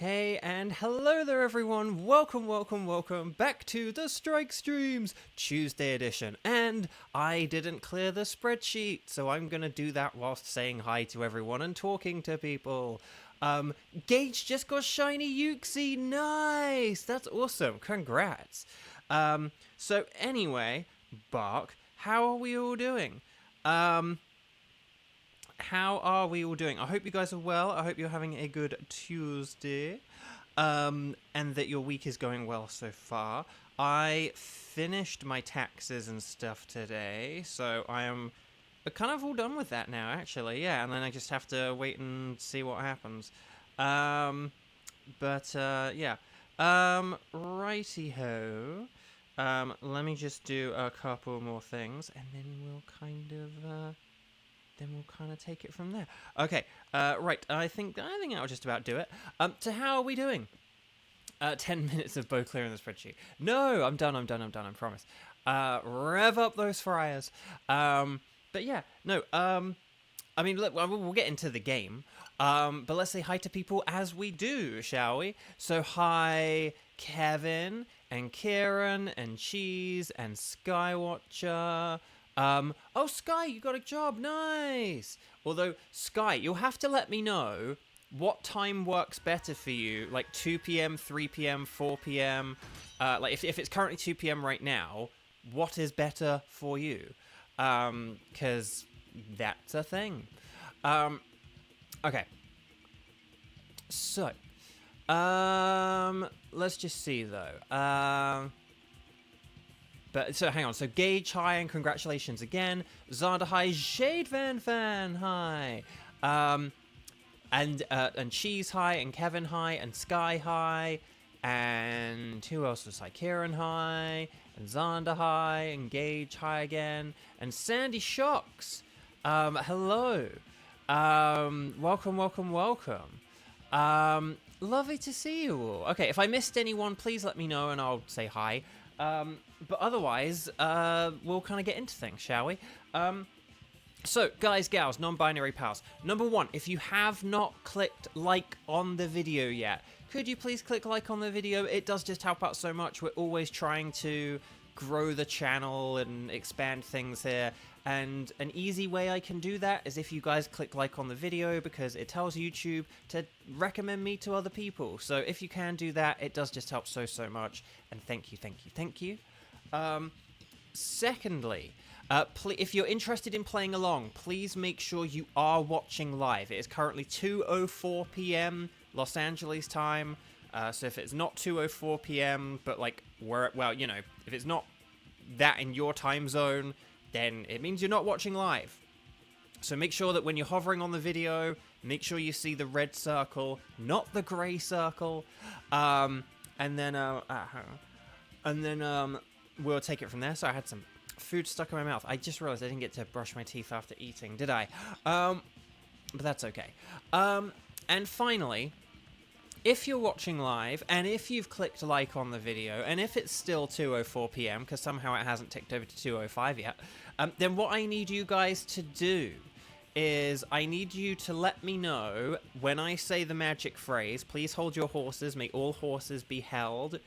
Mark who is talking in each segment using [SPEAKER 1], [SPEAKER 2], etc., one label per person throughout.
[SPEAKER 1] Hey and hello there everyone, welcome back to the Strike Streams Tuesday edition, and I didn't clear the spreadsheet, so I'm gonna do that whilst saying hi to everyone and talking to people. Gage just got shiny Uxie, nice, that's awesome, congrats. So anyway, Bark, how are we all doing? How are we all doing? I hope you guys are well. I hope you're having a good Tuesday. And that your week is going well so far. I finished my taxes and stuff today, so I am kind of all done with that now, actually. Yeah, and then I just have to wait and see what happens. Yeah. Righty-ho. Let me just do a couple more things, and then we'll kind of take it from there. Okay, right, I think that'll just about do it. So how are we doing? 10 minutes of bow clearing the spreadsheet. No, I'm done, I promise. Rev up those fryers. But yeah, no, I mean, look, we'll get into the game. But let's say hi to people as we do, shall we? So hi, Kevin, and Kieran, and Cheese, and Skywatcher. Oh, Sky, you got a job, nice! Although, Sky, you'll have to let me know what time works better for you, like 2 p.m., 3 p.m., 4 p.m., like if it's currently 2 p.m. right now, what is better for you? Because that's a thing. Okay. So, let's just see, though. But, so, hang on. So, Gage, hi, and congratulations again. Zada, hi. Jade Van Fan, hi. And Cheese, hi. And Kevin, hi. And Sky, hi. And who else was hi? Kieran, hi. And Zanda, hi. And Gage, hi again. And Sandy Shocks, hello. Welcome. Lovely to see you all. Okay, if I missed anyone, please let me know and I'll say hi. But otherwise, we'll kind of get into things, shall we? So, guys, gals, non-binary pals. Number one, if you have not clicked like on the video yet, could you please click like on the video? It does just help out so much. We're always trying to grow the channel and expand things here. And an easy way I can do that is if you guys click like on the video, because it tells YouTube to recommend me to other people. So if you can do that, it does just help so much. And thank you. Secondly, if you're interested in playing along, please make sure you are watching live. It is currently 2:04 p.m. Los Angeles time. So if it's not 2:04 p.m., but like, if it's not that in your time zone, then it means you're not watching live. So make sure that when you're hovering on the video, make sure you see the red circle, not the grey circle. And then we'll take it from there. So I had some food stuck in my mouth. I just realized I didn't get to brush my teeth after eating, did I? But that's okay. And finally, if you're watching live, and if you've clicked like on the video, and if it's still 2:04 p.m., because somehow it hasn't ticked over to 2:05 yet, then what I need you guys to do is I need you to let me know when I say the magic phrase. Please hold your horses. May all horses be held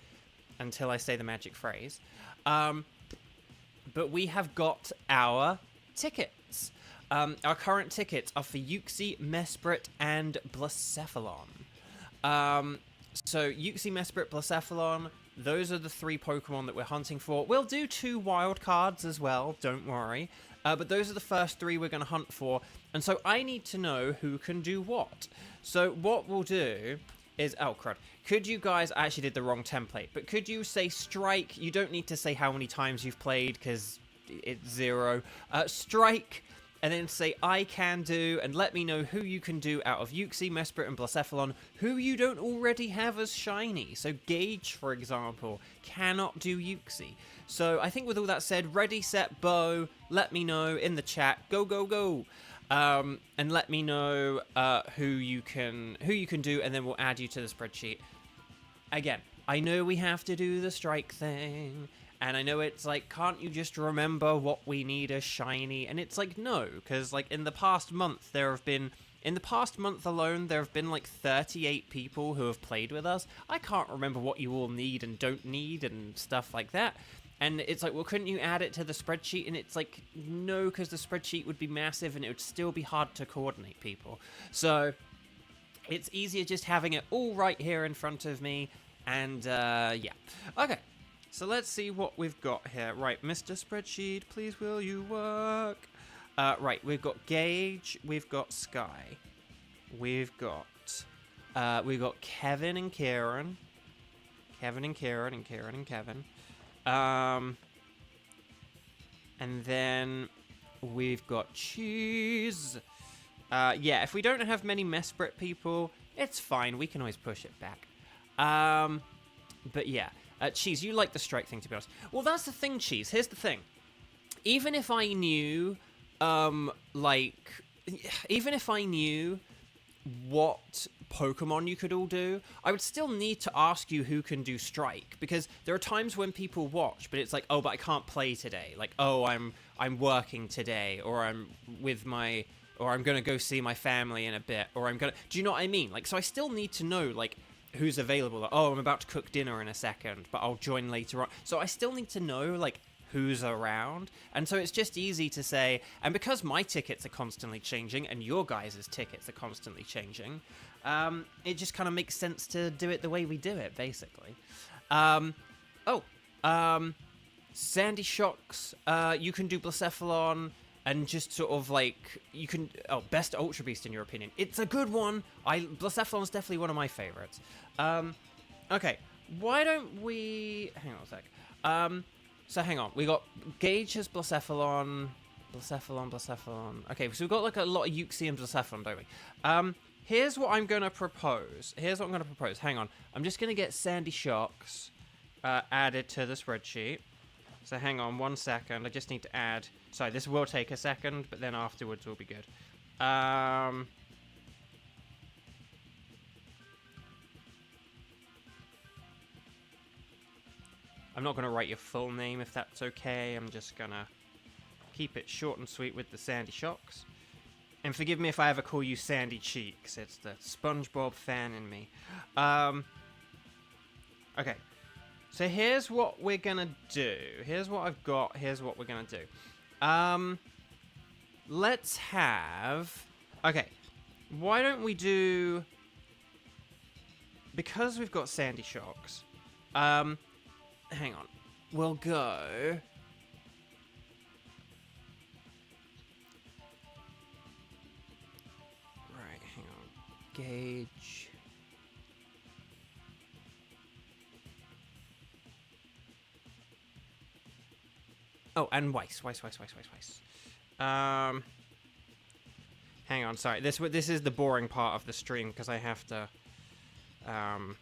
[SPEAKER 1] until I say the magic phrase. But we have got our tickets. Our current tickets are for Uxie, Mesprit, and Blacephalon. So Uxie, Mesprit, Blacephalon, those are the 3 Pokemon that we're hunting for. We'll do 2 wild cards as well, don't worry. But those are the first 3 we're going to hunt for. And so I need to know who can do what. So what we'll do is, oh crud, could you guys, I actually did the wrong template, but could you say strike? You don't need to say how many times you've played, because it's 0. Strike, and then say I can do, and let me know who you can do out of Uxie, Mesprit, and Blacephalon, who you don't already have as shiny. So Gage, for example, cannot do Uxie. So I think with all that said, ready, set, bow, let me know in the chat, go. And let me know who you can do, and then we'll add you to the spreadsheet. Again, I know we have to do the strike thing, and I know it's like, can't you just remember what we need as shiny? And it's like, no, because like in the past month there have been In the past month alone, there have been like 38 people who have played with us. I can't remember what you all need and don't need and stuff like that. And it's like, well, couldn't you add it to the spreadsheet? And it's like, no, because the spreadsheet would be massive and it would still be hard to coordinate people. So it's easier just having it all right here in front of me. And yeah. Okay, so let's see what we've got here. Right, Mr. Spreadsheet, please will you work? Right, we've got Gage, we've got Sky. We've got Kevin and Karen. Kevin and Karen and Karen and Kevin. And then we've got Cheese. Yeah, if we don't have many Mesprit people, it's fine. We can always push it back. But yeah, Cheese, you like the strike thing, to be honest. Well, that's the thing, Cheese. Here's the thing. Even if I knew, even if I knew what Pokemon you could all do, I would still need to ask you who can do strike, because there are times when people watch, but it's like, oh, but I can't play today. Like, oh, I'm working today, or I'm gonna go see my family in a bit, or do you know what I mean? Like, so I still need to know, like, who's available. Like, oh, I'm about to cook dinner in a second, but I'll join later on. So I still need to know, like, who's around. And so it's just easy to say, and because my tickets are constantly changing and your guys' tickets are constantly changing, it just kind of makes sense to do it the way we do it, basically. Sandy Shocks, you can do Blacephalon, and just sort of like, you can, best Ultra Beast in your opinion. It's a good one. Blacephalon's definitely one of my favorites. Okay, why don't we, hang on a sec. So hang on, we got Gage has Blacephalon. Okay, so we've got like a lot of Uxie and Blacephalon, don't we? Here's what I'm gonna propose. Hang on, I'm just gonna get Sandy Shocks added to the spreadsheet. So hang on 1 second, I just need to add, sorry, this will take a second, but then afterwards will be good. I'm not going to write your full name if that's okay. I'm just going to keep it short and sweet with the Sandy Shocks. And forgive me if I ever call you Sandy Cheeks. It's the SpongeBob fan in me. Okay. So here's what we're going to do. Here's what I've got. Here's what we're going to do. Let's have... Okay. Why don't we do... Because we've got Sandy Shocks... Hang on. We'll go... Right, hang on. Gauge... Oh, and Weiss. Hang on, sorry. This is the boring part of the stream, because I have to... kind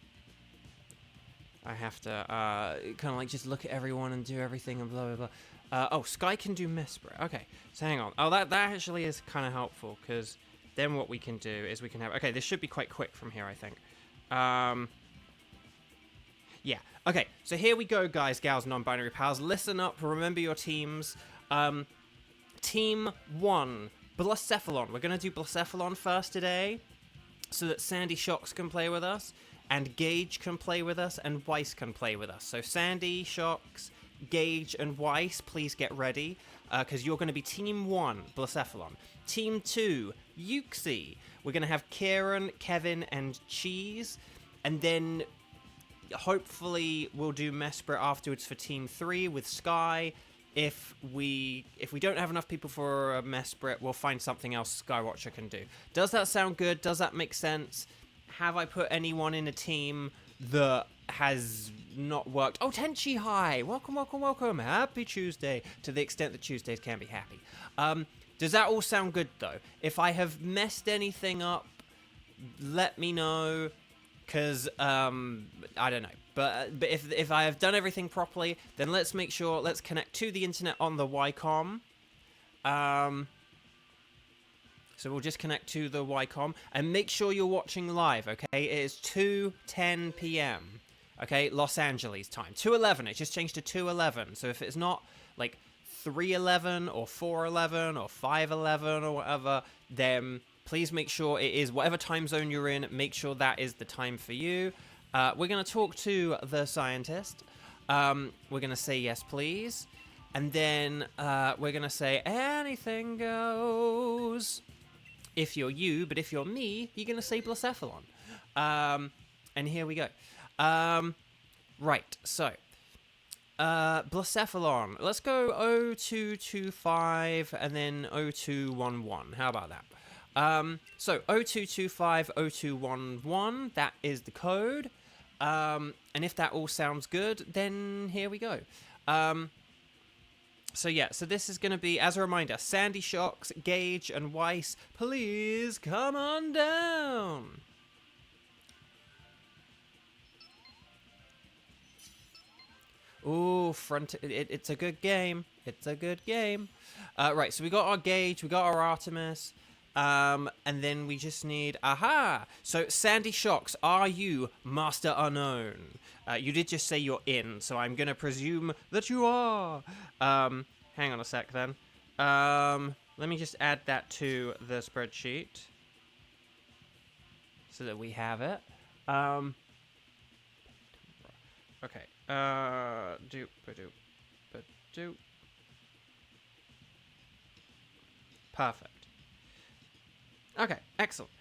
[SPEAKER 1] of like just look at everyone and do everything and blah, blah, blah. Oh, Sky can do Mesprit. Okay, so hang on. Oh, that actually is kind of helpful, because then what we can do is we can have... Okay, this should be quite quick from here, I think. Yeah. Okay, so here we go, guys, gals, non-binary pals. Listen up, remember your teams. Team 1, Blacephalon. We're going to do Blacephalon first today, so that Sandy Shocks can play with us, and Gage can play with us, and Weiss can play with us. So Sandy, Shocks, Gage, and Weiss, please get ready, because you're going to be Team 1, Blacephalon. Team 2, Uxie. We're going to have Kieran, Kevin, and Cheese, and then... hopefully we'll do Mesprit afterwards for Team 3 with Sky. If we don't have enough people for a Mesprit, we'll find something else Skywatcher can do. Does that sound good? Does that make sense? Have I put anyone in a team that has not worked? Oh, Tenchi, hi! Welcome. Happy Tuesday, to the extent that Tuesdays can be happy. Does that all sound good, though? If I have messed anything up, let me know. Because, I don't know. But if I have done everything properly, then let's make sure, let's connect to the internet on the Ycom. So we'll just connect to the Ycom. And make sure you're watching live, okay? It is 2:10 p.m. Okay, Los Angeles time. 2:11, it just changed to 2:11. So if it's not, like, 3:11 or 4:11 or 5:11 or whatever, then... please make sure it is whatever time zone you're in, make sure that is the time for you. We're going to talk to the scientist. We're going to say yes, please. And then we're going to say anything goes. If you're you, but if you're me, you're going to say Blacephalon. And here we go. Right, so. Blacephalon. Let's go 0225 and then 0211. How about that? So 0225 0211, that is the code. And if that all sounds good, then here we go. So yeah, so this is going to be, as a reminder, Sandy Shocks, Gage, and Weiss, please come on down. Ooh, it's a good game. It's a good game. Right, so we got our Gage, we got our Artemis, and then we just need, aha! So, Sandy Shocks, are you Master Unknown? You did just say you're in, so I'm gonna presume that you are. Hang on a sec then. Let me just add that to the spreadsheet so that we have it. Okay. Perfect. Okay, excellent.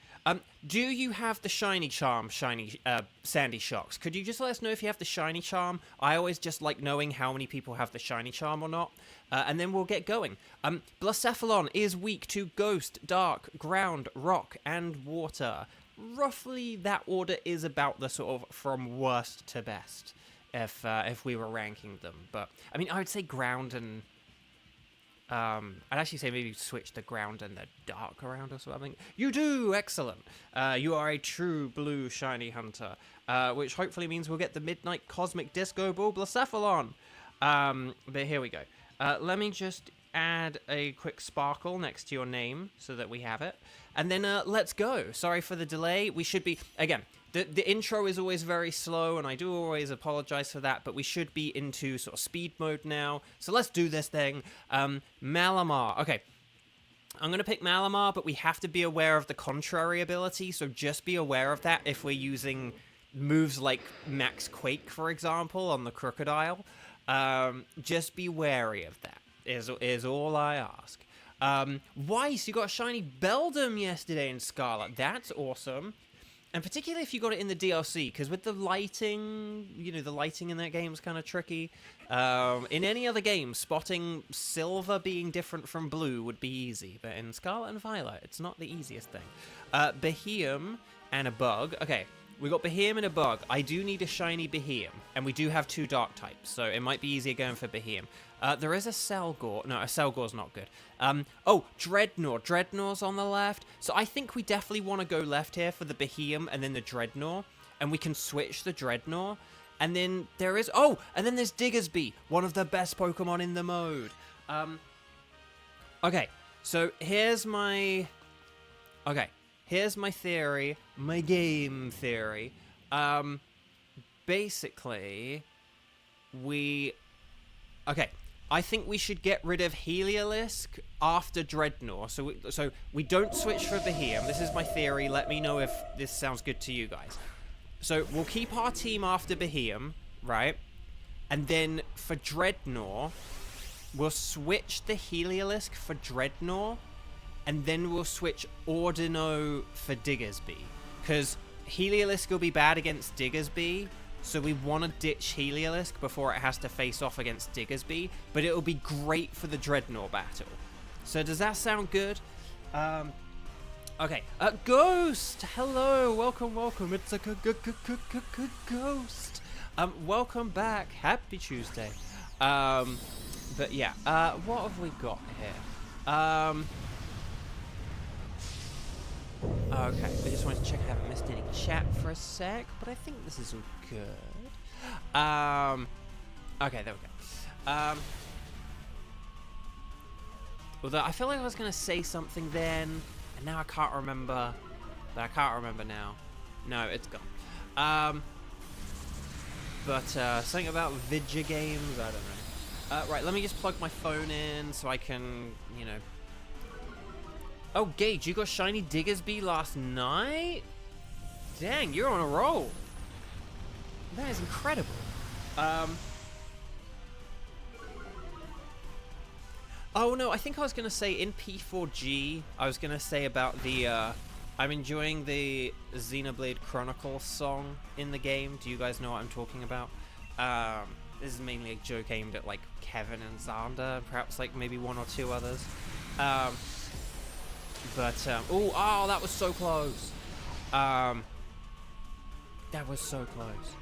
[SPEAKER 1] Do you have the shiny charm, Sandy Shocks? Could you just let us know if you have the shiny charm? I always just like knowing how many people have the shiny charm or not. And then we'll get going. Blacephalon is weak to ghost, dark, ground, rock, and water. Roughly that order is about the sort of from worst to best, if we were ranking them. But, I mean, I would say ground and... I'd actually say maybe switch the ground and the dark around or something. You do! Excellent! You are a true blue shiny hunter, which hopefully means we'll get the Midnight Cosmic Disco Ball Blacephalon. But here we go. Let me just add a quick sparkle next to your name so that we have it. And then let's go. Sorry for the delay. We should be... Again, the intro is always very slow, and I do always apologize for that, but we should be into sort of speed mode now. So let's do this thing. Malamar. Okay. I'm going to pick Malamar, but we have to be aware of the contrary ability, so just be aware of that if we're using moves like Max Quake, for example, on the Crocodile. Just be wary of that, is all I ask. Weiss, you got a shiny Beldum yesterday in Scarlet. That's awesome. And particularly if you got it in the DLC, because with the lighting, you know, the lighting in that game is kind of tricky. In any other game, spotting silver being different from blue would be easy, but in Scarlet and Violet, it's not the easiest thing. Beheem and a bug. Okay, we got Beheem and a bug. I do need a shiny Beheem, and we do have two dark types, so it might be easier going for Beheem. There is a Selgor. No, a Selgor's not good. Oh, Dreadnought. Dreadnought's on the left. So I think we definitely want to go left here for the Beheem and then the Dreadnought. And we can switch the Dreadnought. And then there is... Oh, and then there's Diggersby, one of the best Pokemon in the mode. Okay, so here's my... Okay, here's my theory. My game theory. Basically, we... Okay. I think we should get rid of Heliolisk after Dreadnought. So we don't switch for Beheem. This is my theory. Let me know if this sounds good to you guys. So we'll keep our team after Beheem, right? And then for Dreadnought, we'll switch the Heliolisk for Dreadnought. And then we'll switch Ordino for Diggersby. Because Heliolisk will be bad against Diggersby. So we want to ditch Heliolisk before it has to face off against Diggersby, but it'll be great for the Dreadnought battle. So does that sound good? Okay. Ghost! Hello! Welcome. It's a Ghost. Welcome back. Happy Tuesday. But yeah, what have we got here? Okay, I just wanted to check I haven't missed any chat for a sec, but I think this is all good. Okay, there we go. Although I feel like I was going to say something then, and now I can't remember, but I can't remember now. No, it's gone. But something about video games, I don't know. Right, let me just plug my phone in so I can, you know... Oh, Gage, you got shiny Diggersby last night? Dang, you're on a roll. That is incredible. Oh no, I think I was gonna say in P4G, I was gonna say about the, I'm enjoying the Xenoblade Chronicles song in the game. Do you guys know what I'm talking about? This is mainly a joke aimed at like Kevin and Xander, perhaps like maybe one or two others. Oh, that was so close. That was so close.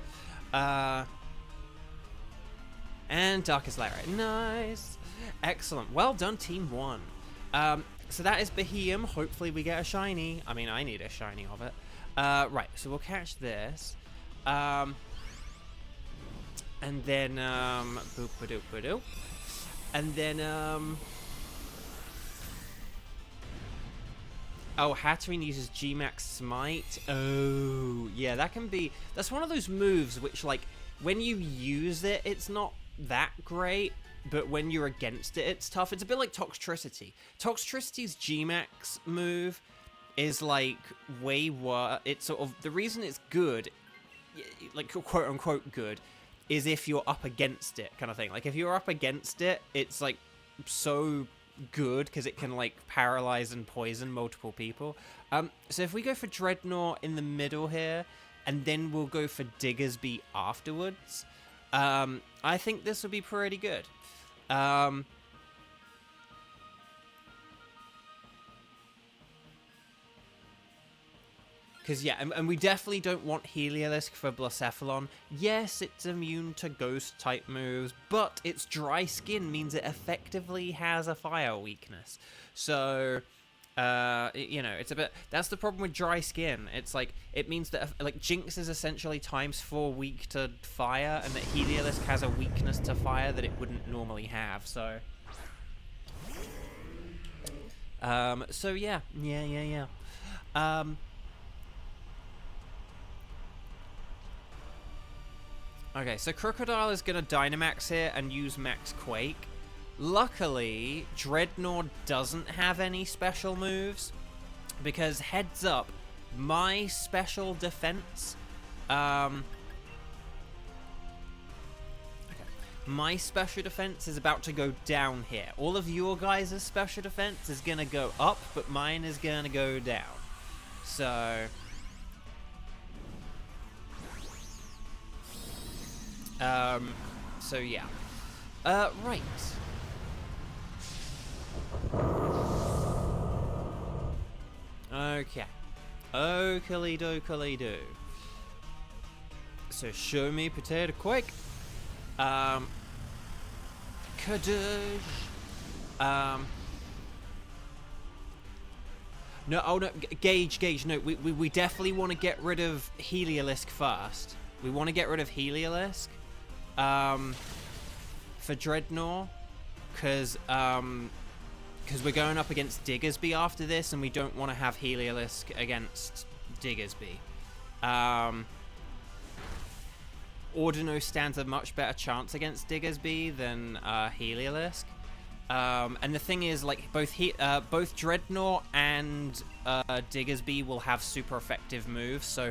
[SPEAKER 1] And Darkest Lair. Nice. Excellent. Well done, Team 1. So that is Behemoth. Hopefully we get a shiny. I mean, I need a shiny of it. Right, so we'll catch this. And then, boop-a-doop-a-doop. And then, oh, Hatterene uses G-Max Smite. Oh, yeah, that can be... That's one of those moves which, like, when you use it, it's not that great, but when you're against it, it's tough. It's a bit like Toxtricity. Toxtricity's G-Max move is, like, way worse. It's sort of... The reason it's good, like, quote-unquote good, is if you're up against it, kind of thing. Like, if you're up against it, it's, like, so good, because it can, like, paralyze and poison multiple people. So if we go for Dreadnought in the middle here, and then we'll go for Diggersby afterwards, I think this will be pretty good. Because, yeah, and we definitely don't want Heliolisk for Blacephalon. Yes, it's immune to ghost-type moves, but its dry skin means it effectively has a fire weakness. So, you know, it's a bit... That's the problem with dry skin. It's like, it means that, like, Jinx is essentially ×4 weak to fire, and that Heliolisk has a weakness to fire that it wouldn't normally have, so... So, yeah. Okay, so Crocodile is going to Dynamax here and use Max Quake. Luckily, Dreadnought doesn't have any special moves, because heads up, my special defense, my special defense is about to go down here. All of your guys' special defense is going to go up, but mine is going to go down. So... so yeah. Right. Okay. Oakley dokley do. So show me potato quick. Kadoosh. No, oh no, Gage, no, we definitely want to get rid of Heliolisk first. We want to get rid of Heliolisk. For Dreadnought, because we're going up against Diggersby after this, and we don't want to have Heliolisk against Diggersby. Ordino stands a much better chance against Diggersby than Heliolisk. And the thing is, like, both Dreadnought and Diggersby will have super effective moves, so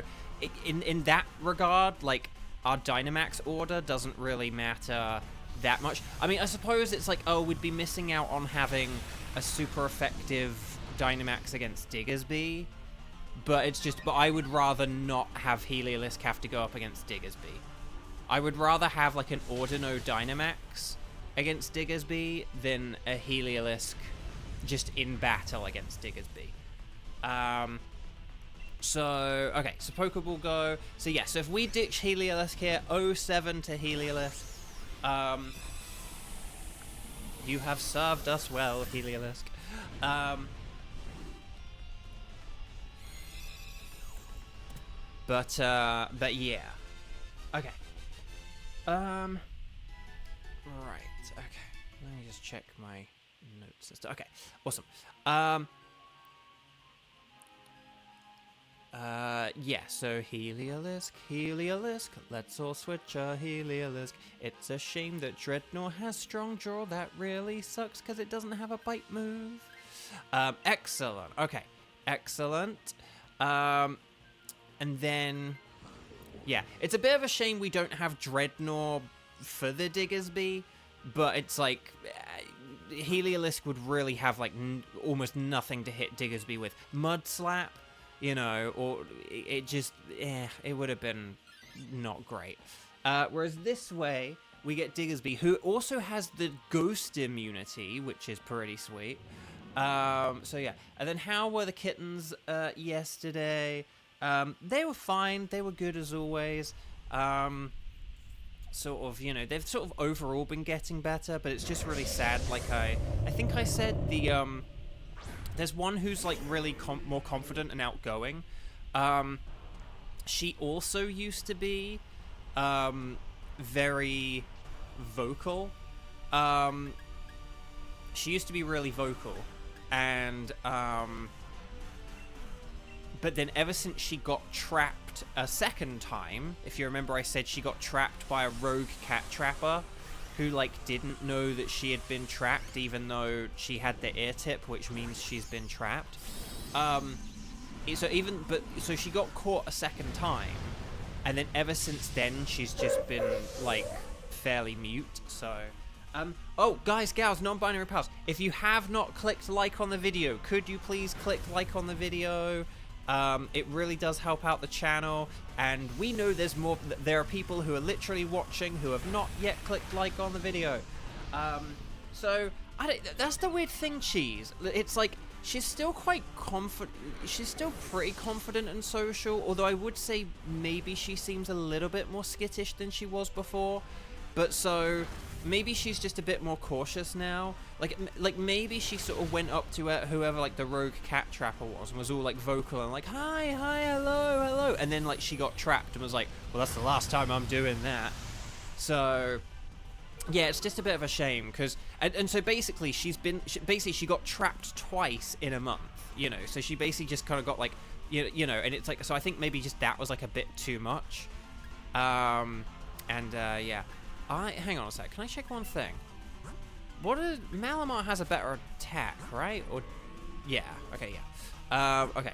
[SPEAKER 1] in that regard, like, our Dynamax order doesn't really matter that much. I mean, I suppose it's like, oh, we'd be missing out on having a super effective Dynamax against Diggersby, but it's just, but I would rather not have Heliolisk have to go up against Diggersby. I would rather have, like, an Ordino Dynamax against Diggersby than a Heliolisk just in battle against Diggersby. So, okay, so Pokeball go. So, yeah, so if we ditch Heliolisk here, 0-7 to Heliolisk. You have served us well, Heliolisk. But yeah. Okay. Right, okay. Let me just check my notes system. Okay, awesome. Yeah, so Heliolisk, let's all switch a Heliolisk. It's a shame that Dreadnought has strong draw, that really sucks because it doesn't have a bite move. Excellent. Okay, excellent. And then, yeah, it's a bit of a shame we don't have Dreadnought for the Diggersby, but it's like Heliolisk would really have like almost nothing to hit Diggersby with. Mud Slap, you know, or it just, it would have been not great. Whereas this way, we get Diggersby, who also has the Ghost immunity, which is pretty sweet. So yeah, and then how were the kittens yesterday? They were fine. They were good as always. Sort of, you know, they've sort of overall been getting better, but it's just really sad. Like I think I said there's one who's like really more confident and outgoing. She also used to be very vocal. She used to be really vocal, and but then ever since she got trapped a second time, if you remember I said she got trapped by a rogue cat trapper who like didn't know that she had been trapped even though she had the ear tip, which means she's been trapped. So she got caught a second time, and then ever since then she's just been like fairly mute. So oh, guys, gals, non-binary pals, if you have not clicked like on the video, could you please click like on the video? It really does help out the channel, and we know there are people who are literally watching who have not yet clicked like on the video. So that's the weird thing, Cheese. It's like she's still quite confident. She's still pretty confident and social, although I would say maybe she seems a little bit more skittish than she was before. But so maybe she's just a bit more cautious now. Like maybe she sort of went up to whoever like the rogue cat trapper was and was all like vocal and like hi, hello, and then like she got trapped and was like, well, that's the last time I'm doing that. So yeah, it's just a bit of a shame because and so basically she got trapped twice in a month, you know. So she basically just kind of got like you know, and it's like, so I think maybe just that was like a bit too much. Yeah. Hang on a sec. Can I check one thing? Malamar has a better attack, right? Or yeah. Okay, yeah. Okay.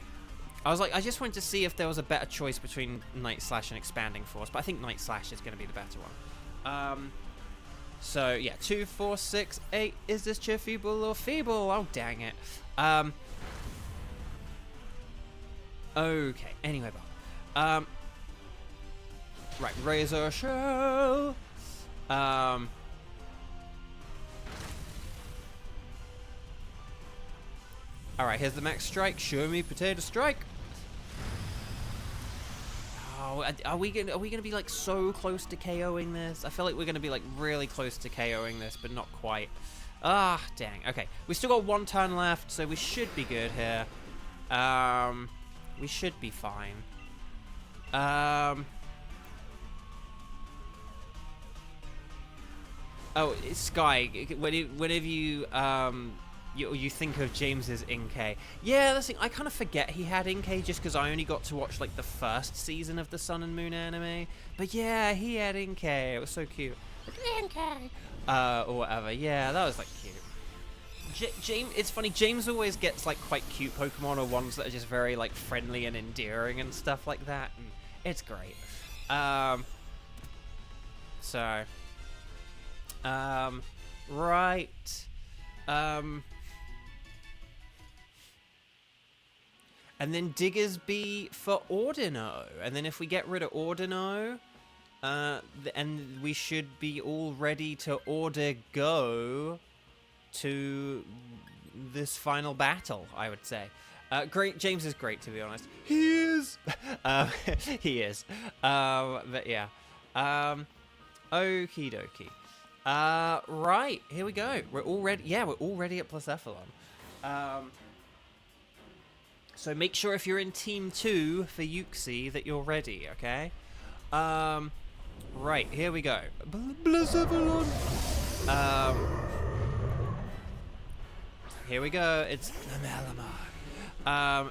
[SPEAKER 1] I just wanted to see if there was a better choice between Night Slash and Expanding Force, but I think Night Slash is going to be the better one. So yeah, 2, 4, 6, 8. Is this chair feeble or feeble? Oh, dang it. Okay. Anyway, right. Razor Shell. Alright, here's the max strike. Show me potato strike. Oh, are we gonna be like so close to KOing this? I feel like we're gonna be like really close to KOing this, but not quite. Ah, dang. Okay, we still got 1 turn left, so we should be good here. We should be fine. Oh, it's Sky. Whenever you think of James's Inkay. Yeah, that's the thing. I kind of forget he had Inkay just because I only got to watch like the first season of the Sun and Moon anime. But yeah, he had Inkay. It was so cute. Like, Inkay! Or whatever. Yeah, that was like cute. James, it's funny. James always gets like quite cute Pokemon or ones that are just very like friendly and endearing and stuff like that. And it's great. Right. And then Diggersby for Ordino. And then if we get rid of Ordino, and we should be all ready to order go to this final battle, I would say. Great. James is great, to be honest. He is. He is. But yeah. Okie dokie. Right, here we go. We're all ready. Yeah, we're all ready at Blacephalon. So make sure if you're in Team 2 for Yuxi that you're ready, okay? Right, here we go. Blacephalon! Here we go. It's the Malamar.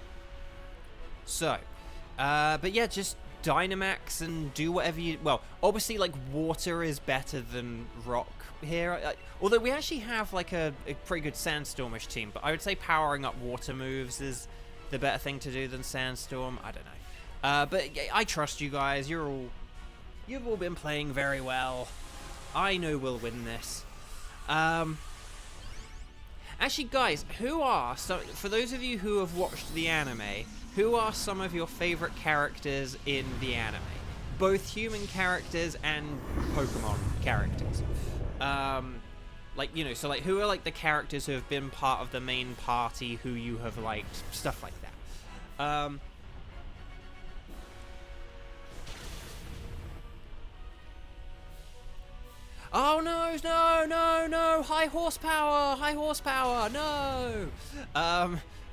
[SPEAKER 1] But yeah, just Dynamax and do whatever you... Well, obviously, like, water is better than rock here. Although we actually have, like, a pretty good Sandstormish team. But I would say powering up water moves is the better thing to do than Sandstorm. I don't know. But I trust you guys. You've all been playing very well. I know we'll win this. Actually, guys, for those of you who have watched the anime, who are some of your favorite characters in the anime? Both human characters and Pokemon characters. Like, you know, so like, who are like the characters who have been part of the main party who you have liked? Stuff like that. Oh no, no, no, no! High horsepower, no!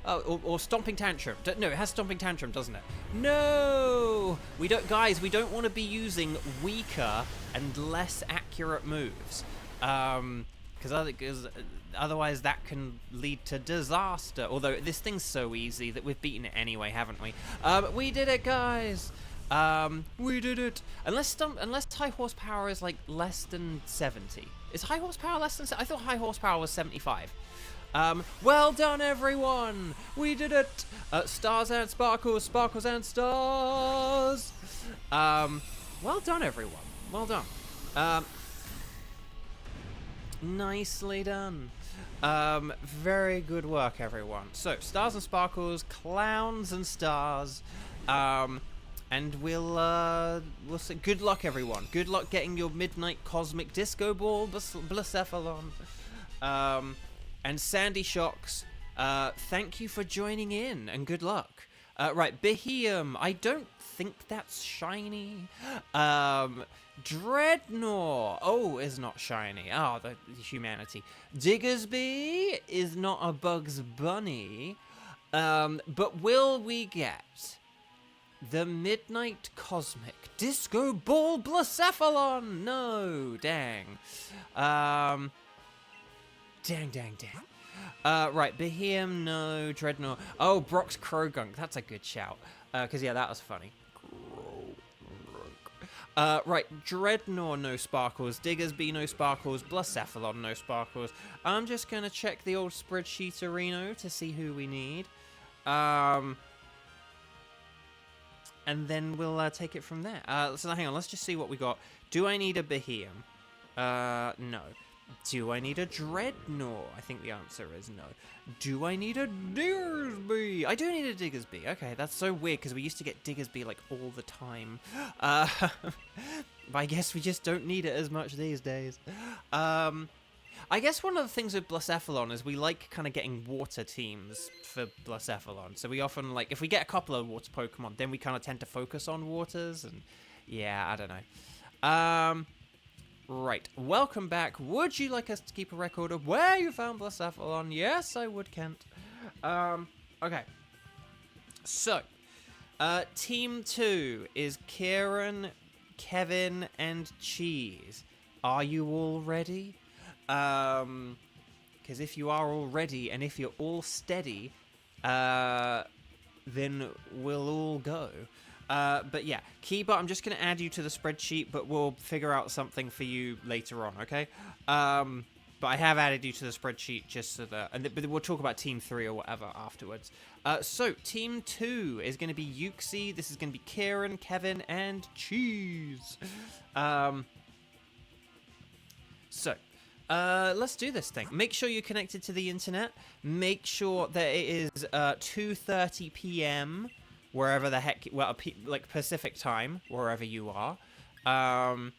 [SPEAKER 1] Or Stomping Tantrum. No, it has Stomping Tantrum, doesn't it? No! Guys, we don't want to be using weaker and less accurate moves. Because otherwise that can lead to disaster. Although this thing's so easy that we've beaten it anyway, haven't we? We did it, guys! We did it! Unless high horsepower is like less than 70. Is high horsepower less than 70? I thought high horsepower was 75. Well done, everyone! We did it! Stars and sparkles, sparkles and stars! Well done, everyone. Well done. Nicely done. Very good work, everyone. So, stars and sparkles, clowns and stars. And we'll say good luck, everyone. Good luck getting your Midnight Cosmic Disco Ball, Blacephalon. And Sandy Shocks, thank you for joining in, and good luck. Right, Beheum, I don't think that's shiny. Dreadnought, is not shiny. Oh, the humanity. Diggersby is not a Bugs Bunny. But will we get the Midnight Cosmic Disco Ball Blacephalon? No, dang. Dang. Right, Beheum, no. Dreadnought. Oh, Brock's Krogunk. That's a good shout. Because, yeah, that was funny. Right, Dreadnought, no sparkles. Diggersby, no sparkles. Blacephalon, no sparkles. I'm just going to check the old spreadsheet arena to see who we need. And then we'll take it from there. So hang on, let's just see what we got. Do I need a Beheum? No. Do I need a Dreadnought? I think the answer is no. Do I need a Diggersby? I do need a Diggersby. Okay, that's so weird because we used to get Diggersby like all the time. But I guess we just don't need it as much these days. I guess one of the things with Blacephalon is we like kind of getting water teams for Blacephalon. So we often, like, if we get a couple of water Pokemon, then we kind of tend to focus on waters. And yeah, I don't know. Right, welcome back. Would you like us to keep a record of where you found Blacephalon? Yes, I would, Kent. Okay. So, Team 2 is Kieran, Kevin, and Cheese. Are you all ready? Because if you are all ready, and if you're all steady, then we'll all go. But yeah, Keeper, I'm just going to add you to the spreadsheet, but we'll figure out something for you later on, okay? But I have added you to the spreadsheet just so that... But we'll talk about Team 3 or whatever afterwards. So, Team 2 is going to be Yuxi, this is going to be Kieran, Kevin, and Cheese. Let's do this thing. Make sure you're connected to the internet. Make sure that it is 2:30 p.m., wherever the heck, well, like Pacific time, wherever you are, and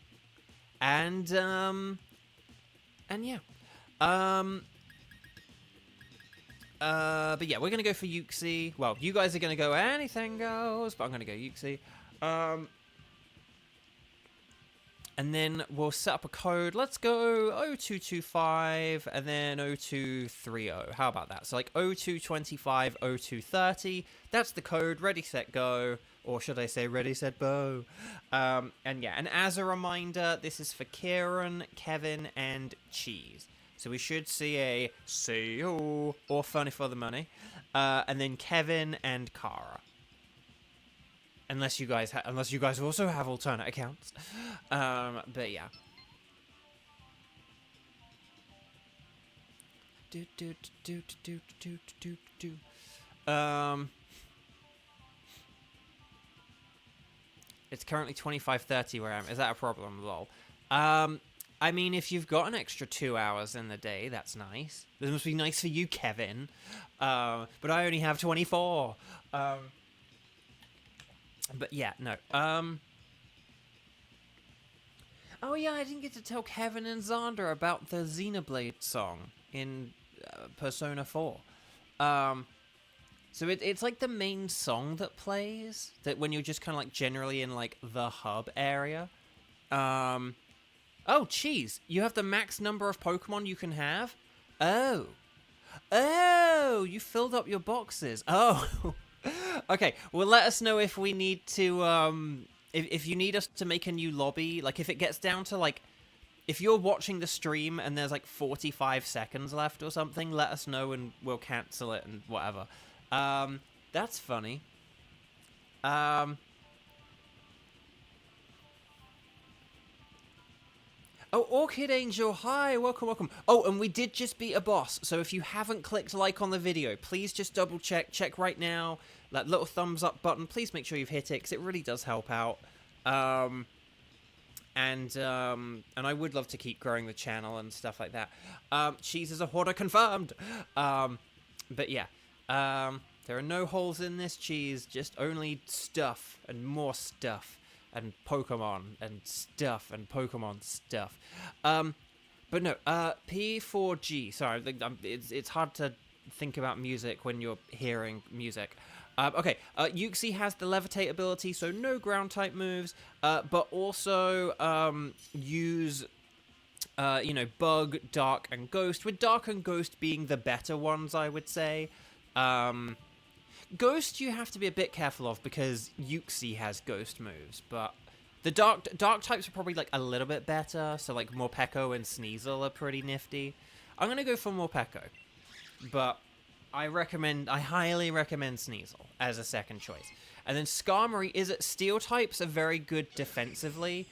[SPEAKER 1] yeah, but yeah, we're gonna go for Yuxi. Well, you guys are gonna go anything goes, but I'm gonna go Yuxi. And then we'll set up a code. Let's go 0225 and then 0230. How about that? So like 0225, 0230. That's the code. Ready, set, go. Or should I say ready, set, bow. And yeah, and as a reminder, this is for Kieran, Kevin, and Cheese. So we should see a CEO or Funny for the Money. And then Kevin and Kara. unless you guys also have alternate accounts. But yeah. It's currently 25:30 where I am. Is that a problem? Lol. I mean, if you've got an extra 2 hours in the day, that's nice. This must be nice for you, Kevin. But I only have 24. But yeah, no. Oh yeah, I didn't get to tell Kevin and Xander about the Xenoblade song in Persona 4. So it's like the main song that plays, that when you're just kind of like generally in like the hub area. Oh, cheese, you have the max number of Pokemon you can have? Oh, you filled up your boxes. Oh, okay, well, let us know if we need to, if you need us to make a new lobby, like if it gets down to like, if you're watching the stream and there's like 45 seconds left or something, let us know and we'll cancel it and whatever. That's funny. Oh, Orchid Angel, hi, welcome. Oh, and we did just beat a boss, so if you haven't clicked like on the video, please just double check right now. That little thumbs up button, please make sure you've hit it, because it really does help out. And I would love to keep growing the channel and stuff like that. Cheese is a hoarder confirmed. But yeah, there are no holes in this cheese, just only stuff and more stuff. And Pokemon and stuff and Pokemon stuff. But no, P4G. Sorry, it's hard to think about music when you're hearing music. Okay, Yuxi has the levitate ability, so no ground type moves, but also use, you know, Bug, Dark, and Ghost, with Dark and Ghost being the better ones, I would say. Ghost you have to be a bit careful of because Yuxi has ghost moves, but the dark types are probably like a little bit better, so like Morpeko and Sneasel are pretty nifty. I'm gonna go for Morpeko, but I highly recommend Sneasel as a second choice. And then Skarmory is at steel types are very good defensively,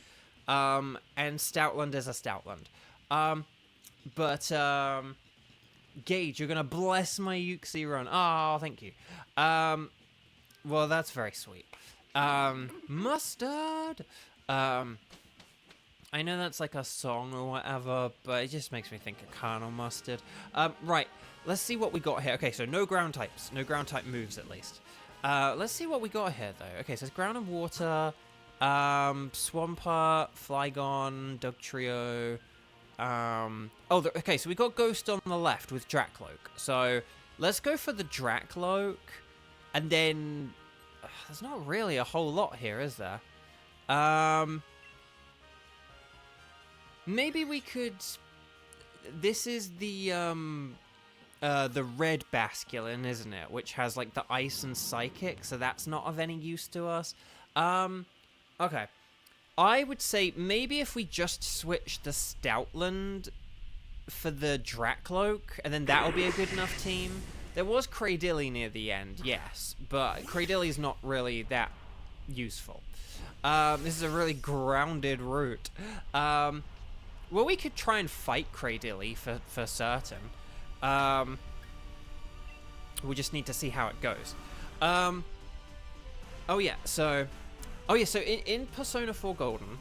[SPEAKER 1] and Stoutland is a Stoutland. Gage, you're gonna bless my Yuxi run. Oh, thank you. Well, that's very sweet. Mustard. I know that's like a song or whatever, but it just makes me think of Colonel Mustard. Right. Let's see what we got here. Okay, so no ground types. No ground type moves, at least. Let's see what we got here, though. Okay, so it's ground and water. Swampert, Flygon, Dugtrio. Okay, so we got Ghost on the left with Dracloak. So let's go for the Dracloak, and then there's not really a whole lot here, is there? Maybe we could. This is the red Basculin, isn't it? Which has like the ice and psychic, so that's not of any use to us. Okay. I would say maybe if we just switch the Stoutland for the Dracloak, and then that'll be a good enough team. There was Cradilly near the end, yes, but Cradilly's not really that useful. This is a really grounded route. Well, we could try and fight Cradilly for certain. We just need to see how it goes. Oh yeah, so in Persona 4 Golden,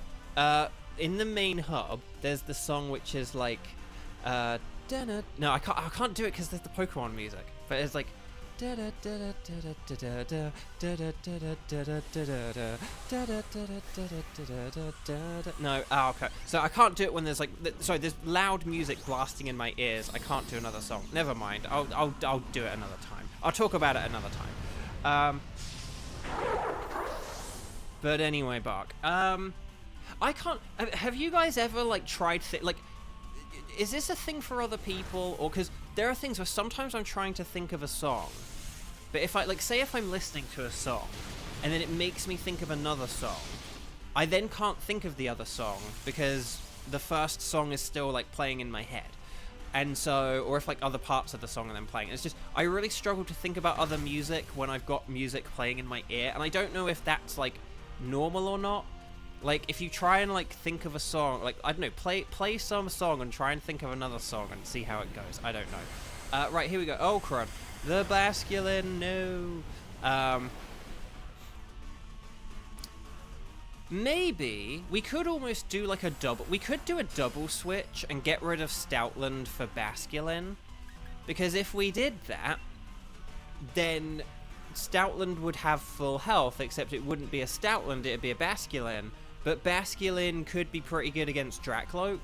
[SPEAKER 1] in the main hub, there's the song which is like, no, I can't do it because there's the Pokemon music, but it's like, no, okay. So I can't do it when there's like, sorry, there's loud music blasting in my ears. I can't do another song. Never mind. I'll do it another time. I'll talk about it another time. But anyway, Bark. I can't. Have you guys ever like tried like? Is this a thing for other people, or because there are things where sometimes I'm trying to think of a song, but if I like, say if I'm listening to a song, and then it makes me think of another song, I then can't think of the other song because the first song is still like playing in my head. And so, or if like other parts of the song are then playing. It's just, I really struggle to think about other music when I've got music playing in my ear, and I don't know if that's like normal or not. Like, if you try and like think of a song, like, I don't know, play some song and try and think of another song and see how it goes. I don't know. Right, here we go. Oh, crud. The Basculin, no. Maybe we could almost do like a double. We could do a double switch and get rid of Stoutland for Basculin, because if we did that, then Stoutland would have full health, except it wouldn't be a Stoutland, it'd be a Basculin. But Basculin could be pretty good against Drakloak.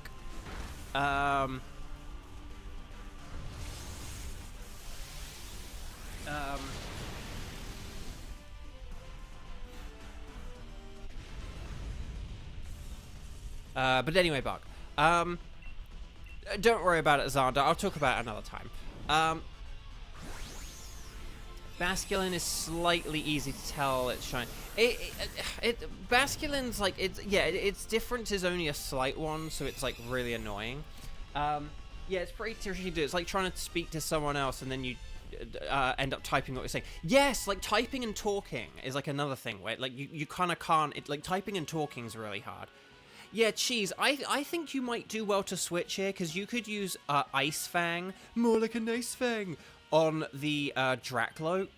[SPEAKER 1] But anyway, Buck. Don't worry about it, Xander. I'll talk about it another time. Basculin is slightly easy to tell it's shiny. Basculin's like, its difference is only a slight one, so it's like really annoying. Yeah, it's pretty tricky to do. It's like trying to speak to someone else and then you end up typing what you're saying. Yes, like typing and talking is like another thing where like you kind of can't. Like typing and talking is really hard. Yeah, Cheese, I think you might do well to switch here, because you could use Ice Fang, more like an Ice Fang, on the Drakloak,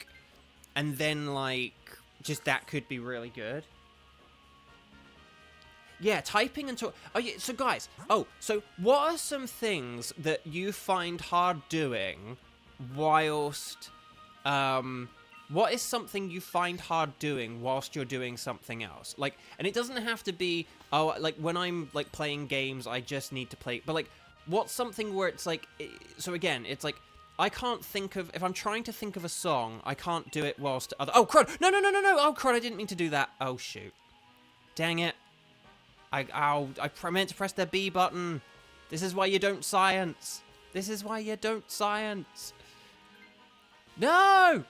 [SPEAKER 1] and then, like, just that could be really good. Yeah, typing and talk. Oh, yeah, so guys, so what are some things that you find hard doing whilst, what is something you find hard doing whilst you're doing something else? Like, and it doesn't have to be, oh, like, when I'm, like, playing games, I just need to play, but, like, what's something where it's, like, so again, it's, like, I can't think of, if I'm trying to think of a song, I can't do it whilst other, oh, crud, no, oh, crud, I didn't mean to do that, oh, shoot. Dang it. I meant to press the B button. This is why you don't science. This is why you don't science. No!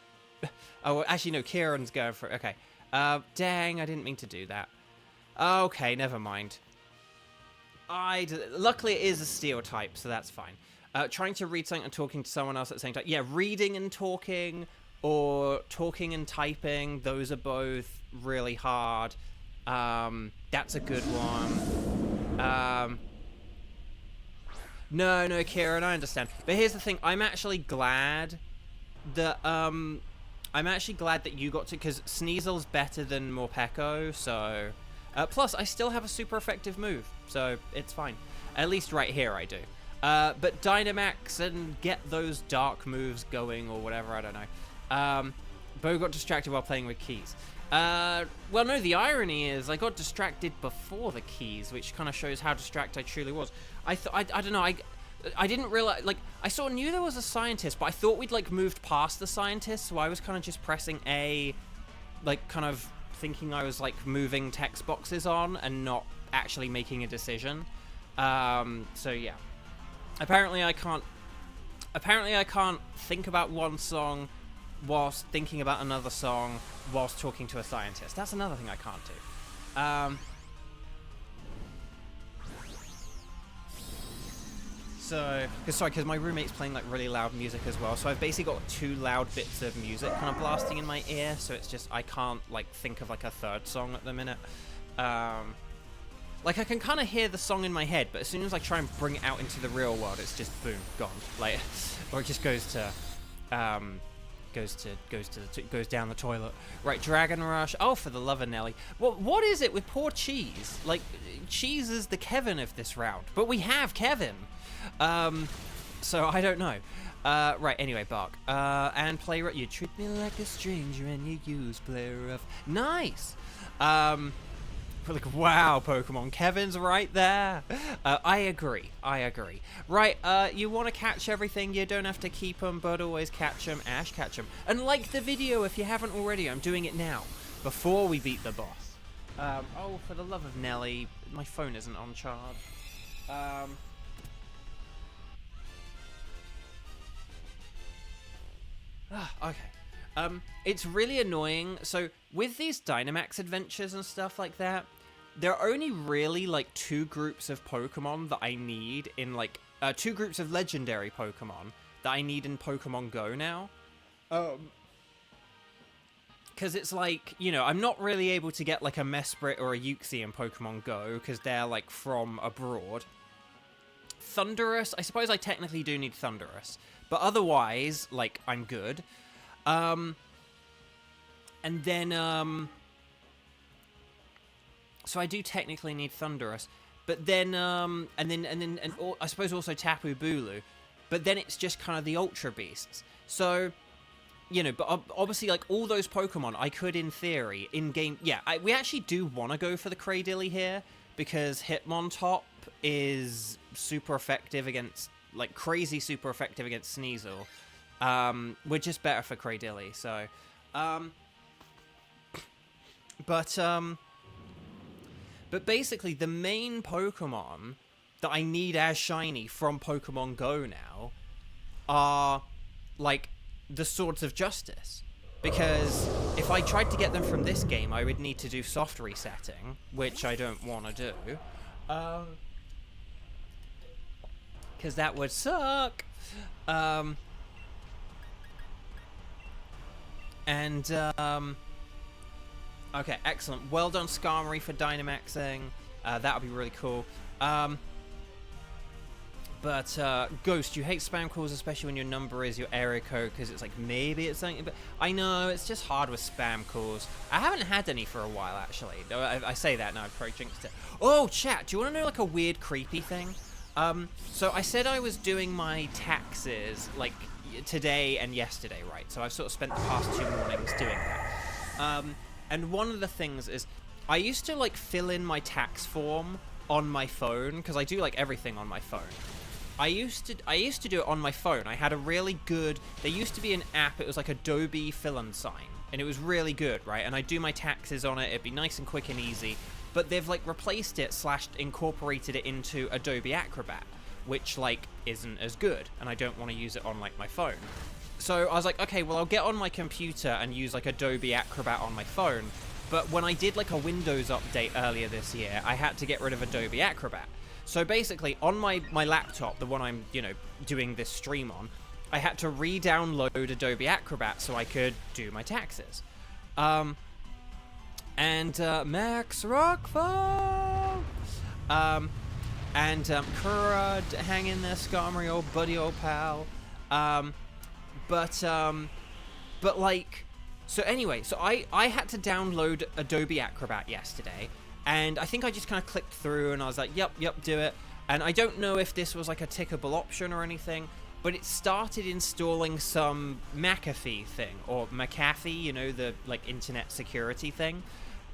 [SPEAKER 1] Oh, actually, no, Kieran's going for it. Okay. Dang, I didn't mean to do that. Okay, never mind. Luckily, it is a steel type, so that's fine. Trying to read something and talking to someone else at the same time. Yeah, reading and talking, or talking and typing. Those are both really hard. That's a good one. No, Kieran, I understand. But here's the thing. I'm actually glad that, you got to, because Sneasel's better than Morpeko, so... plus, I still have a super effective move, so it's fine. At least right here I do. But Dynamax and get those dark moves going, or whatever, I don't know. Bo got distracted while playing with keys. Well, no, the irony is I got distracted before the keys, which kind of shows how distracted I truly was. I don't know, I didn't realize, like, I sort of knew there was a scientist, but I thought we'd, like, moved past the scientist, so I was kind of just pressing A, like, kind of thinking I was, like, moving text boxes on and not actually making a decision. So, yeah. Apparently I can't think about one song whilst thinking about another song whilst talking to a scientist. That's another thing I can't do. Because my roommate's playing like really loud music as well, so I've basically got two loud bits of music kind of blasting in my ear, so it's just I can't like think of like a third song at the minute. Like I can kind of hear the song in my head, but as soon as I try and bring it out into the real world, it's just boom, gone. Like, or it just goes down the toilet. Right, Dragon Rush. Oh, for the love of Nelly. What is it with poor Cheese? Like, Cheese is the Kevin of this round, but we have Kevin. So I don't know. Right, anyway, Bark. And play rough. You treat me like a stranger and you use play rough. Nice. Like, wow, Pokemon. Kevin's right there. I agree. Right, you want to catch everything. You don't have to keep them, but always catch them. Ash, catch them. And like the video if you haven't already. I'm doing it now, before we beat the boss. Oh, for the love of Nelly. My phone isn't on charge. Okay. It's really annoying. So with these Dynamax Adventures and stuff like that, there are only really like two groups of Pokemon that I need in like 2 groups of legendary Pokemon that I need in Pokemon Go now. Because it's like, you know, I'm not really able to get like a Mesprit or a Uxie in Pokemon Go because they're like from abroad. Thundurus, I suppose I technically do need Thundurus, but otherwise, like, I'm good. And then, so I do technically need Thundurus, but then, I suppose also Tapu Bulu, but then it's just kind of the Ultra Beasts. So, you know, but obviously, like, all those Pokemon, I could, in theory, in-game... Yeah, we actually do want to go for the Cradily here, because Hitmontop is super effective against... Like, crazy super effective against Sneasel. We're just better for Cradily, so... But basically, the main Pokemon that I need as shiny from Pokemon Go now are, like... the Swords of Justice, because if I tried to get them from this game, I would need to do soft resetting, which I don't want to do, because that would suck. Okay, excellent. Well done, Skarmory, for Dynamaxing. That would be really cool. But, Ghost, you hate spam calls, especially when your number is your area code, because it's like, maybe it's something, but I know, it's just hard with spam calls. I haven't had any for a while, actually. I say that now, I've probably jinxed it. Oh, chat, do you want to know, like, a weird, creepy thing? So I said I was doing my taxes, like, today and yesterday, right? So I've sort of spent the past 2 mornings doing that. And one of the things is, I used to, like, fill in my tax form on my phone, because I do, like, everything on my phone. I used to do it on my phone. I had a really good... There used to be an app, it was like Adobe Fill and Sign, and it was really good, right? And I'd do my taxes on it, it'd be nice and quick and easy, but they've, like, replaced it / incorporated it into Adobe Acrobat, which, like, isn't as good, and I don't want to use it on, like, my phone. So I was like, okay, well, I'll get on my computer and use, like, Adobe Acrobat on my phone, but when I did, like, a Windows update earlier this year, I had to get rid of Adobe Acrobat. So basically, on my laptop, the one I'm, you know, doing this stream on, I had to re-download Adobe Acrobat so I could do my taxes. Max Rockfall! Kura, hang in there, Skarmory, old buddy, old pal. But like... So anyway, so I had to download Adobe Acrobat yesterday, and I think I just kind of clicked through, and I was like, yep, do it. And I don't know if this was like a tickable option or anything, but it started installing some McAfee thing, or McAfee, you know, the, like, internet security thing.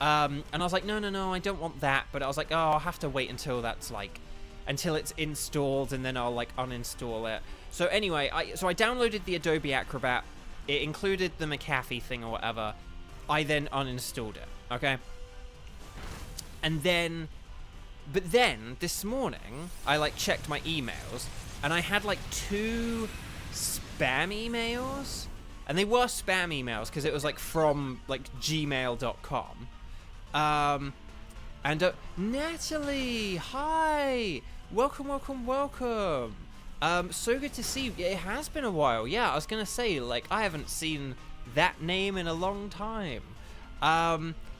[SPEAKER 1] And I was like, no, I don't want that. But I was like, oh, I'll have to wait until that's, like, until it's installed, and then I'll, like, uninstall it. So anyway, I downloaded the Adobe Acrobat. It included the McAfee thing or whatever. I then uninstalled it, okay? And then, but then, this morning, I, like, checked my emails, and I had, like, 2 spam emails, and they were spam emails, because it was, like, from, like, gmail.com. Natalie, hi! Welcome. So good to see you. It has been a while. Yeah, I was gonna say, like, I haven't seen that name in a long time.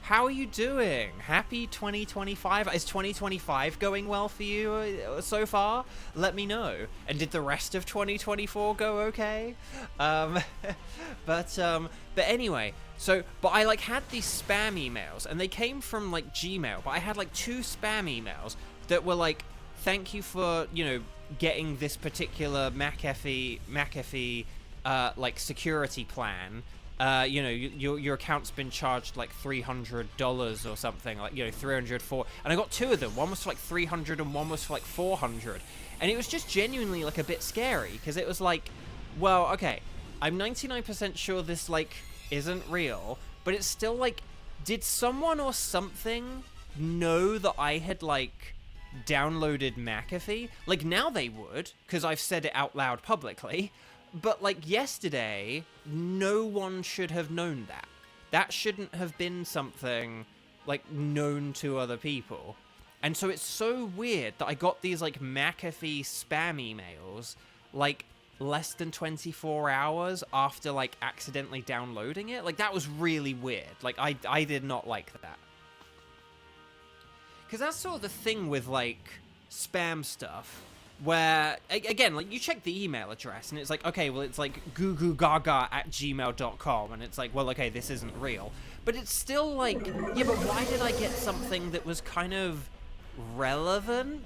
[SPEAKER 1] How are you doing? Happy 2025? Is 2025 going well for you so far? Let me know. And did the rest of 2024 go okay? But anyway, but I, like, had these spam emails, and they came from, like, Gmail, but I had, like, 2 spam emails that were like, thank you for, you know, getting this particular McAfee like, security plan. You know, your account's been charged like $300 or something, like, you know, 300 for, and I got 2 of them. One was for like 300 and one was for like 400, and it was just genuinely, like, a bit scary, because it was like, well, okay, I'm 99% sure this, like, isn't real, but it's still like, did someone or something know that I had, like, downloaded McAfee? Like, now they would, because I've said it out loud publicly. But, like, yesterday, no one should have known that. That shouldn't have been something, like, known to other people. And so it's so weird that I got these, like, McAfee spam emails, like, less than 24 hours after, like, accidentally downloading it. Like, that was really weird. Like, I did not like that. Because that's sort of the thing with, like, spam stuff, where, again, like, you check the email address, and it's like, okay, well, it's, like, googoogaga@gmail.com, and it's like, well, okay, this isn't real. But it's still, like, yeah, but why did I get something that was kind of relevant,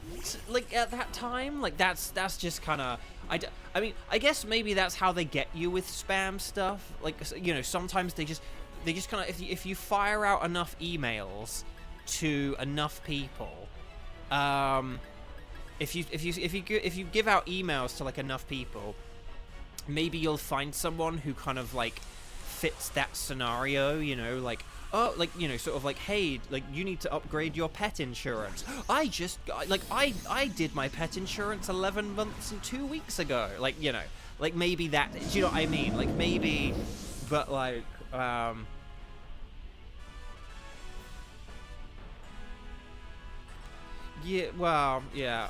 [SPEAKER 1] like, at that time? Like, that's just kind of, I mean, I guess maybe that's how they get you with spam stuff. Like, you know, sometimes they just kind of, if you fire out enough emails to enough people, if you give out emails to, like, enough people, maybe you'll find someone who kind of, like, fits that scenario, you know, like, oh, like, you know, sort of like, hey, like, you need to upgrade your pet insurance. I did my pet insurance 11 months and 2 weeks ago. Like, you know, like, maybe that, do you know what I mean? Like, maybe, but, like, yeah, well, yeah.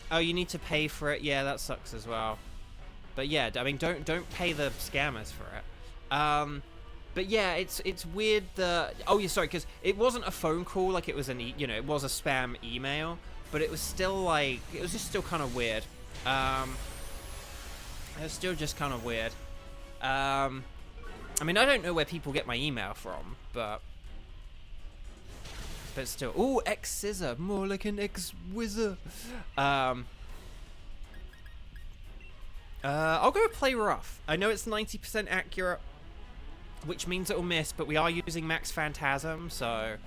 [SPEAKER 1] Oh, you need to pay for it? Yeah, that sucks as well. But yeah, I mean, don't pay the scammers for it. But yeah, it's weird that, oh yeah, sorry, because it wasn't a phone call, like, it was you know, it was a spam email, but it was still, like, it was just still kind of weird. It was still just kind of weird. I mean, I don't know where people get my email from, but still, ooh, X-Scissor, more like an X-Wizard. I'll go play rough. I know it's 90% accurate, which means it'll miss, but we are using Max Phantasm, so...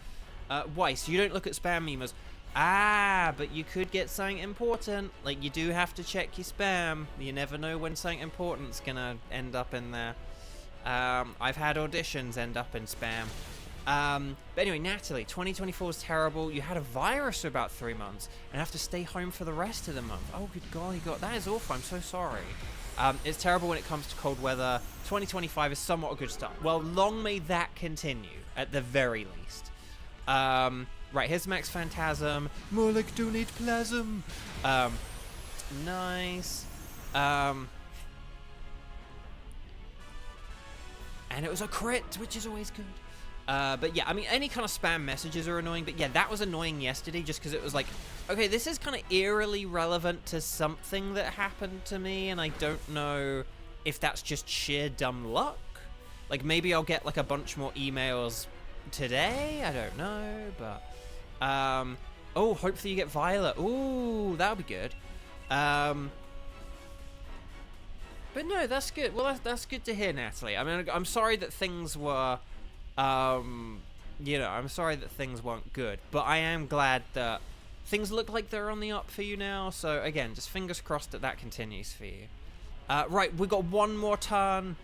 [SPEAKER 1] Weiss, you don't look at spam emails. Ah, but you could get something important. Like, you do have to check your spam. You never know when something important's gonna end up in there. I've had auditions end up in spam. But anyway, Natalie, 2024 is terrible. You had a virus for about 3 months and have to stay home for the rest of the month. Oh, good golly God. That is awful. I'm so sorry. It's terrible when it comes to cold weather. 2025 is somewhat a good start. Well, long may that continue, at the very least. Right, here's Max Phantasm. More like donate plasm. Nice. And it was a crit, which is always good. But yeah, I mean, any kind of spam messages are annoying, but yeah, that was annoying yesterday just because it was like, okay, this is kind of eerily relevant to something that happened to me, and I don't know if that's just sheer dumb luck. Like, maybe I'll get, like, a bunch more emails today, I don't know, but, oh, hopefully you get Violet. Ooh, that'll be good. But no, that's good. Well, that's good to hear, Natalie. I mean, I'm sorry that things were... you know, I'm sorry that things weren't good, but I am glad that things look like they're on the up for you now, so again, just fingers crossed that that continues for you. Right, we got one more turn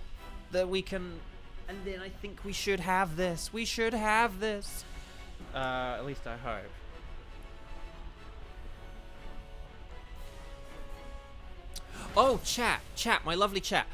[SPEAKER 1] that we can, and then I think we should have this. We should have this. At least I hope. Oh, chat, my lovely chat.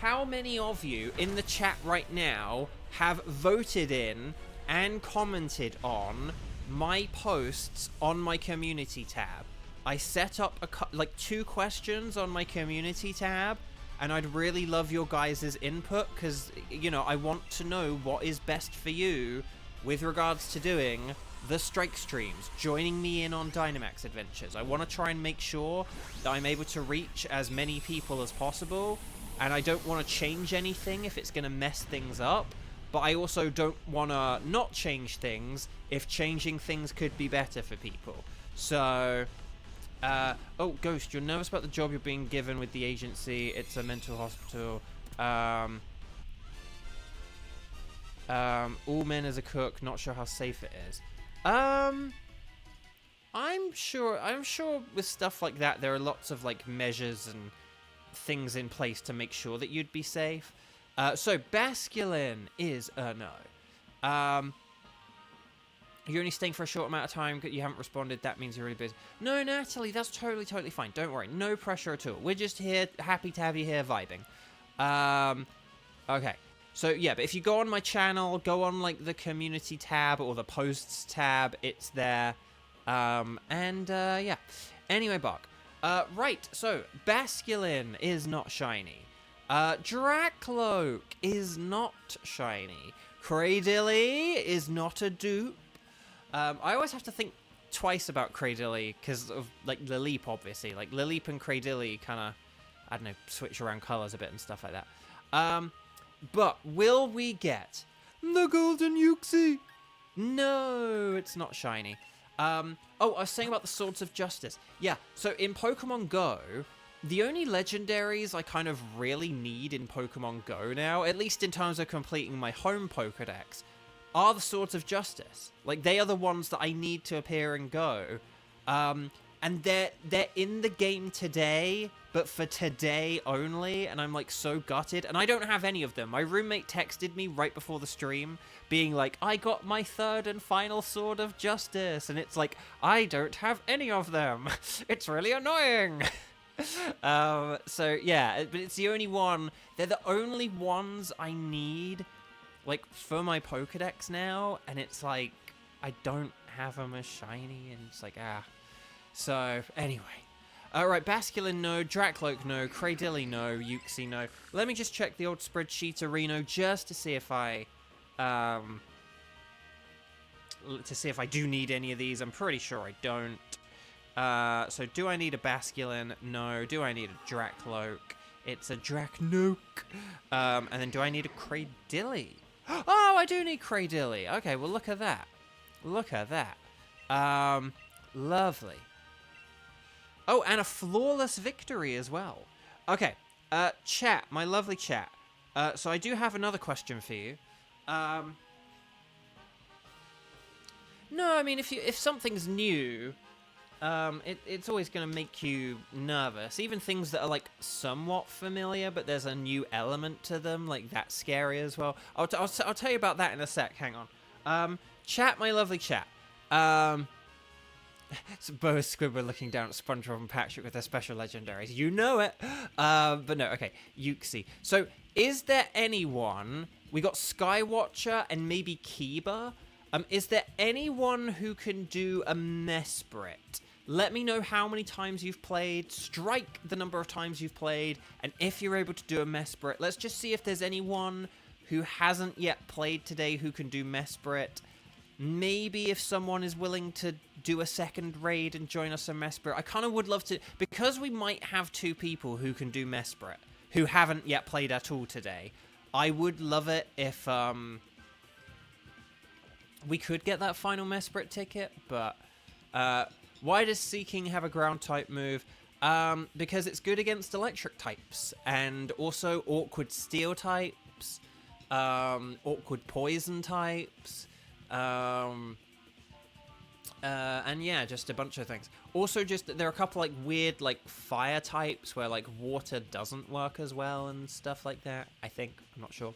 [SPEAKER 1] How many of you in the chat right now have voted in and commented on my posts on my community tab? I set up like 2 questions on my community tab, and I'd really love your guys' input because, you know, I want to know what is best for you with regards to doing the strike streams, joining me in on Dynamax Adventures. I want to try and make sure that I'm able to reach as many people as possible, and I don't want to change anything if it's going to mess things up, but I also don't want to not change things if changing things could be better for people. So, oh, Ghost, you're nervous about the job you're being given with the agency. It's a mental hospital. All men as a cook, not sure how safe it is. I'm sure with stuff like that, there are lots of, like, measures and things in place to make sure that you'd be safe. So Basculin is a no. You're only staying for a short amount of time, you haven't responded, that means you're really busy. No, Natalie, that's totally fine. Don't worry, no pressure at all. We're just here, happy to have you here vibing. Okay, So yeah, but if you go on my channel, go on like the community tab or the posts tab, it's there. Yeah. Anyway, Buck. Right, so Basculin is not shiny. Dracloak is not shiny. Cradilly is not a dupe. I always have to think twice about Cradilly because of like Lileep, obviously. Like Lileep and Cradilly kind of, I don't know, switch around colors a bit and stuff like that. But will we get the Golden Uxie? No, it's not shiny. Oh, I was saying about the Swords of Justice. Yeah, so in Pokemon Go, the only legendaries I kind of really need in Pokemon Go now, at least in terms of completing my home Pokedex, are the Swords of Justice. Like, they are the ones that I need to appear in Go. And they're in the game today, but for today only, and I'm, like, so gutted. And I don't have any of them. My roommate texted me right before the stream, being like, I got my third and final Sword of Justice. And it's like, I don't have any of them. It's really annoying. So, yeah, but it's the only one. They're the only ones I need, like, for my Pokedex now. And it's like, I don't have them as shiny, and it's like, ah. So, anyway. Alright, Basculin, no. Dracloak, no. Cradilly, no. Uxie, no. Let me just check the old spreadsheet Reno just to see if I, do need any of these. I'm pretty sure I don't. So do I need a Basculin? No. Do I need a Dracloak? It's a Dracnoak. And then do I need a Cradilly? Oh, I do need Cradilly. Okay, well, look at that. Look at that. Lovely. Oh, and a flawless victory as well. Okay, chat, my lovely chat. So I do have another question for you. No, I mean, if something's new, it's always going to make you nervous. Even things that are, like, somewhat familiar, but there's a new element to them, like, that's scary as well. I'll tell you about that in a sec, hang on. Chat, my lovely chat. So Bo Squidward looking down at SpongeBob and Patrick with their special legendaries. You know it. But no, okay. Uxie. So, is there anyone... We got Skywatcher and maybe Kiba. Is there anyone who can do a Mesprit? Let me know how many times you've played. Strike the number of times you've played. And if you're able to do a Mesprit, let's just see if there's anyone who hasn't yet played today who can do Mesprit. Maybe if someone is willing to do a second raid and join us on Mesprit. I kind of would love to, because we might have two people who can do Mesprit, who haven't yet played at all today. I would love it if we could get that final Mesprit ticket, but why does Seeking have a ground type move? Because it's good against electric types, and also awkward steel types, awkward poison types, and yeah, just a bunch of things. Also, just there are a couple like weird like fire types where like water doesn't work as well and stuff like that. I think, I'm not sure.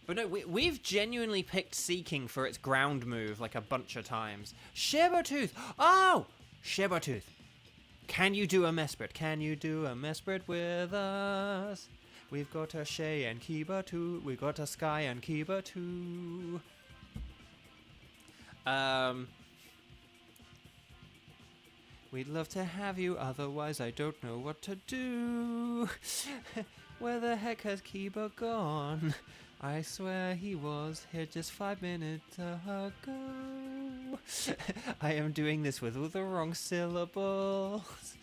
[SPEAKER 1] But no, we've genuinely picked Seeking for its ground move like a bunch of times. Shibertooth! Oh! Shibertooth. Can you do a Mesprit? Can you do a Mesprit with us? We've got a Shay and Kiba too. We've got a Sky and Kiba too. We'd love to have you, otherwise I don't know what to do. Where the heck has Kiba gone? I swear he was here just 5 minutes ago. I am doing this with all the wrong syllables.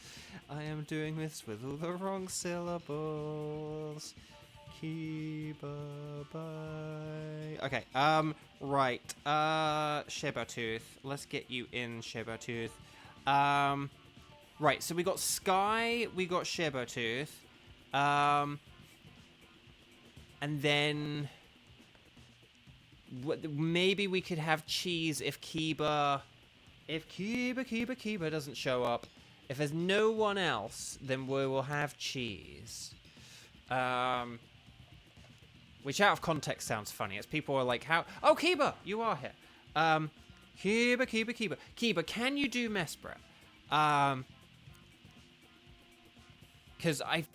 [SPEAKER 1] I am doing this with all the wrong syllables. Kiba bye. Okay, right. Shibertooth. Let's get you in, Shibertooth. Right, so we got Sky, we got Shibertooth. And then maybe we could have Cheese if Kiba doesn't show up. If there's no one else, then we will have Cheese. Which out of context sounds funny, as people are like, how... Oh, Kiba! You are here. Kiba. Kiba, can you do Mesprit? Because I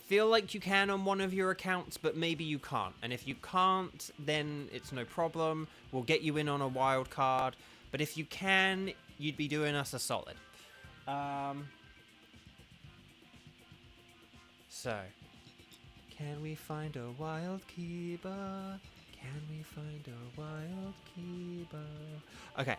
[SPEAKER 1] feel like you can on one of your accounts, but maybe you can't. And if you can't, then it's no problem. We'll get you in on a wild card. But if you can, you'd be doing us a solid. So, can we find a wild keeper? Can we find a wild keeper? Okay,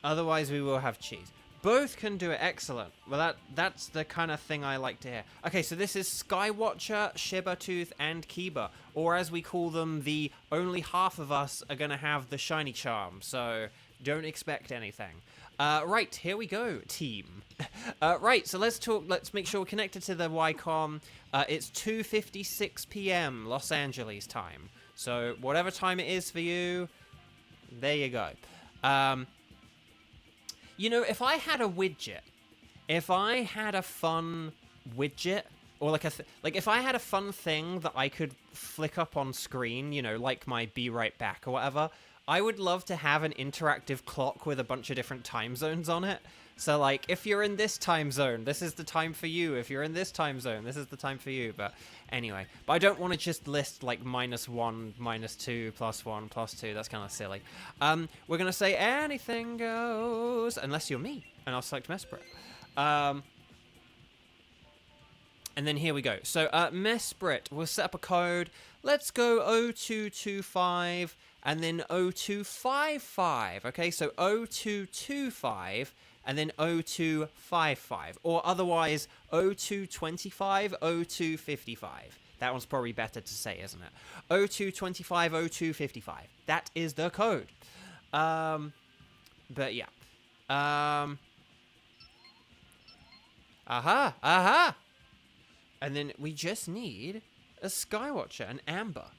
[SPEAKER 1] otherwise we will have cheese. Both can do it excellent. Well, that's the kind of thing I like to hear. Okay, so this is Skywatcher, Shibatooth, and Kiba. Or as we call them, the only half of us are going to have the shiny charm. So don't expect anything. Right, here we go, team. Right, so let's make sure we're connected to the YCOM. It's 2:56 p.m. Los Angeles time. So whatever time it is for you, there you go. You know, if I had a widget, if I had a fun widget, or like if I had a fun thing that I could flick up on screen, you know, like my Be Right Back or whatever, I would love to have an interactive clock with a bunch of different time zones on it. So, like, if you're in this time zone, this is the time for you. If you're in this time zone, this is the time for you. But anyway, but I don't want to just list, like, -1, -2, +1, +2. That's kind of silly. We're going to say anything goes, unless you're me, and I'll select Mesprit. And then here we go. So, Mesprit, we'll set up a code. Let's go 0225 and then 0255. Okay, so 0225 and then 0255. Or otherwise, 0225, 0255. That one's probably better to say, isn't it? 0225, 0255. That is the code. But yeah. Aha! And then we just need a Skywatcher, an Amber.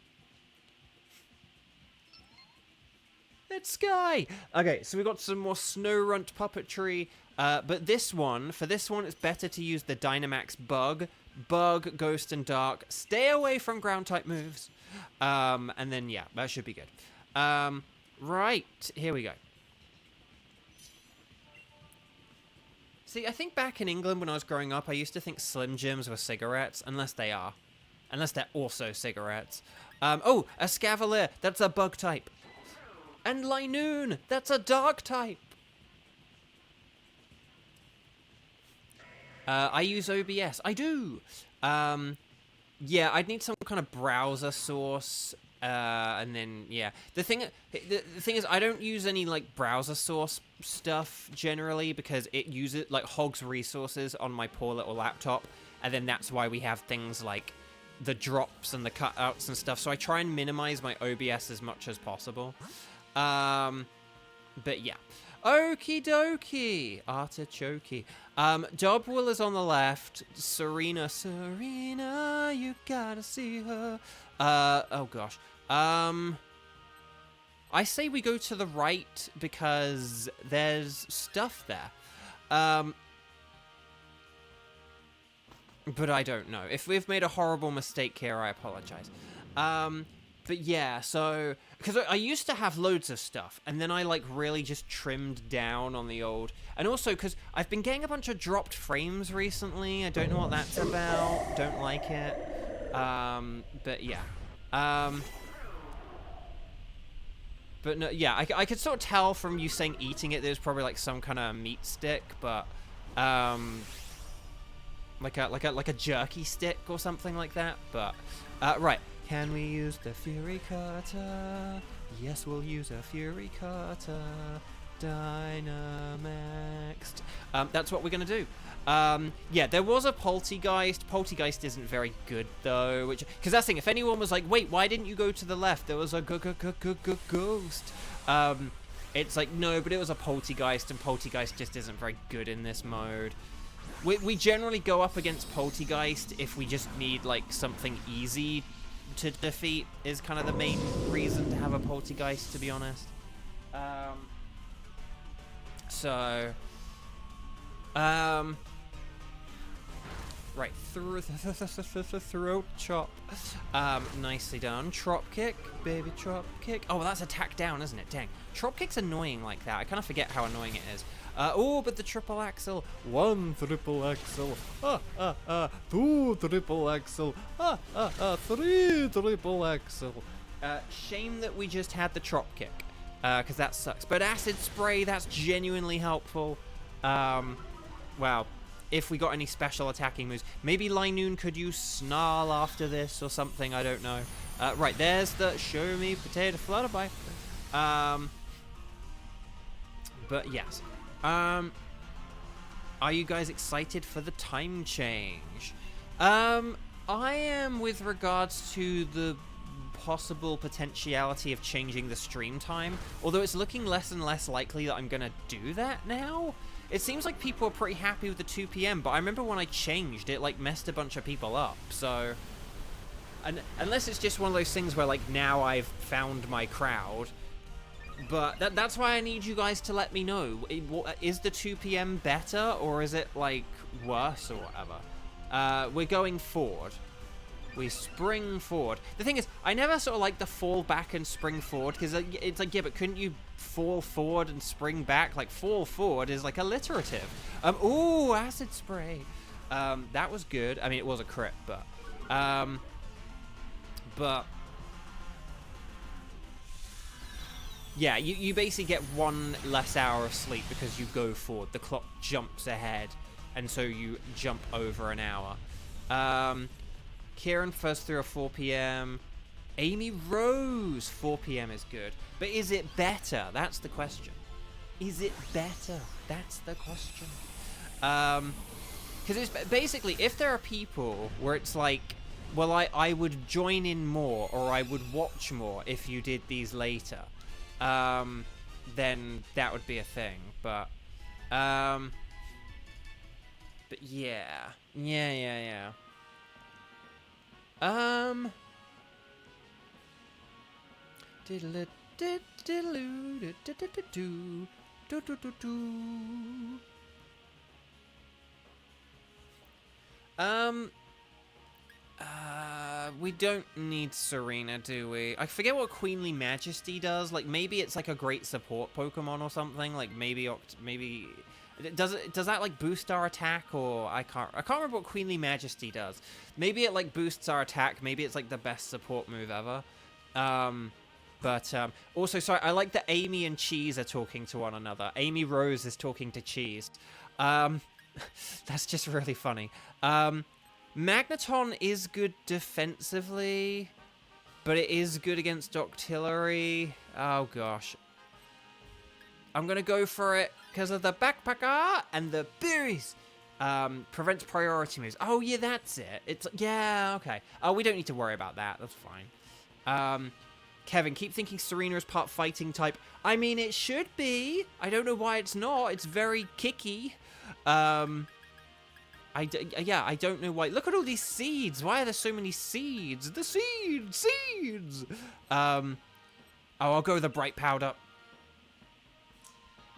[SPEAKER 1] It's Sky! Okay, so we got some more Snowrunt puppetry, but for this one, it's better to use the Dynamax Bug, Ghost, and Dark. Stay away from ground-type moves. And then, yeah, that should be good. Right, here we go. See, I think back in England when I was growing up, I used to think Slim Jims were cigarettes, unless they are. Unless they're also cigarettes. Oh, a Scavalier, that's a bug type. And Linoon, that's a dark type. I use OBS. I do. Yeah, I'd need some kind of browser source. And then, yeah. The thing is, I don't use any, like, browser source stuff generally because it uses, like, hogs resources on my poor little laptop. And then that's why we have things like the drops and the cutouts and stuff. So I try and minimize my OBS as much as possible. But yeah. Okie dokie. Artichoke. Dobwell is on the left. Serena, you gotta see her. Oh gosh. I say we go to the right because there's stuff there. But I don't know. If we've made a horrible mistake here, I apologize. But yeah, so... Because I used to have loads of stuff, and then I, like, really just trimmed down on the old... And also, because I've been getting a bunch of dropped frames recently. I don't know what that's about. Don't like it. But yeah. But no, yeah, I could sort of tell from you saying eating it, there's probably, like, some kind of meat stick, but... Like a jerky stick or something like that, but... right. Can we use the Fury Cutter? Yes, we'll use a Fury Cutter. Dynamaxed. That's what we're going to do. Yeah, there was a Poltegeist. Poltegeist isn't very good, though. Because that's the thing. If anyone was like, wait, why didn't you go to the left? There was a ghost. It's like, no, but it was a Poltegeist, and Poltegeist just isn't very good in this mode. We generally go up against Poltegeist if we just need, like, something easy to defeat is kind of the main reason to have a Poltegeist, to be honest. Right, throat chop. Nicely done. Trop kick, baby trop kick. Oh, well, that's attack down, isn't it? Dang. Trop kick's annoying like that. I kind of forget how annoying it is. Oh, but the triple axel. 1 triple axel. 2 triple axel. 3 triple axel. Shame that we just had the trop kick, because that sucks. But acid spray, that's genuinely helpful. Wow. If we got any special attacking moves. Maybe Linoon could use Snarl after this or something, I don't know. Right, there's the Show Me Potato Flutterby. But yes. Are you guys excited for the time change? I am with regards to the possible potentiality of changing the stream time, although it's looking less and less likely that I'm gonna do that now. It seems like people are pretty happy with the 2 p.m., but I remember when I changed it, like, messed a bunch of people up, so... And unless it's just one of those things where, like, now I've found my crowd. But that's why I need you guys to let me know. Is the 2 p.m. better, or is it, like, worse or whatever? We're going forward. We spring forward. The thing is, I never sort of like the fall back and spring forward, because it's like, yeah, but couldn't you fall forward and spring back? Like, fall forward is, like, alliterative. Ooh, acid spray. That was good. I mean, it was a crit, but... Yeah, you basically get 1 less hour of sleep because you go forward. The clock jumps ahead, and so you jump over an hour. Kieran first through at 4 p.m. Amy Rose, 4 p.m. is good. But is it better? That's the question. Is it better? That's the question. Because it's basically, if there are people where it's like, well, I would join in more, or I would watch more if you did these later, then that would be a thing. But yeah. We don't need Serena, do we? I forget what Queenly Majesty does. Like, maybe it's like a great support Pokemon or something. Like, maybe does that like boost our attack, or I can't remember what Queenly Majesty does. Maybe it like boosts our attack. Maybe it's like the best support move ever. Also, sorry, I like that Amy and Cheese are talking to one another. Amy Rose is talking to Cheese. That's just really funny. Magneton is good defensively, but it is good against Octillery. Oh, gosh. I'm going to go for it because of the Backpacker and the Berries. Prevents priority moves. Oh, yeah, that's it. Yeah, okay. Oh, we don't need to worry about that. That's fine. Kevin, keep thinking Serena is part fighting type. I mean, it should be. I don't know why it's not. It's very kicky. Yeah, I don't know why. Look at all these seeds. Why are there so many seeds? The seeds! I'll go with the bright powder.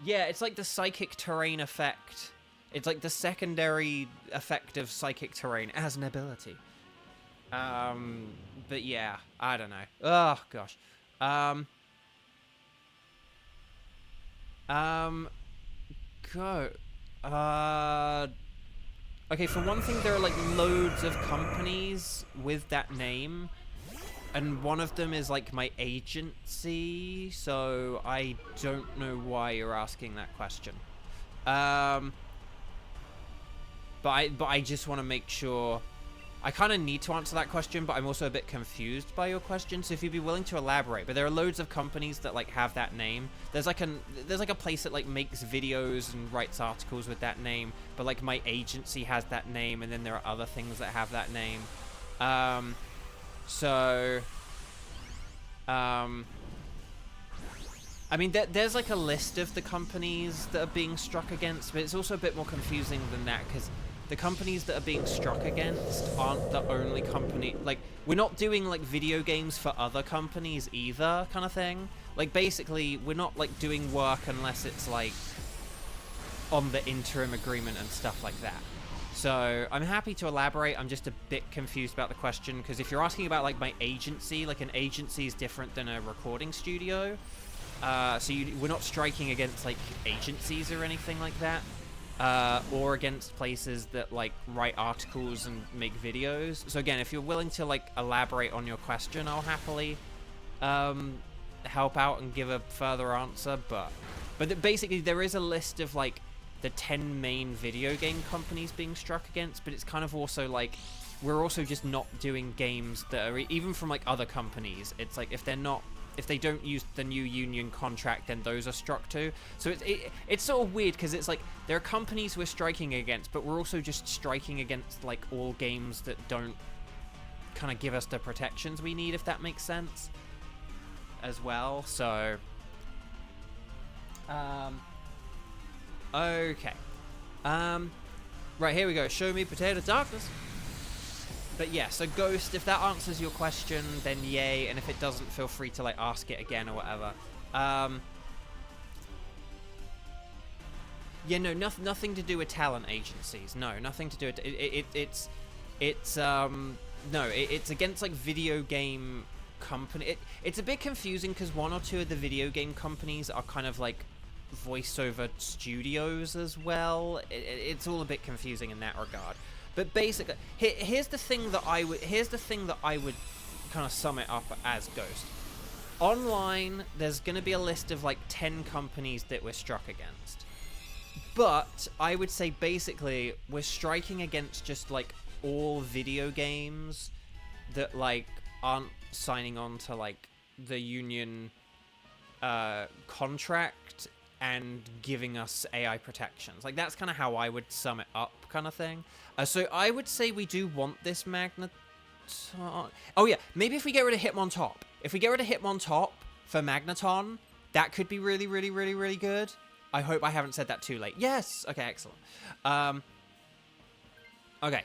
[SPEAKER 1] Yeah, it's like the psychic terrain effect. It's like the secondary effect of psychic terrain as an ability. But yeah, I don't know. Oh, gosh. Okay, for one thing, there are, like, loads of companies with that name, and one of them is, like, my agency, so I don't know why you're asking that question. But I just want to make sure... I kind of need to answer that question, but I'm also a bit confused by your question, so if you'd be willing to elaborate. But there are loads of companies that, like, have that name. There's like a place that, like, makes videos and writes articles with that name, but, like, my agency has that name, and then there are other things that have that name. I mean, there's, like, a list of the companies that are being struck against, but it's also a bit more confusing than that, because the companies that are being struck against aren't the only company. Like, we're not doing, like, video games for other companies either, kind of thing. Like, basically, we're not, like, doing work unless it's, like, on the interim agreement and stuff like that. So I'm happy to elaborate. I'm just a bit confused about the question, because if you're asking about like my agency, like an agency is different than a recording studio. So we're not striking against like agencies or anything like that, or against places that like write articles and make videos. So again, if you're willing to like elaborate on your question, I'll happily help out and give a further answer. But basically there is a list of like the 10 main video game companies being struck against, but it's kind of also like we're also just not doing games that are even from like other companies. It's like if they don't use the new union contract, then those are struck too. So it's sort of weird, because it's like there are companies we're striking against, but we're also just striking against like all games that don't kind of give us the protections we need, if that makes sense as well. So okay, right, here we go. Show me Potato Darkness. But yeah, so Ghost, if that answers your question, then yay, and if it doesn't, feel free to like ask it again or whatever. Yeah, no, nothing to do with talent agencies. No, nothing to do with it's against like video game company. It's a bit confusing, because one or two of the video game companies are kind of like voiceover studios as well. It's all a bit confusing in that regard. But basically, here's the thing that I would kind of sum it up as Ghost. Online, there's going to be a list of like 10 companies that we're struck against. But I would say basically we're striking against just like all video games that like aren't signing on to like the union contract and giving us AI protections. Like, that's kind of how I would sum it up, kind of thing. So I would say we do want this Magneton. Oh yeah, maybe if we get rid of Hitmontop. If we get rid of Hitmontop for Magneton, that could be really, really, really, really good. I hope I haven't said that too late. Yes! Okay, excellent. Okay.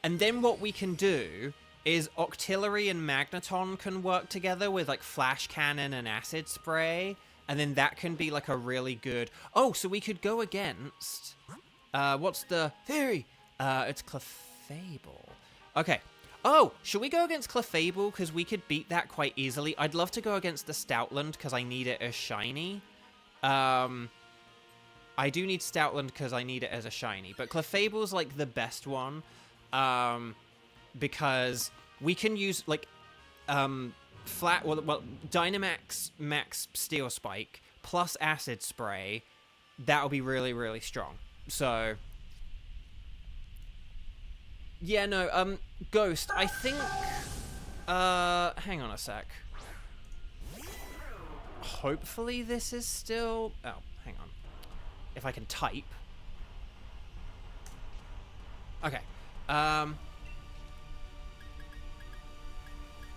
[SPEAKER 1] And then what we can do is Octillery and Magneton can work together with, like, Flash Cannon and Acid Spray. And then that can be, like, a really good... Oh, so we could go against... what's the theory? It's Clefable. Okay. Oh, should we go against Clefable? Because we could beat that quite easily. I'd love to go against the Stoutland because I need it as shiny. I do need Stoutland because I need it as a shiny. But Clefable's, like, the best one. Because we can use, like... Dynamax Max Steel Spike plus Acid Spray, that'll be really, really strong. So, yeah, no, Ghost, I think, hang on a sec. Hopefully this is still, oh, hang on. If I can type. Okay,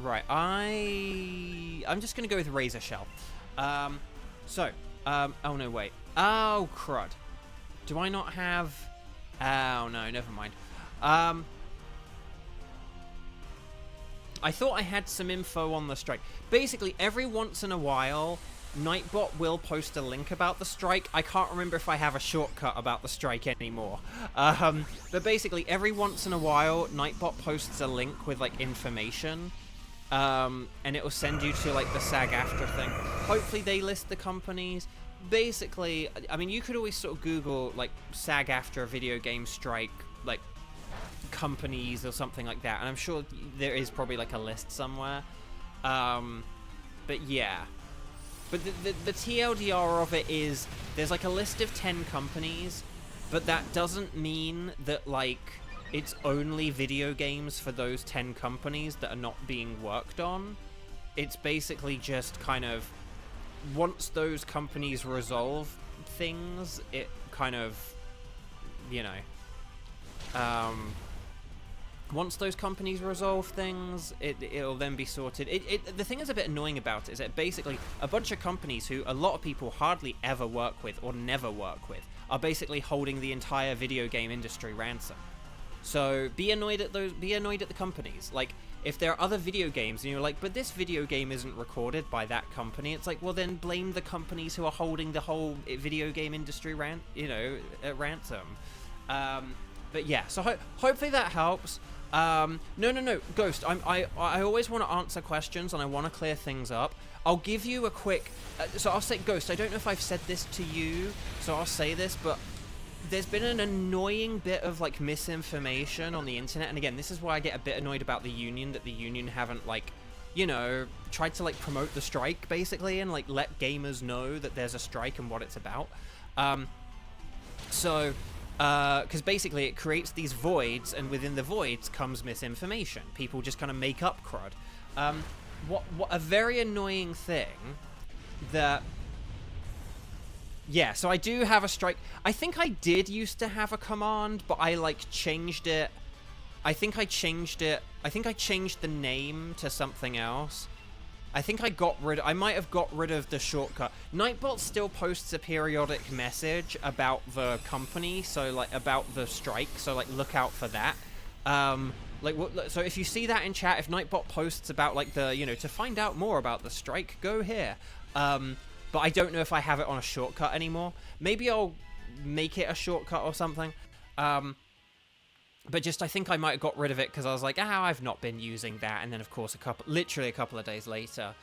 [SPEAKER 1] right, I'm just gonna go with Razor Shell. Oh no, wait. Oh, crud. Do I not have... Oh, no, never mind. I thought I had some info on the strike. Basically, every once in a while, Nightbot will post a link about the strike. I can't remember if I have a shortcut about the strike anymore. But basically, every once in a while, Nightbot posts a link with, like, information. And it will send you to, like, the SAG-AFTRA thing. Hopefully they list the companies. Basically, I mean, you could always sort of Google, like, SAG-AFTRA video game strike, like, companies or something like that. And I'm sure there is probably, like, a list somewhere. But, yeah. But the TLDR of it is, there's, like, a list of 10 companies, but that doesn't mean that, like... It's only video games for those 10 companies that are not being worked on. It's basically just kind of... Once those companies resolve things, it kind of... You know... once those companies resolve things, it'll then be sorted. The thing that's a bit annoying about it is that basically a bunch of companies who a lot of people hardly ever work with or never work with are basically holding the entire video game industry ransom. So be annoyed at the companies. Like, if there are other video games and you're like, but this video game isn't recorded by that company, it's like, well, then blame the companies who are holding the whole video game industry at ransom. But yeah, so hopefully that helps. No, Ghost, I always want to answer questions and I want to clear things up. I'll give you a quick... so I'll say, Ghost, I don't know if I've said this to you, so I'll say this, but there's been an annoying bit of, like, misinformation on the internet. And again, this is why I get a bit annoyed about the Union, that the Union haven't, like, you know, tried to, like, promote the strike, basically, and, like, let gamers know that there's a strike and what it's about. Because basically it creates these voids, and within the voids comes misinformation. People just kind of make up crud. What a very annoying thing that... Yeah, so I do have a strike. I think I did used to have a command, but I, like, changed it. I think I changed the name to something else. I think I might have got rid of the shortcut. Nightbot still posts a periodic message about the company, so, like, about the strike, so, like, look out for that. So if you see that in chat, if Nightbot posts about, like, the, you know, to find out more about the strike, go here. But I don't know if I have it on a shortcut anymore. Maybe I'll make it a shortcut or something. But just, I think I might have got rid of it because I was like, I've not been using that. And then, of course, literally a couple of days later.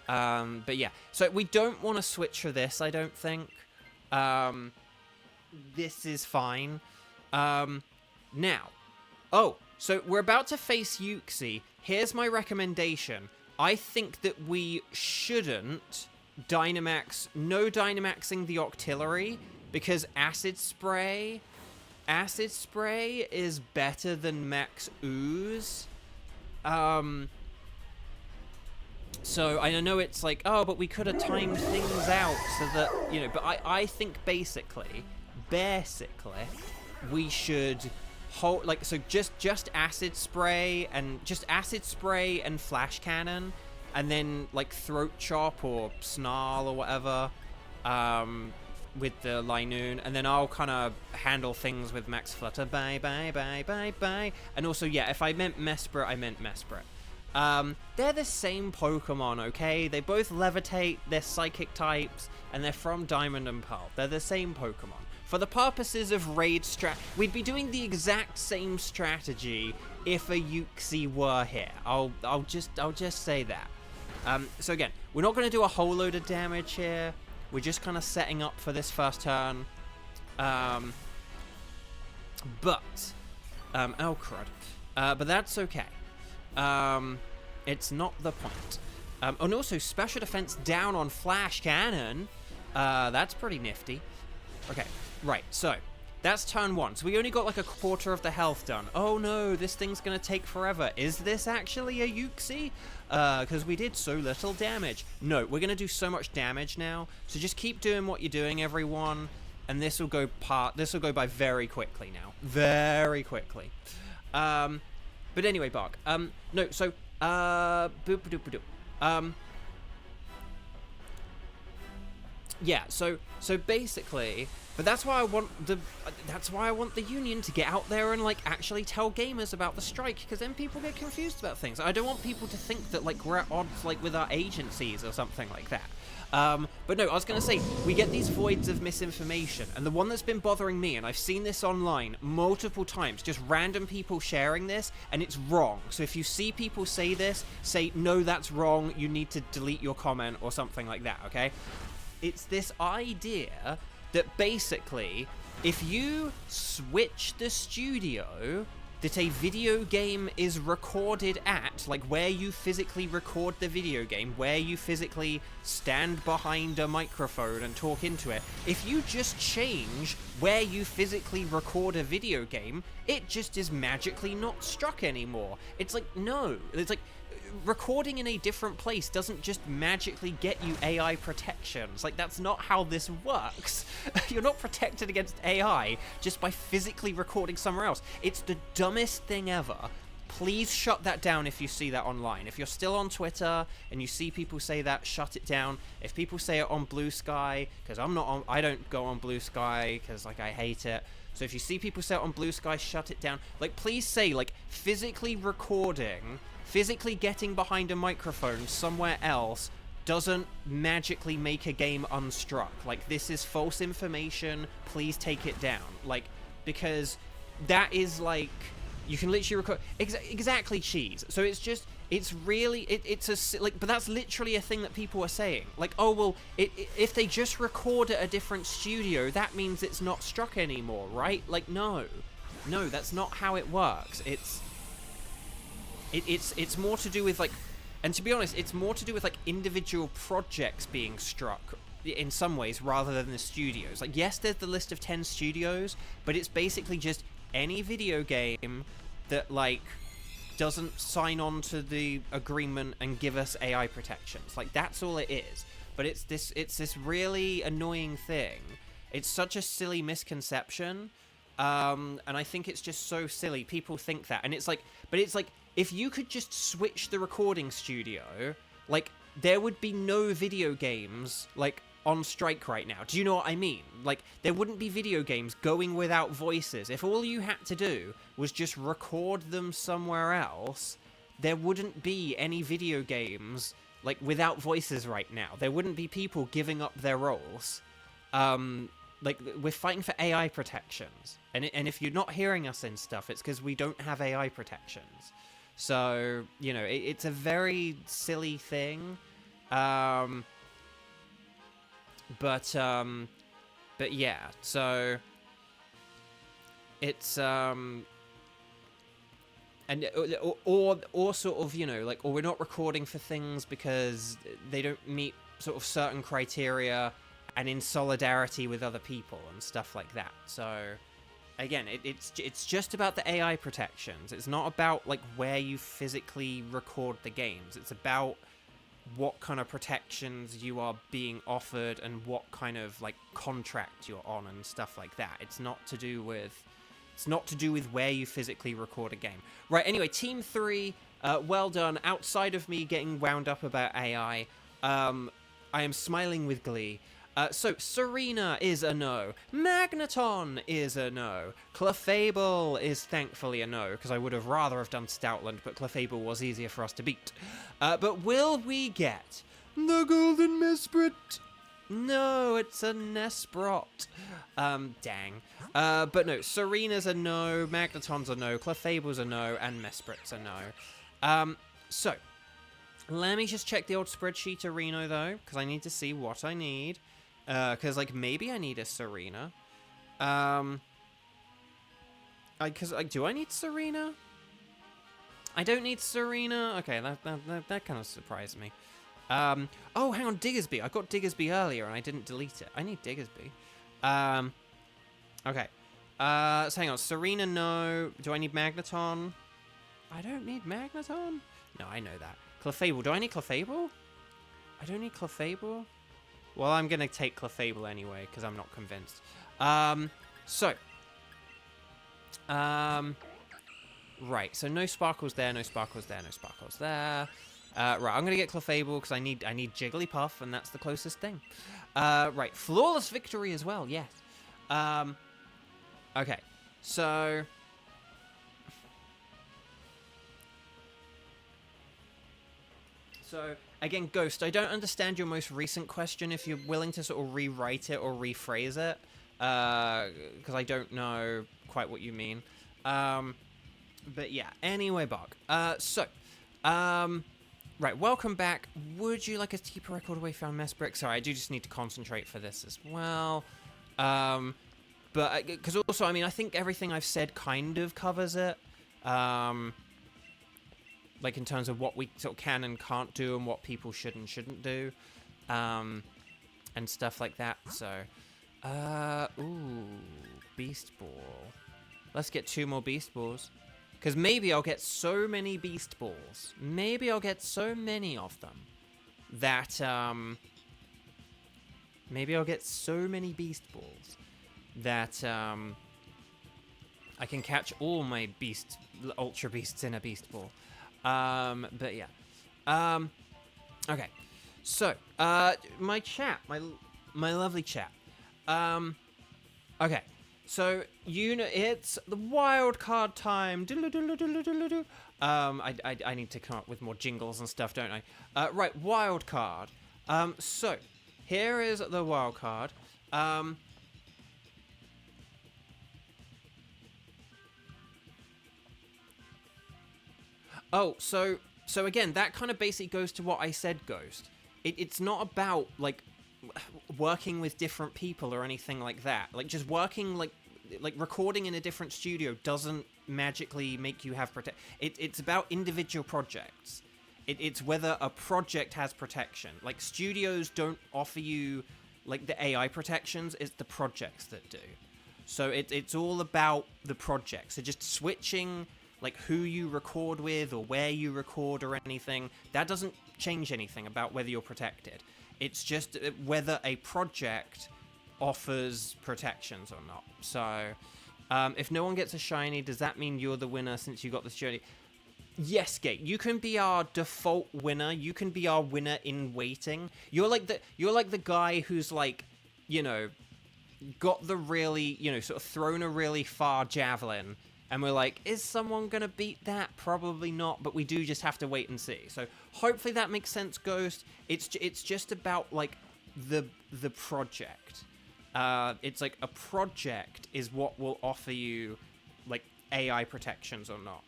[SPEAKER 1] But yeah, so we don't want to switch for this, I don't think. This is fine. Now. Oh, so we're about to face Yuxi. Here's my recommendation. I think that we shouldn't no Dynamaxing the Octillery, because Acid Spray is better than Max Ooze. So I know it's like, oh, but we could have timed things out so that, you know, but I think basically, we should hold, like, so just Acid Spray and Flash Cannon, and then, like, Throat Chop or Snarl or whatever, with the Linoon, and then I'll kind of handle things with Max Flutter. Bye. And also, yeah, if I meant Mesprit, I meant Mesprit. They're the same Pokemon, okay? They both levitate, they're psychic types, and they're from Diamond and Pearl. They're the same Pokemon. For the purposes of raid we'd be doing the exact same strategy if a Yuxi were here. I'll just say that. So again, we're not going to do a whole load of damage here. We're just kind of setting up for this first turn. Oh crud. But that's okay. It's not the point. And also, special defense down on Flash Cannon. That's pretty nifty. Okay, right, so that's turn one. So we only got like a quarter of the health done. Oh no, this thing's gonna take forever. Is this actually a Yuxi? Because we did so little damage. No, we're gonna do so much damage now. So just keep doing what you're doing, everyone. And this will go by very quickly now. Very quickly. But anyway, Bark. No, so yeah, so basically, but that's why I want the Union to get out there and, like, actually tell gamers about the strike, because then people get confused about things. I don't want people to think that, like, we're at odds, like, with our agencies or something like that. But no, I was going to say, we get these voids of misinformation, and the one that's been bothering me, and I've seen this online multiple times, just random people sharing this, and it's wrong. So if you see people say this, say, no, that's wrong, you need to delete your comment or something like that, okay? It's this idea that basically, if you switch the studio that a video game is recorded at, like where you physically record the video game, where you physically stand behind a microphone and talk into it, if you just change where you physically record a video game, it just is magically not struck anymore. It's like, no. It's like, recording in a different place doesn't just magically get you AI protections. Like, that's not how this works. You're not protected against AI just by physically recording somewhere else. It's the dumbest thing ever. Please shut that down if you see that online. If you're still on Twitter and you see people say that, shut it down. If people say it on Bluesky, because I don't go on Bluesky because, like, I hate it. So if you see people say it on Bluesky, shut it down. Like, please say, like, physically recording, physically getting behind a microphone somewhere else doesn't magically make a game unstruck. Like, this is false information. Please take it down. Like, because that is like, you can literally record exactly cheese. So it's just, it's really, it's a, like, but that's literally a thing that people are saying. Like, oh, well, if they just record at a different studio, that means it's not struck anymore, right? Like, no, that's not how it works. It's more to do with, like, and to be honest, it's more to do with, like, individual projects being struck in some ways rather than the studios. Like, yes, there's the list of 10 studios, but it's basically just any video game that, like, doesn't sign on to the agreement and give us AI protections. Like, that's all it is. But it's this really annoying thing. It's such a silly misconception. And I think it's just so silly. People think that. And it's like, but it's like, if you could just switch the recording studio, like, there would be no video games, like, on strike right now. Do you know what I mean? Like, there wouldn't be video games going without voices. If all you had to do was just record them somewhere else, there wouldn't be any video games, like, without voices right now. There wouldn't be people giving up their roles. Like, we're fighting for AI protections. And if you're not hearing us in stuff, it's because we don't have AI protections. So, you know, it's a very silly thing. But yeah, so it's, and, or sort of, you know, like, or we're not recording for things because they don't meet sort of certain criteria and in solidarity with other people and stuff like that. So again, it's just about the AI protections. It's not about, like, where you physically record the games. It's about what kind of protections you are being offered and what kind of, like, contract you're on and stuff like that. It's not to do with where you physically record a game. Right, anyway, Team 3, well done. Outside of me getting wound up about AI, I am smiling with glee. So, Serena is a no. Magneton is a no. Clefable is thankfully a no, because I would have rather have done Stoutland, but Clefable was easier for us to beat. But will we get the Golden Mesprit? No, it's a Nesprot. Dang. But no, Serena's a no, Magneton's a no, Clefable's a no, and Mesprit's a no. So, let me just check the old spreadsheet to Reno, though, because I need to see what I need. Because, like, maybe I need a Serena. Because, like, do I need Serena? I don't need Serena? Okay, that kind of surprised me. Oh, hang on, Diggersby. I got Diggersby earlier and I didn't delete it. I need Diggersby. Okay. So hang on, Serena, no. Do I need Magneton? I don't need Magneton? No, I know that. Clefable. Do I need Clefable? I don't need Clefable? Well, I'm going to take Clefable anyway, because I'm not convinced. Right, so no Sparkles there, no Sparkles there, no Sparkles there. Right, I'm going to get Clefable, because I need Jigglypuff, and that's the closest thing. Right, Flawless Victory as well, yes. Okay, so... So, again, Ghost, I don't understand your most recent question if you're willing to sort of rewrite it or rephrase it, because I don't know quite what you mean. But yeah, anyway, Bog. Right, welcome back. Would you like us to keep a record of where you found Mesprit? Sorry, I do just need to concentrate for this as well. But, because also, I mean, I think everything I've said kind of covers it. Like, in terms of what we sort of can and can't do and what people should and shouldn't do. And stuff like that, so. Ooh, Beast Ball. Let's get 2 more Beast Balls. Because maybe I'll get so many Beast Balls. Maybe I'll get so many of them. That, maybe I'll get so many Beast Balls. That, I can catch all my Ultra Beasts in a Beast Ball. But yeah. Okay. So, my chat, my lovely chat. Okay. So, it's the wild card time. I need to come up with more jingles and stuff, don't I? Right, wild card. So, here is the wild card. Oh, so again, that kind of basically goes to what I said, Ghost. It's not about, like, working with different people or anything like that. Like, just working, like recording in a different studio doesn't magically make you have it's about individual projects. It's whether a project has protection. Like, studios don't offer you, like, the AI protections. It's the projects that do. So it's all about the project. So just switching, like, who you record with or where you record or anything, that doesn't change anything about whether you're protected. It's just whether a project offers protections or not. So if no one gets a shiny, does that mean you're the winner since you got this journey? Yes, Gate. You can be our default winner. You can be our winner in waiting. You're like the guy who's, like, you know, got the really, you know, sort of thrown a really far javelin, and we're like, is someone gonna beat that? Probably not, but we do just have to wait and see. So hopefully that makes sense, Ghost. It's just about, like, the project. It's like a project is what will offer you, like, AI protections or not.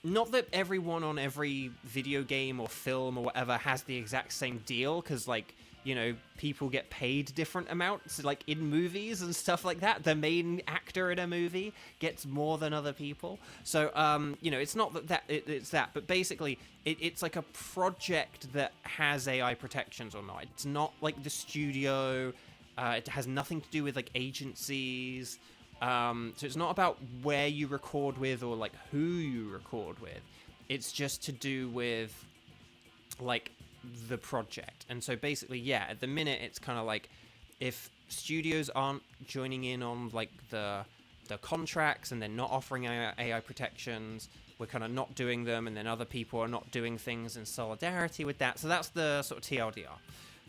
[SPEAKER 1] Not that everyone on every video game or film or whatever has the exact same deal, because, like, you know, people get paid different amounts, like in movies and stuff like that. The main actor in a movie gets more than other people. So, you know, it's not it's that, but basically it's like a project that has AI protections or not. It's not like the studio. It has nothing to do with, like, agencies. So it's not about where you record with or, like, who you record with. It's just to do with, like, the project. And so basically, yeah, at the minute it's kind of like, if studios aren't joining in on, like, the contracts and they're not offering AI protections, we're kind of not doing them, and then other people are not doing things in solidarity with that. So that's the sort of TLDR.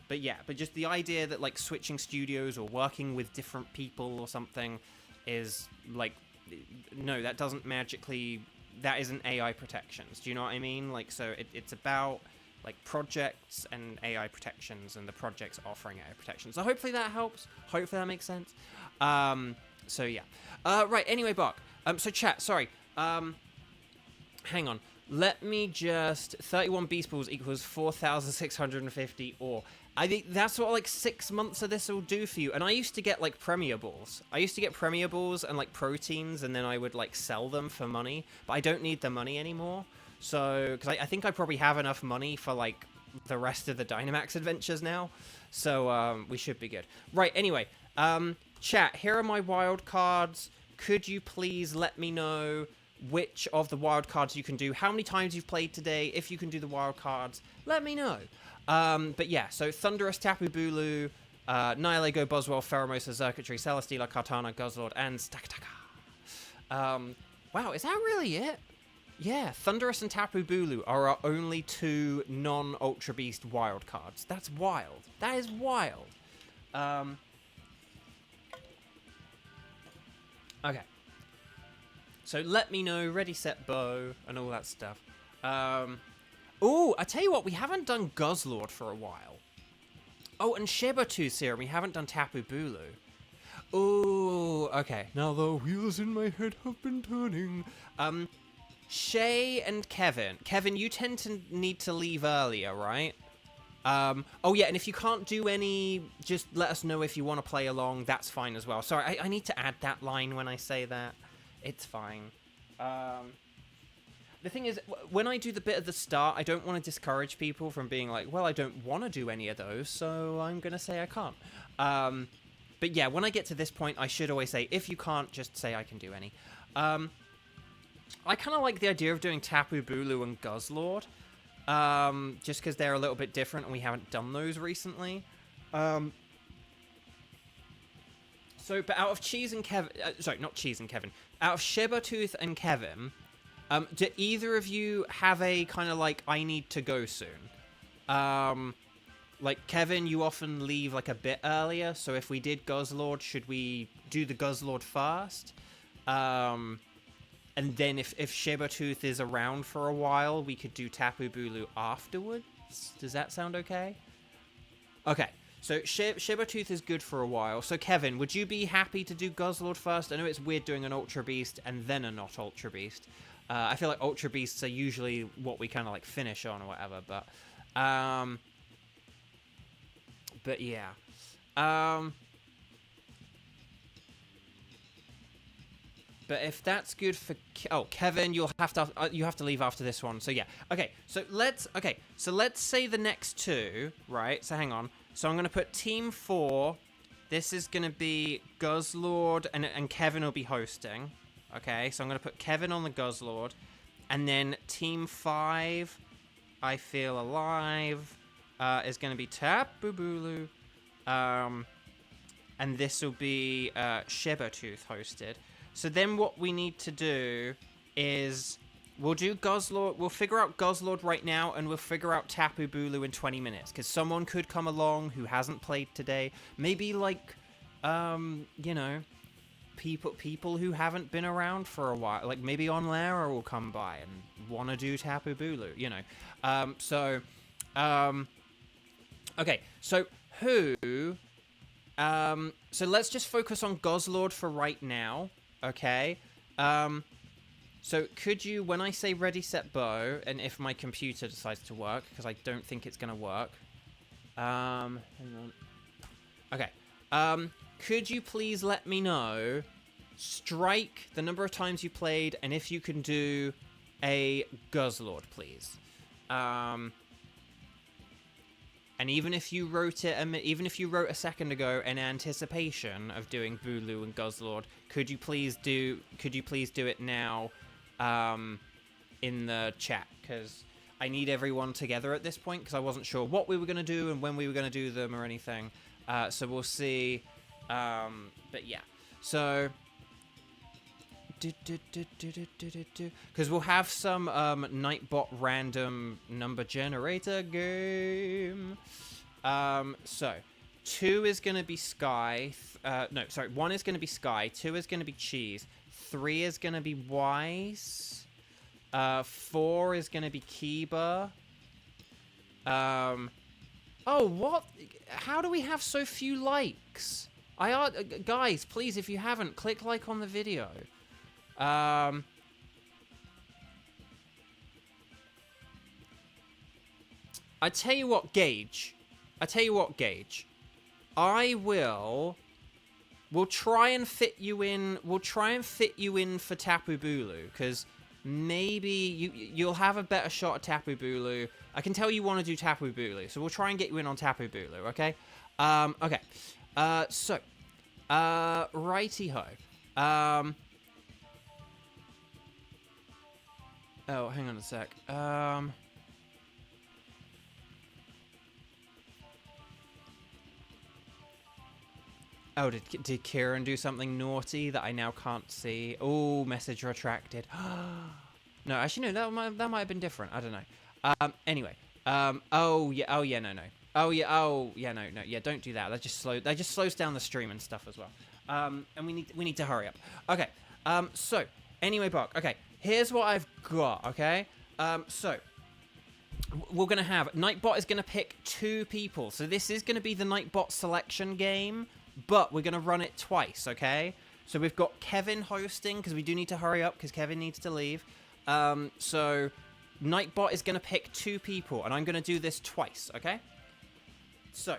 [SPEAKER 1] But yeah, but just the idea that, like, switching studios or working with different people or something is, like, no, that doesn't magically, that isn't AI protections. Do you know what I mean? Like, so it's about, like, projects and AI protections, and the projects offering AI protections. So hopefully that helps. Hopefully that makes sense. So yeah. Right, anyway, Bach. So chat, sorry. Hang on. Let me just, 31 beast balls equals 4,650 ore. I think that's what, like, 6 months of this will do for you. And I used to get, like, Premier Balls. I used to get Premier Balls and, like, proteins, and then I would, like, sell them for money. But I don't need the money anymore. So, because I think I probably have enough money for, like, the rest of the Dynamax Adventures now. So, we should be good. Right, anyway. Chat, here are my wild cards. Could you please let me know which of the wild cards you can do, how many times you've played today, if you can do the wild cards, let me know. But yeah, so Thunderous, Tapu Bulu, Nihilego, Boswell, Pheromosa, Zerkatry, Celesteela, Kartana, Guzzlord, and Stakataka. Wow, is that really it? Yeah, Thunderous and Tapu Bulu are our only 2 non-Ultra Beast wild cards. That's wild. That is wild. Okay. So let me know, ready, set, bow, and all that stuff. Oh, I tell you what, we haven't done Guzzlord for a while. Oh, and Shibatooth here, we haven't done Tapu Bulu. Oh, okay. Now the wheels in my head have been turning. Shay and Kevin. Kevin, you tend to need to leave earlier, right? Oh yeah, and if you can't do any, just let us know if you want to play along. That's fine as well. Sorry, I need to add that line when I say that. It's fine. The thing is, when I do the bit at the start, I don't want to discourage people from being like, well, I don't want to do any of those, so I'm going to say I can't. But yeah, when I get to this point, I should always say, if you can't, just say I can do any. I kind of like the idea of doing Tapu Bulu and Guzzlord, just because they're a little bit different and we haven't done those recently. So, but out of Cheese and Kevin... sorry, not Cheese and Kevin. Out of Shibatooth and Kevin, do either of you have a kind of like, I need to go soon? Like, Kevin, you often leave like a bit earlier, so if we did Guzzlord, should we do the Guzzlord first? And then if Shibatooth is around for a while, we could do Tapu Bulu afterwards? Does that sound okay? Okay. So, Shibatooth is good for a while. So, Kevin, would you be happy to do Guzzlord first? I know it's weird doing an Ultra Beast and then a not Ultra Beast. I feel like Ultra Beasts are usually what we kind of like finish on or whatever, but yeah. But if that's good for Kevin, you have to leave after this one. So yeah, okay. So let's say the next two, right? So hang on. So I'm gonna put Team 4. This is gonna be Guzzlord, and Kevin will be hosting. Okay, so I'm gonna put Kevin on the Guzzlord, and then Team 5, I Feel Alive, is gonna be Tapu Bulu, and this will be Shibertooth hosted. So then what we need to do is we'll do Guzzlord. We'll figure out Guzzlord right now, and we'll figure out Tapu Bulu in 20 minutes. Because someone could come along who hasn't played today. Maybe like, you know, people who haven't been around for a while. Like maybe Onlara will come by and want to do Tapu Bulu, you know. Okay, so who... so let's just focus on Guzzlord for right now. Okay, so could you, when I say ready, set, bow, and if my computer decides to work, because I don't think it's going to work, hang on, okay, could you please let me know, strike the number of times you played, and if you can do a Guzzlord, please, and even if you wrote it, even if you wrote a second ago in anticipation of doing Bulu and Guzzlord, could you please do it now, in the chat? Because I need everyone together at this point, because I wasn't sure what we were going to do and when we were going to do them or anything. So we'll see. But yeah. So... because we'll have some Nightbot random number generator game. So 2 is going to be Sky. No, sorry. 1 is going to be Sky. 2 is going to be Cheese. 3 is going to be Weiss. 4 is going to be Kiba. Oh, what? How do we have so few likes? Guys, please, if you haven't, click like on the video. I tell you what, Gage. We'll try and fit you in. We'll try and fit you in for Tapu Bulu, because maybe you'll have a better shot at Tapu Bulu. I can tell you want to do Tapu Bulu, so we'll try and get you in on Tapu Bulu. Okay. Okay. So, righty ho. Oh, hang on a sec. Oh, did Kieran do something naughty that I now can't see? Oh, message retracted. No, actually, no, that might have been different. I don't know. Anyway. Oh yeah, no. Oh yeah, no. Yeah, don't do that. That just slows down the stream and stuff as well. And we need to hurry up. Okay. So, anyway, Buck. Okay. Here's what I've got, okay? So, we're going to have... Nightbot is going to pick 2 people. So, this is going to be the Nightbot selection game, but we're going to run it twice, okay? So, we've got Kevin hosting, because we do need to hurry up, because Kevin needs to leave. So, Nightbot is going to pick 2 people, and I'm going to do this twice, okay? So,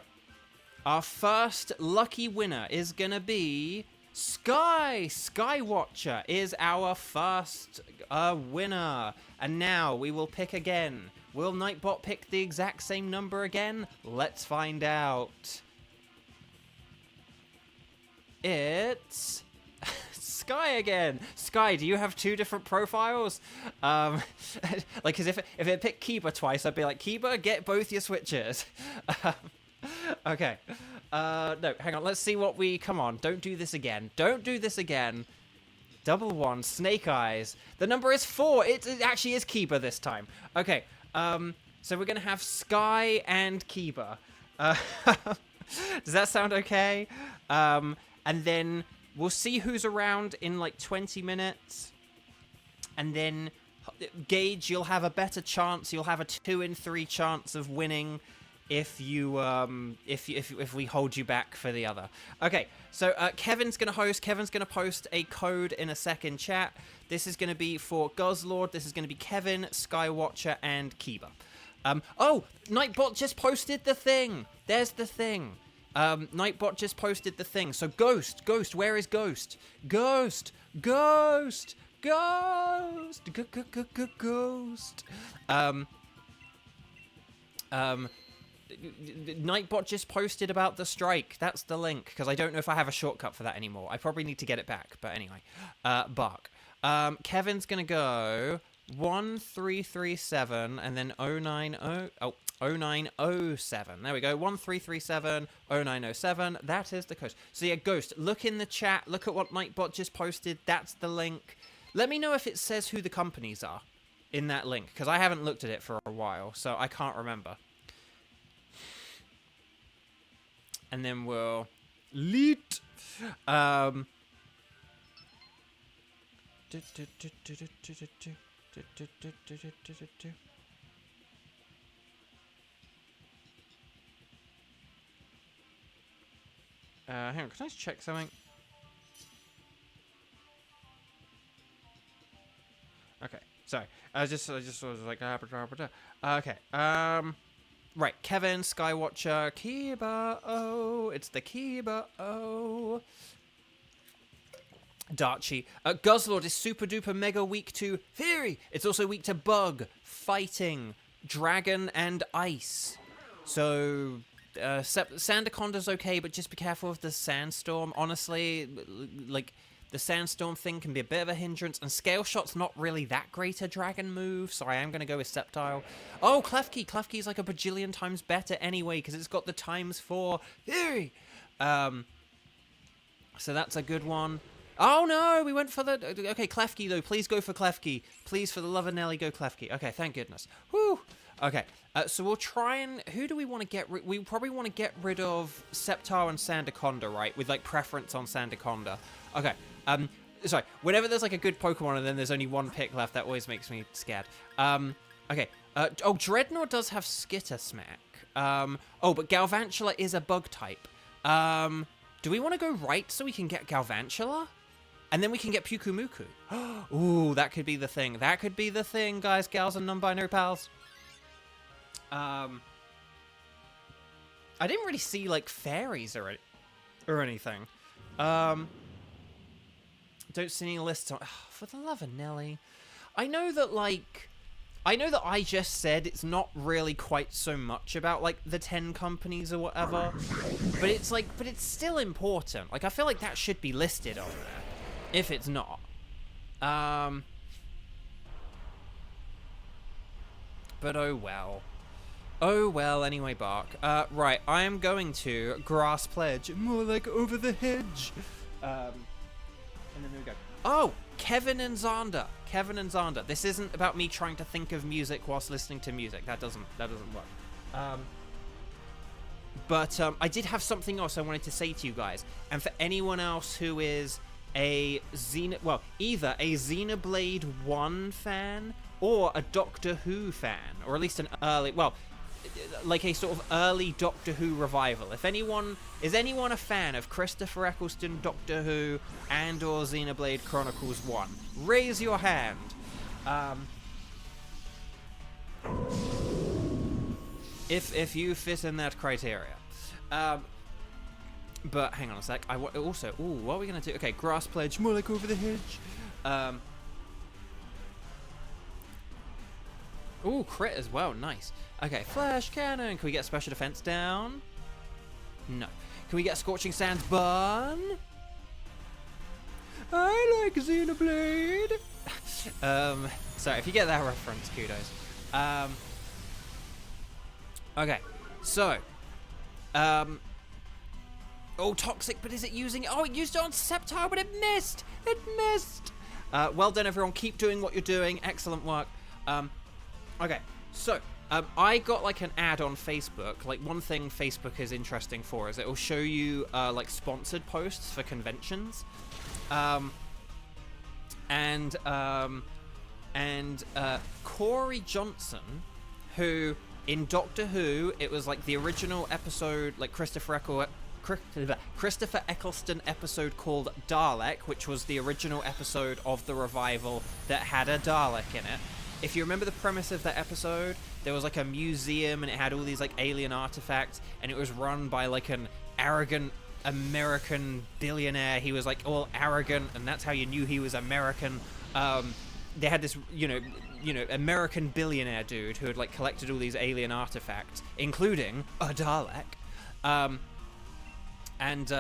[SPEAKER 1] our first lucky winner is going to be... Skywatcher is our first winner. And now we will pick again. Will Nightbot pick the exact same number again? Let's find out. It's Sky again. Sky, do you have 2 different profiles? Like, because if it picked Kiba twice, I'd be like, Kiba, get both your switches. Okay. No, hang on. Let's see what we... Come on. Don't do this again. Don't do this again. Double 1. Snake Eyes. The number is 4. It actually is Kiba this time. Okay. So we're going to have Sky and Kiba. Does that sound okay? And then we'll see who's around in like 20 minutes. And then, Gage, you'll have a better chance. You'll have a 2 in 3 chance of winning if we hold you back for the other. Okay, so Kevin's gonna host. Kevin's gonna post a code in a second chat. This is gonna be for Guzzlord. This is gonna be Kevin, Skywatcher, and Kiba. Oh, Nightbot just posted the thing. There's the thing. Nightbot just posted the thing. So Ghost, where is Ghost? Ghost. Nightbot just posted about the strike. That's the link, because I don't know if I have a shortcut for that anymore. I probably need to get it back, but anyway. Bark. Kevin's gonna go 1337 and then 0907. There we go. 1337 0907. That is the code. So yeah, Ghost, look in the chat. Look at what Nightbot just posted. That's the link. Let me know if it says who the companies are in that link, because I haven't looked at it for a while, so I can't remember. And then we'll leet. Hang on, can I just check something? Okay, sorry. I just was like, okay. Right, Kevin, Skywatcher, Kiba, oh, it's the Kiba, oh. Darchi. Guzzlord is super duper mega weak to Fury. It's also weak to Bug, Fighting, Dragon, and Ice. So, Sandaconda's okay, but just be careful of the Sandstorm. Honestly, like, the Sandstorm thing can be a bit of a hindrance, and Scale Shot's not really that great a dragon move, so I am going to go with Sceptile. Oh, Klefki! Klefki's like a bajillion times better anyway, because it's got the ×4 Fury! So that's a good one. Oh no, we went for the... Okay, Klefki though, please go for Klefki. Please, for the love of Nelly, go Klefki. Okay, thank goodness. Whew! Okay, so we'll try and... Who do we want to get rid... We probably want to get rid of Sceptile and Sandaconda, right? With, like, preference on Sandaconda. Okay, sorry. Whenever there's, like, a good Pokemon and then there's only one pick left, that always makes me scared. Okay. Oh, Dreadnought does have Skitter Smack. Oh, but Galvantula is a bug type. Do we want to go right so we can get Galvantula? And then we can get Pyukumuku. Ooh, that could be the thing. That could be the thing, guys, gals, and non-binary pals. I didn't really see, like, fairies or anything. Don't see any lists on... for the love of Nelly. I know that I just said it's not really quite so much about, like, the 10 companies or whatever. But it's, like, but it's still important. Like, I feel like that should be listed on there. If it's not. But oh well. Oh well, anyway, Bark. Right, I am going to Grass Pledge. More like over the hedge. And then there we go. Oh! Kevin and Zander. Kevin and Zander. This isn't about me trying to think of music whilst listening to music. That doesn't work. But I did have something else I wanted to say to you guys. And for anyone else who is either a Xenoblade 1 fan or a Doctor Who fan, or at least an early, like a sort of early Doctor Who revival. Is anyone a fan of Christopher Eccleston, Doctor Who, and or Xenoblade Chronicles 1? Raise your hand. If you fit in that criteria. But hang on a sec. Also, what are we gonna do? Okay, Grass Pledge, more like over the hedge. Ooh, crit as well. Nice. Okay, Flash Cannon. Can we get Special Defense down? No. Can we get Scorching Sands Burn? I like Xenoblade. Sorry, if you get that reference, kudos. Okay, so, oh, Toxic, but is it using... Oh, it used it on Sceptile, but it missed! It missed! Well done, everyone. Keep doing what you're doing. Excellent work. Okay, so, I got, like, an ad on Facebook. Like, one thing Facebook is interesting for is it will show you, like, sponsored posts for conventions. And Corey Johnson, who In Doctor Who, it was like the original episode, like Christopher Eccleston episode called Dalek, which was the original episode of the revival that had a Dalek in it. If you remember the premise of that episode, there was like a museum and it had all these like alien artifacts, and it was run by like an arrogant American billionaire. He was like all arrogant, and that's how you knew he was American. They had this, you know, American billionaire dude who had like collected all these alien artifacts, including a Dalek. And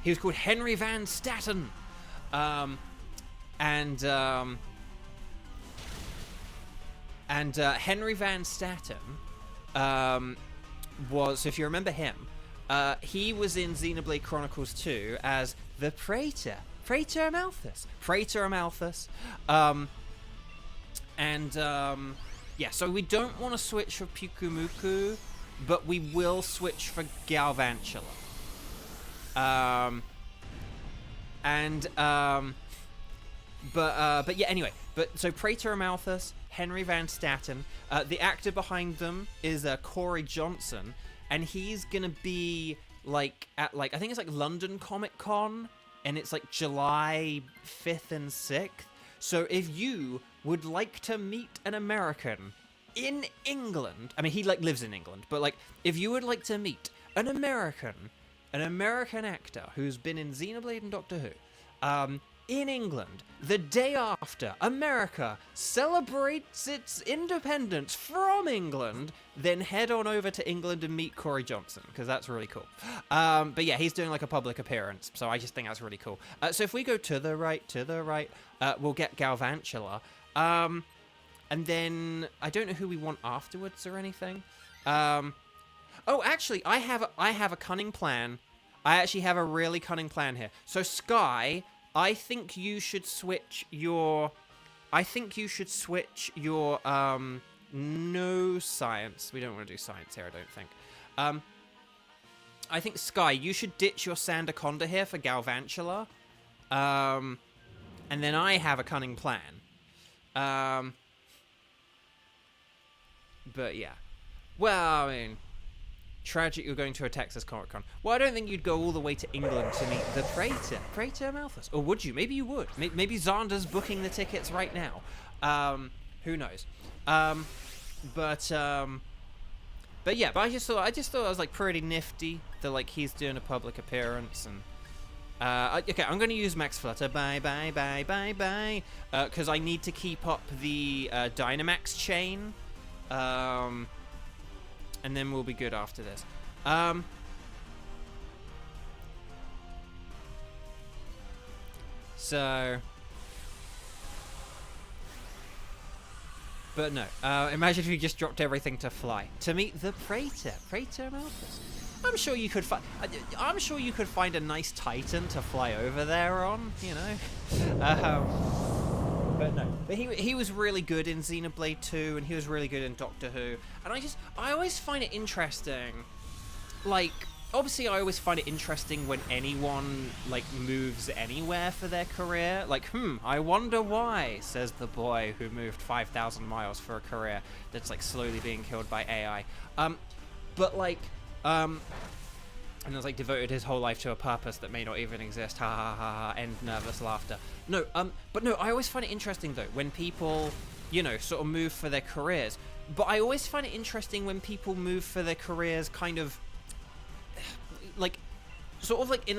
[SPEAKER 1] he was called Henry Van Staten. Henry Van Staten was, if you remember him, he was in Xenoblade Chronicles 2 as the Praetor Amalthus. Yeah, so we don't want to switch for Pukumuku, but we will switch for Galvantula. But yeah, anyway. So Praetor Amalthus, Henry Van Staten. The actor behind them is Corey Johnson, and he's gonna be like at like I think it's like London Comic Con, and it's like July 5th and 6th. So if you would like to meet an American in England, I mean he like lives in England, but like if you would like to meet an American actor who's been in Xenoblade and Doctor Who, in England, the day after America celebrates its independence from England, then head on over to England and meet Corey Johnson, because that's really cool. But yeah, he's doing like a public appearance, so I just think that's really cool. So if we go to the right, we'll get Galvantula. And then I don't know who we want afterwards or anything. Oh, actually, I have a cunning plan. I actually have a really cunning plan here. So Sky, I think you should switch your no science. We don't want to do science here, I don't think. I think Sky, you should ditch your Sandaconda here for Galvantula. And then I have a cunning plan. But yeah. Well, I mean, tragic you're going to a Texas Comic Con. Well, I don't think you'd go all the way to England to meet the Praetor Amalthus. Or would you? Maybe you would. Maybe Xander's booking the tickets right now. Who knows? But yeah, but I just thought it was like pretty nifty that like he's doing a public appearance. And okay, I'm going to use Max Flutter. Bye, because I need to keep up the Dynamax chain. And then we'll be good after this. But no. Imagine if you just dropped everything to fly to meet the Praetor Amalthus. I'm sure you could find a nice Titan to fly over there on. You know. But no, but he was really good in Xenoblade 2, and he was really good in Doctor Who, and I always find it interesting, like, obviously I always find it interesting when anyone, like, moves anywhere for their career, like, I wonder why, says the boy who moved 5,000 miles for a career that's, like, slowly being killed by AI, but, like, and has like devoted his whole life to a purpose that may not even exist. Ha ha ha ha. End nervous laughter. No, but no, I always find it interesting though when people, you know, sort of move for their careers. But I always find it interesting when people move for their careers, kind of, like, sort of like in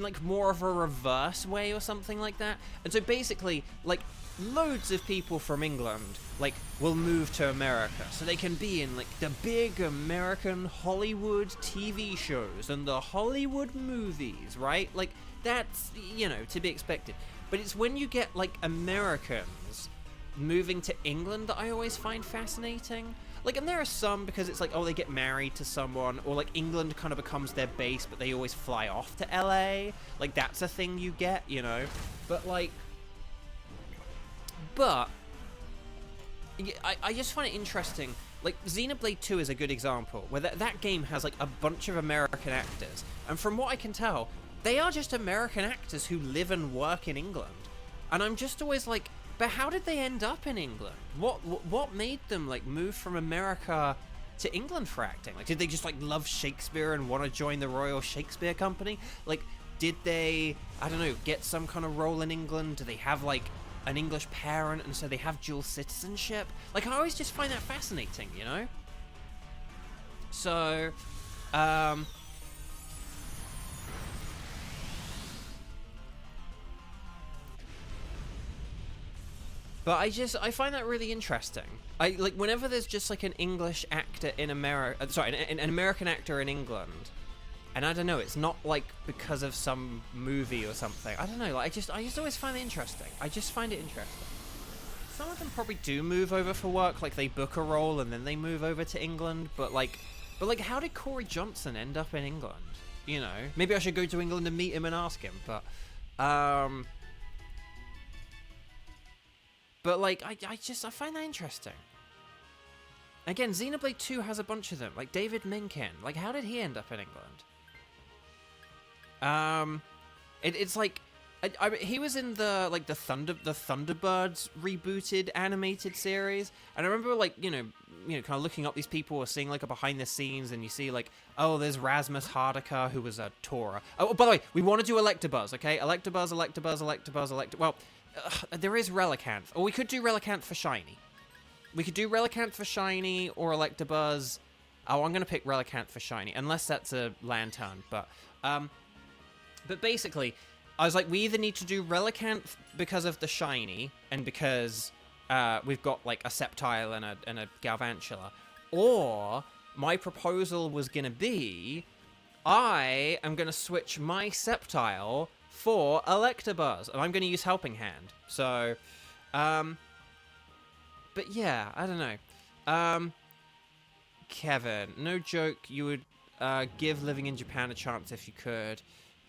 [SPEAKER 1] like more of a reverse way or something like that. And so basically, like, loads of people from England, like, will move to America so they can be in, like, the big American Hollywood TV shows and the Hollywood movies, right? Like, that's, you know, to be expected. But it's when you get, like, Americans moving to England that I always find fascinating. Like, and there are some because it's like, oh, they get married to someone, or, like, England kind of becomes their base, but they always fly off to LA. Like, that's a thing you get, you know? But, like, but I just find it interesting. Like, Xenoblade 2 is a good example, where that game has, like, a bunch of American actors. And from what I can tell, they are just American actors who live and work in England. And I'm just always like, But how did they end up in England? What made them like move from America to England for acting? Like, did they just like love Shakespeare and want to join the Royal Shakespeare Company? Like, did they, I don't know, get some kind of role in England? Do they have like an English parent and so they have dual citizenship? Like, I always just find that fascinating, you know? So, but I find that really interesting. I like whenever there's just like an English actor in America, sorry, an American actor in England, and I don't know, it's not like because of some movie or something. I don't know, like I just always find it interesting. I just find it interesting. Some of them probably do move over for work, like they book a role and then they move over to England, but like how did Corey Johnson end up in England? You know, maybe I should go to England and meet him and ask him, but like, I find that interesting. Again, Xenoblade 2 has a bunch of them. Like, David Mencken. Like, how did he end up in England? It's like... he was in the, like, the Thunderbirds rebooted animated series. And I remember, like, you know, kind of looking up these people or seeing, like, a behind-the-scenes, and you see, like, oh, there's Rasmus Hardiker, who was a Tora. Oh, by the way, we want to do Electabuzz, okay? Electabuzz. Well... there is Relicanth. Or we could do Relicanth for Shiny. We could do Relicanth for Shiny or Electabuzz. Oh, I'm going to pick Relicanth for Shiny. Unless that's a Lantern. But basically, I was like, we either need to do Relicanth because of the Shiny. And because we've got like a Sceptile and a Galvantula. Or my proposal was going to be, I am going to switch my Sceptile for Electabuzz, and I'm going to use Helping Hand. So, but yeah, I don't know. Kevin, no joke, you would give living in Japan a chance if you could.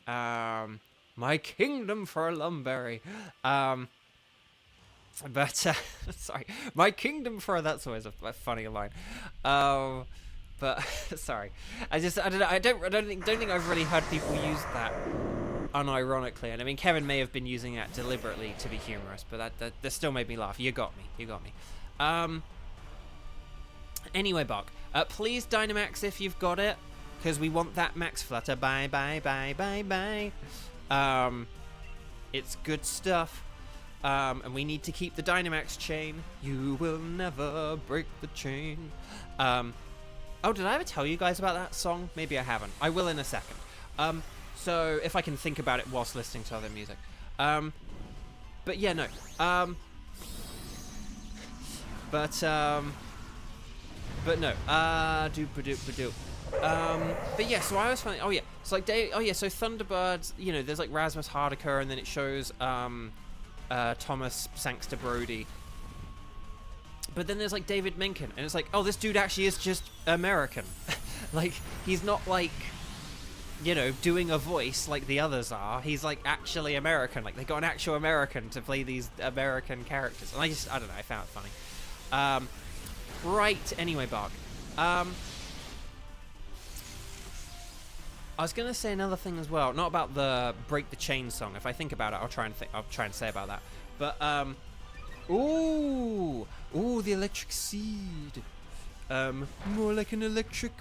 [SPEAKER 1] My kingdom for a Lumberry. But sorry, my kingdom for that's always a funny line. But sorry, I don't know. I don't think I've really heard people use that unironically, and I mean Kevin may have been using that deliberately to be humorous, but that still made me laugh. You got me. Anyway, Buck, please Dynamax if you've got it, because we want that Max Flutter. Bye. It's good stuff, and we need to keep the Dynamax chain. You will never break the chain. Oh, did I ever tell you guys about that song? Maybe I haven't. I will in a second. So if I can think about it whilst listening to other music. But yeah, no. But no. But yeah, so I was finding, so Thunderbirds, you know, there's like Rasmus Hardiker, and then it shows Thomas Sangster Brody. But then there's like David Mencken, and it's like, oh, this dude actually is just American. Like, he's not like, you know, doing a voice like the others are. He's like actually American. Like, they got an actual American to play these American characters. And I don't know, I found it funny. Right, anyway, Bark. I was gonna say another thing as well, not about the Break the Chain song. If I think about it, I'll try and say about that. But ooh, the electric seed. More like an electric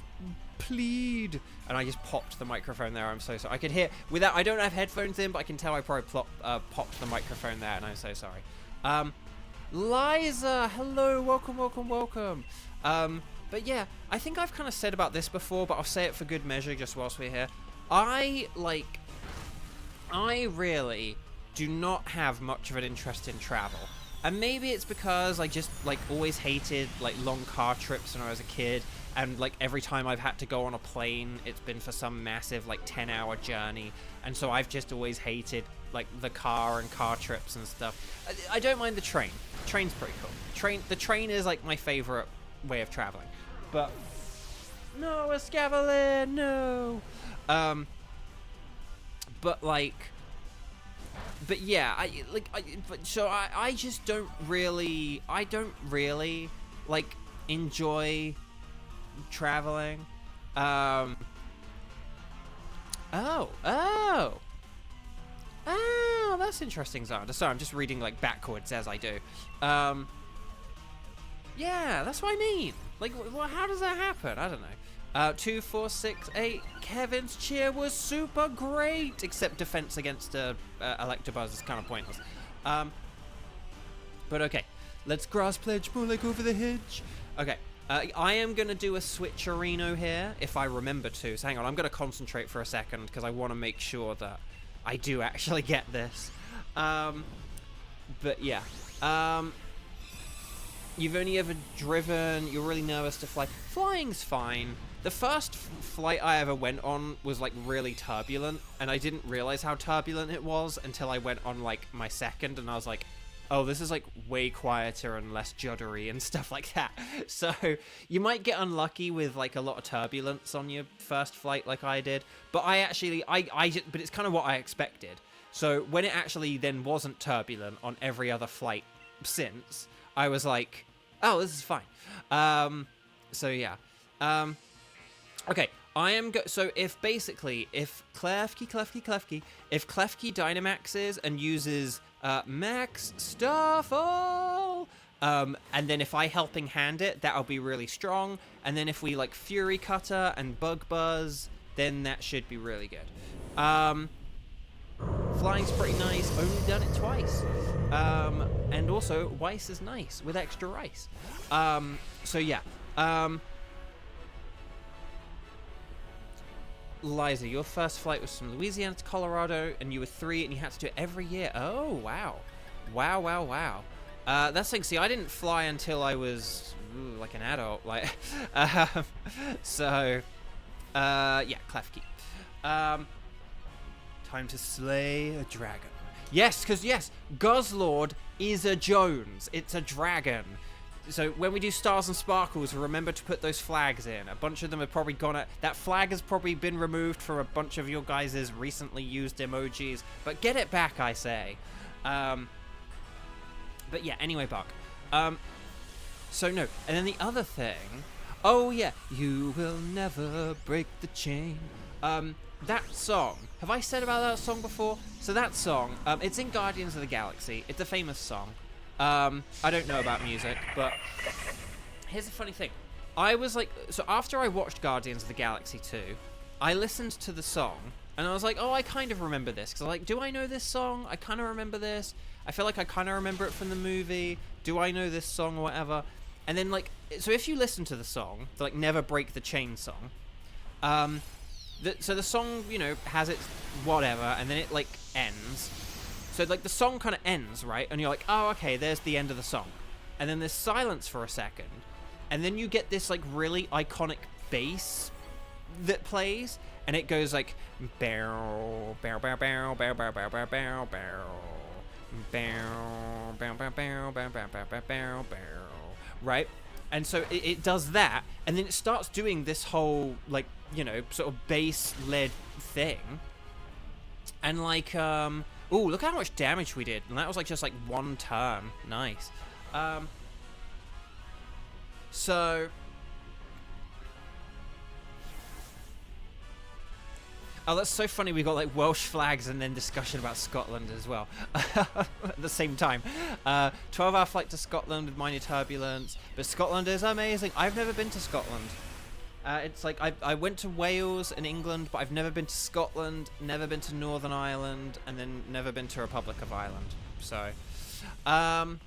[SPEAKER 1] plead. And I just popped the microphone there. I'm so sorry. I could hear without. I don't have headphones in, but I can tell I probably popped the microphone there, and I'm so sorry. Liza, hello, welcome. But yeah, I think I've kind of said about this before, but I'll say it for good measure just whilst we're here. I really do not have much of an interest in travel. And maybe it's because I just, like, always hated, like, long car trips when I was a kid. And, like, every time I've had to go on a plane, it's been for some massive, like, 10-hour journey. And so I've just always hated, like, the car and car trips and stuff. I don't mind the train. Train's pretty cool. The train is, like, my favorite way of traveling. But no, Escavalin, no. But yeah, I just don't really, like, enjoy traveling. That's that's interesting, Xander. Sorry, I'm just reading, like, backwards as I do. Yeah, that's what I mean. Like, well, how does that happen? I don't know. 2, 4, 6, 8. Kevin's cheer was super great, except defense against Electabuzz is kind of pointless. But okay, let's grass pledge more like over the hedge. Okay, I am going to do a switcherino here, if I remember to. So hang on, I'm going to concentrate for a second, because I want to make sure that I do actually get this. But yeah. You've only ever driven, you're really nervous to fly. Flying's fine. The first flight I ever went on was, like, really turbulent, and I didn't realize how turbulent it was until I went on, like, my second, and I was like, oh, this is, like, way quieter and less juddery and stuff like that. So you might get unlucky with, like, a lot of turbulence on your first flight like I did, but but it's kind of what I expected. So when it actually then wasn't turbulent on every other flight since, I was like, oh, this is fine. So yeah. Okay, I am so if Klefki Dynamaxes and uses Max Starfall, and then if I helping hand it, that'll be really strong. And then if we like Fury Cutter and Bug Buzz, then that should be really good. Flying's pretty nice, only done it twice. And also, Weiss is nice, with extra rice. So yeah. Liza, your first flight was from Louisiana to Colorado, and you were 3, and you had to do it every year. Oh, wow. Wow. That's like, see, I didn't fly until I was, like, an adult. Like, so, yeah, Klefki. Time to slay a dragon. Yes, because, yes, Guzzlord is a Jones. It's a dragon. So when we do Stars and Sparkles, remember to put those flags in. A bunch of them have probably gone at... That flag has probably been removed from a bunch of your guys' recently used emojis. But get it back, I say. But yeah, anyway, Buck. So no. And then the other thing... Oh, yeah. You will never break the chain. That song. Have I said about that song before? So that song, it's in Guardians of the Galaxy. It's a famous song. I don't know about music, but here's the funny thing. I was like, so after I watched Guardians of the Galaxy 2, I listened to the song, and I was like, oh, I kind of remember this. Because I'm like, do I know this song? I kind of remember this. I feel like I kind of remember it from the movie. Do I know this song or whatever? And then, like, so if you listen to the song, the, like, Never Break the Chain song, so the song, you know, has its whatever, and then it, like, ends. So, like, the song kind of ends, right? And you're like, oh, okay, there's the end of the song. And then there's silence for a second. And then you get this, like, really iconic bass that plays. And it goes, like, bow, bow, bow, bow, bow, bow, bow, bow, bow, bow, bow, bow, bow, bow, bow, bow, bow, bow, bow, right? And so it does that. And then it starts doing this whole, like, you know, sort of bass-led thing. And, like, ooh, look how much damage we did. And that was, like, just, like, one turn. Nice. So... Oh, that's so funny. We got, like, Welsh flags and then discussion about Scotland as well. At the same time. 12-hour flight to Scotland with minor turbulence. But Scotland is amazing. I've never been to Scotland. It's like, I went to Wales and England, but I've never been to Scotland, never been to Northern Ireland, and then never been to Republic of Ireland. So, but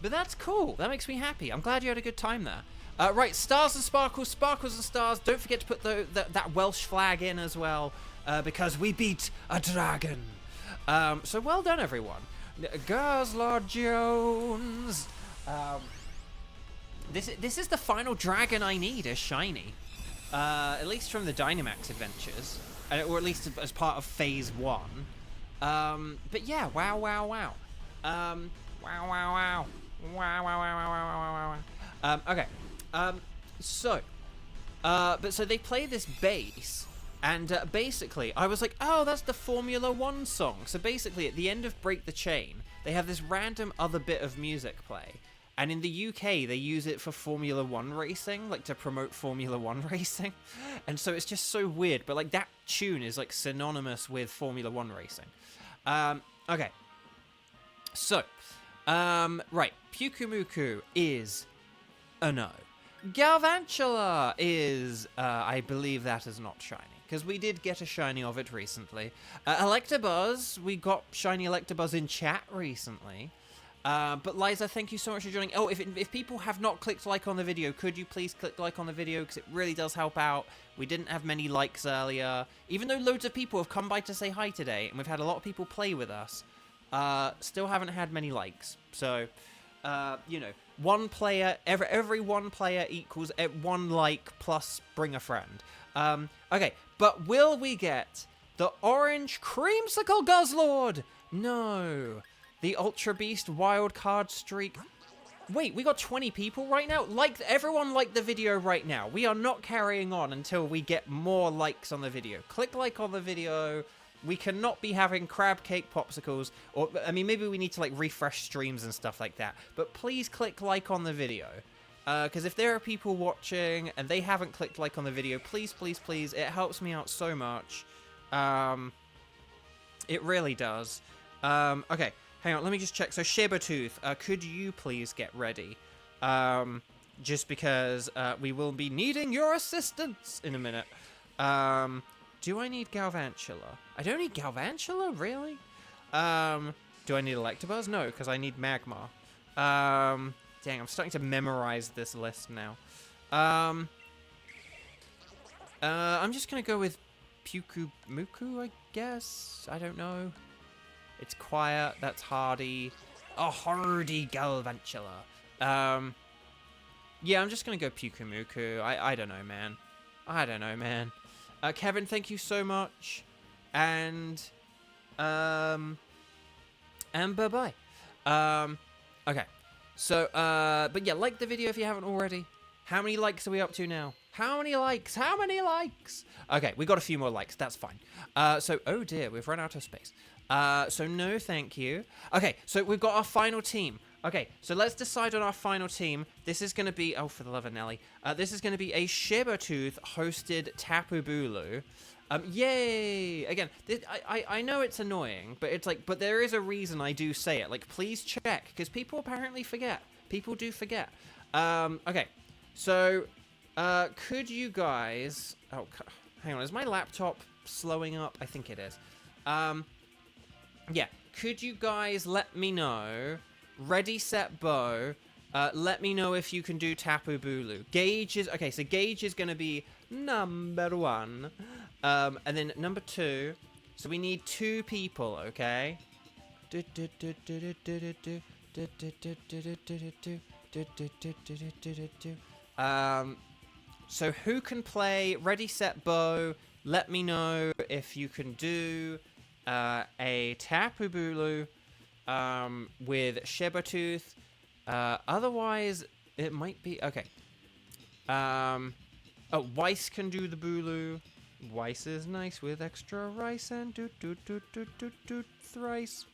[SPEAKER 1] that's cool. That makes me happy. I'm glad you had a good time there. Right, Stars and Sparkles, Sparkles and Stars. Don't forget to put that Welsh flag in as well, because we beat a dragon. So well done, everyone. Guzzlord Jones. This is the final dragon I need as shiny. At least from the Dynamax Adventures, or at least as part of Phase 1. But yeah, wow. Wow. Okay. So they play this bass, and basically, I was like, oh, that's the Formula 1 song. So basically, at the end of Break the Chain, they have this random other bit of music play. And in the UK, they use it for Formula 1 racing, like to promote Formula 1 racing. And so it's just so weird. But like that tune is like synonymous with Formula 1 racing. Okay. So, right, Pukumuku is a no. Galvantula is, I believe that is not shiny, because we did get a shiny of it recently. Electabuzz, we got shiny Electabuzz in chat recently. But Liza, thank you so much for joining. Oh, if people have not clicked like on the video, could you please click like on the video, because it really does help out. We didn't have many likes earlier, even though loads of people have come by to say hi today, and we've had a lot of people play with us. Still haven't had many likes, so, you know, one player, every one player equals one like plus bring a friend. Okay, but will we get the orange creamsicle Guzzlord? No. The Ultra Beast wild card streak. Wait, we got 20 people right now? Everyone like the video right now. We are not carrying on until we get more likes on the video. Click like on the video. We cannot be having crab cake popsicles, or, I mean, maybe we need to, like, refresh streams and stuff like that. But please click like on the video. Because if there are people watching and they haven't clicked like on the video, please, please, please, it helps me out so much. It really does. Okay, hang on, let me just check. So, Shibertooth, could you please get ready? Just because we will be needing your assistance in a minute. Do I need Galvantula? I don't need Galvantula, really? Do I need Electabuzz? No, because I need Magmar. Dang, I'm starting to memorize this list now. I'm just going to go with Pukumuku, I guess? I don't know. It's quiet, that's hardy. A hardy Galvantula. Yeah, I'm just going to go Pukumuku. I don't know, man. I don't know, man. Kevin, thank you so much. And bye-bye. Okay. So, but yeah, like the video if you haven't already. How many likes are we up to now? How many likes? How many likes? Okay, we got a few more likes. That's fine. So, oh dear, we've run out of space. So no thank you. Okay, so we've got our final team. Okay, so let's decide on our final team. This is going to be, oh, for the love of Nelly. This is going to be a Shibertooth hosted Tapu Bulu. Yay! Again, I know it's annoying, but it's like, but there is a reason I do say it. Like, please check, because people apparently forget. People do forget. Okay, so, could you guys, oh, hang on, is my laptop slowing up? I think it is. Yeah, could you guys let me know, ready, set, bow, let me know if you can do Tapu Bulu. Gage is, okay, so Gage is going to be number 1. And then number 2, so we need 2 people, okay? So who can play ready, set, bow? Let me know if you can do a Tapu Bulu with Shibertooth. Otherwise, it might be... Okay. Oh, Weiss can do the Bulu. Weiss is nice with extra rice and thrice.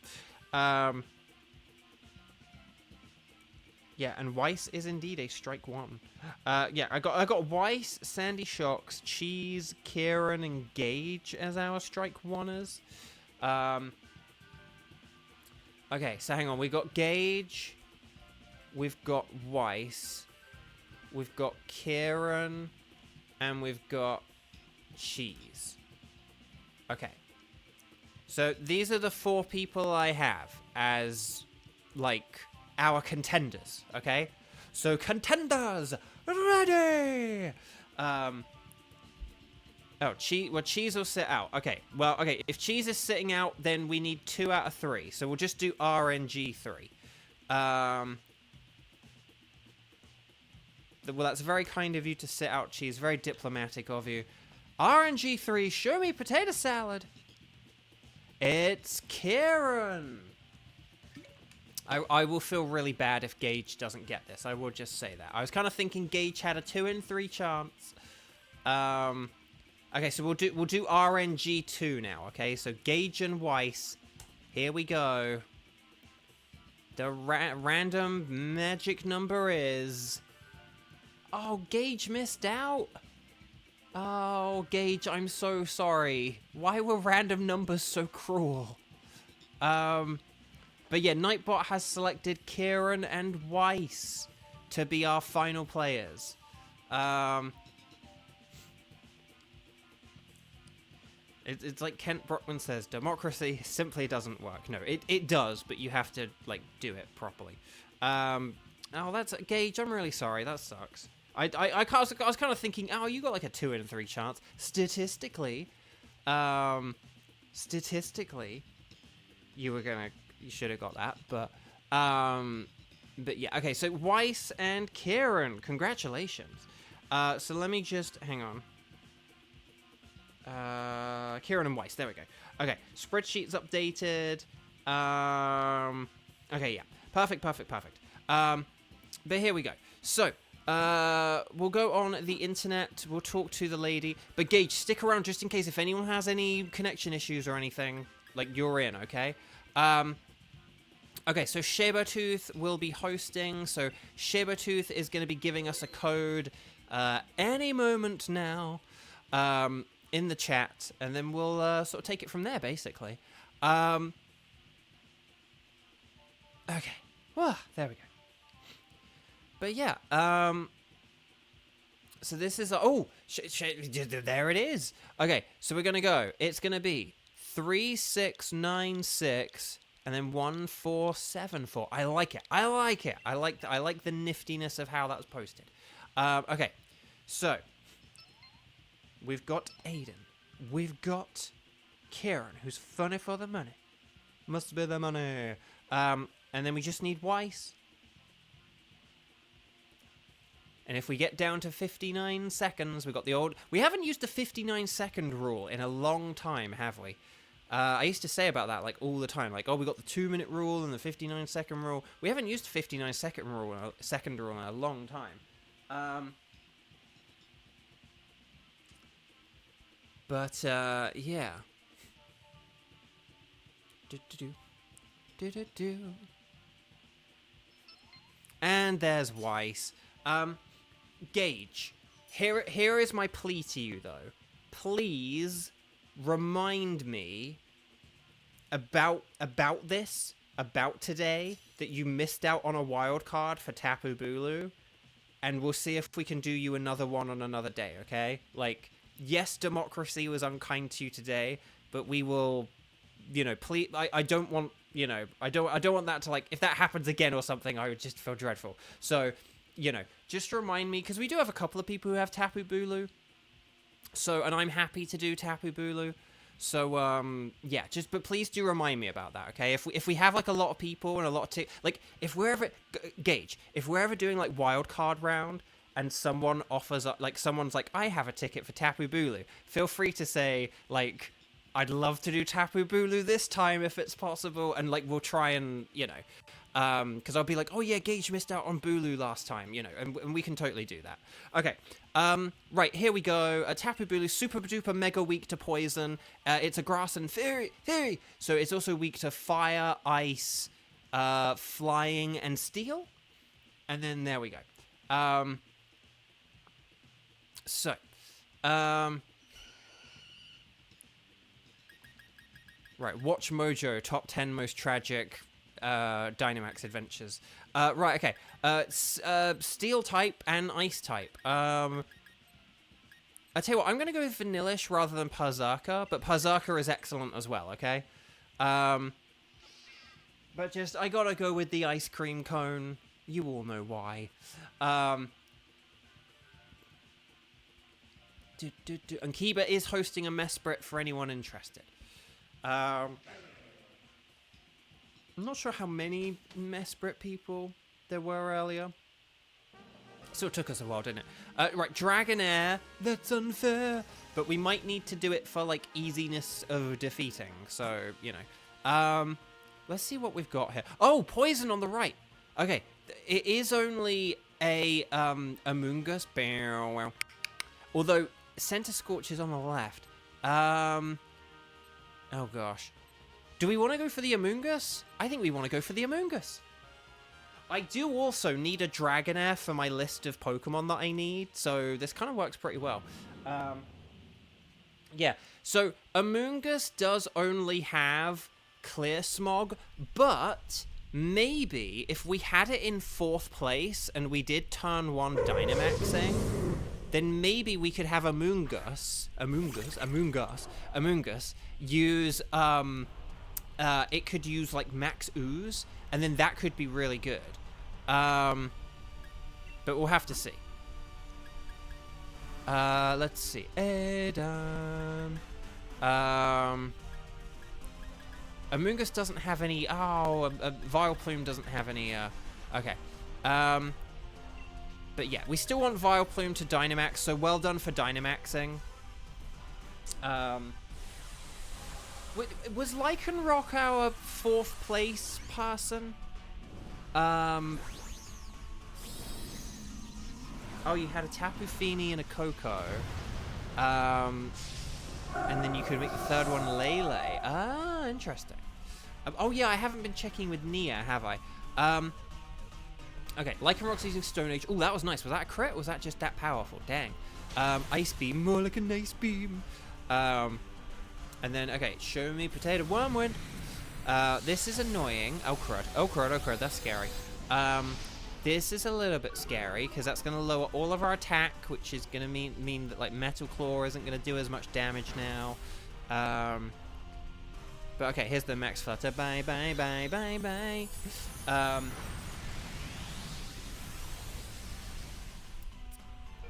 [SPEAKER 1] Yeah, and Weiss is indeed a strike 1. Yeah, I got Weiss, Sandy Shocks, Cheese, Kieran, and Gage as our strike 1ers. Okay, so hang on. We got Gage. We've got Weiss. We've got Kieran. And we've got Cheese. Okay. So these are the 4 people I have as, like, our contenders, okay? So contenders, ready! Oh, Cheese will sit out. Okay, well, okay, if Cheese is sitting out, then we need 2 out of 3. So we'll just do RNG 3. Well, that's very kind of you to sit out, Cheese. Very diplomatic of you. RNG 3, show me potato salad. It's Kieran. I will feel really bad if Gage doesn't get this. I will just say that. I was kind of thinking Gage had a 2 in 3 chance. Okay, so we'll do RNG 2 now. Okay, so Gage and Weiss. Here we go. The random magic number is... Oh, Gage missed out. Oh, Gage, I'm so sorry. Why were random numbers so cruel? But yeah, Nightbot has selected Kieran and Weiss to be our final players. It's like Kent Brockman says, democracy simply doesn't work. No, it does, but you have to, like, do it properly. Oh, that's... Gage, I'm really sorry. That sucks. I was kind of thinking, oh, you got like a 2 in 3 chance. Statistically, you should have got that, but yeah, okay, so Weiss and Kieran, congratulations. So let me just, hang on. Kieran and Weiss, there we go. Okay, spreadsheet's updated. Okay, yeah, perfect. But here we go. So, we'll go on the internet, we'll talk to the lady, but Gage, stick around just in case if anyone has any connection issues or anything, like, you're in, okay? Okay, so Sabertooth will be hosting, so Sabertooth is going to be giving us a code any moment now in the chat, and then we'll sort of take it from there, basically. Okay, well, there we go. But yeah, so this is, there it is. Okay, so we're going to go. It's going to be 3696 and then 1474. I like it. I like the niftiness of how that's posted. Okay, so we've got Aiden. We've got Kieran, who's funny for the money. Must be the money. And then we just need Weiss. And if we get down to 59 seconds, we've got the old... We haven't used the 59-second rule in a long time, have we? I used to say about that, like, all the time. Like, oh, we got the 2-minute rule and the 59-second rule. We haven't used the 59-second rule in a long time. Yeah. And there's Weiss. Gage, here is my plea to you, though. Please remind me about today, that you missed out on a wild card for Tapu Bulu, and we'll see if we can do you another one on another day, okay? Like, yes, democracy was unkind to you today, but we will, you know, please, I don't want, you know, I don't want that to, like, if that happens again or something, I would just feel dreadful. So, you know, just remind me, because we do have a couple of people who have Tapu Bulu. So, and I'm happy to do Tapu Bulu. So, yeah, but please do remind me about that, okay? If we have, like, a lot of people and a lot of, like, if we're ever, Gage, if we're ever doing, like, wild card round, and someone offers up, like, someone's like, I have a ticket for Tapu Bulu, feel free to say, like, I'd love to do Tapu Bulu this time if it's possible, and, like, we'll try and, you know, because I'll be like, oh yeah, Gage missed out on Bulu last time, you know, and we can totally do that. Okay, right, here we go. Tapu Bulu, super duper mega weak to poison. It's a grass and fairy, so it's also weak to fire, ice, flying, and steel. And then there we go. Right, Watch Mojo, top 10 most tragic Dynamax Adventures. Right, okay. Steel type and ice type. I tell you what, I'm going to go with Vanillish rather than Parzaka, but Parzaka is excellent as well, okay? But just, I gotta go with the ice cream cone. You all know why. And Kiba is hosting a Mesprit for anyone interested. I'm not sure how many Mesprit people there were earlier. Still took us a while, didn't it? Right, Dragonair. That's unfair. But we might need to do it for, like, easiness of defeating. So, you know. Let's see what we've got here. Oh, Poison on the right. Okay. It is only a Amoonguss. Although, Center Scorch is on the left. Oh, gosh. Do we want to go for the Amoonguss? I think we want to go for the Amoonguss. I do also need a Dragonair for my list of Pokemon that I need, so this kind of works pretty well. Yeah, so Amoonguss does only have clear Smog, but maybe if we had it in 4th place and we did turn 1 Dynamaxing, then maybe we could have Among Us use, it could use, like, Max Ooze, and then that could be really good. But we'll have to see. Let's see. Adam. Among Us doesn't have any... Oh, Vileplume doesn't have any... Okay. But yeah, we still want Vileplume to Dynamax, so well done for Dynamaxing. Was Lycanroc our 4th place person? Oh, you had a Tapu Fini and a Coco. And then you could make the 3rd one Lele. Ah, interesting. Oh yeah, I haven't been checking with Nia, have I? Okay, Lycanroc's using Stone Age. Oh, that was nice. Was that a crit, or was that just that powerful? Dang. Ice Beam, more like a nice beam. And then, okay, show me Potato Wormwood. This is annoying. Oh crud, oh crud, oh crud, that's scary. This is a little bit scary, because that's going to lower all of our attack, which is going to mean that, like, Metal Claw isn't going to do as much damage now. But, okay, here's the Max Flutter. Bye, bye, bye, bye, bye.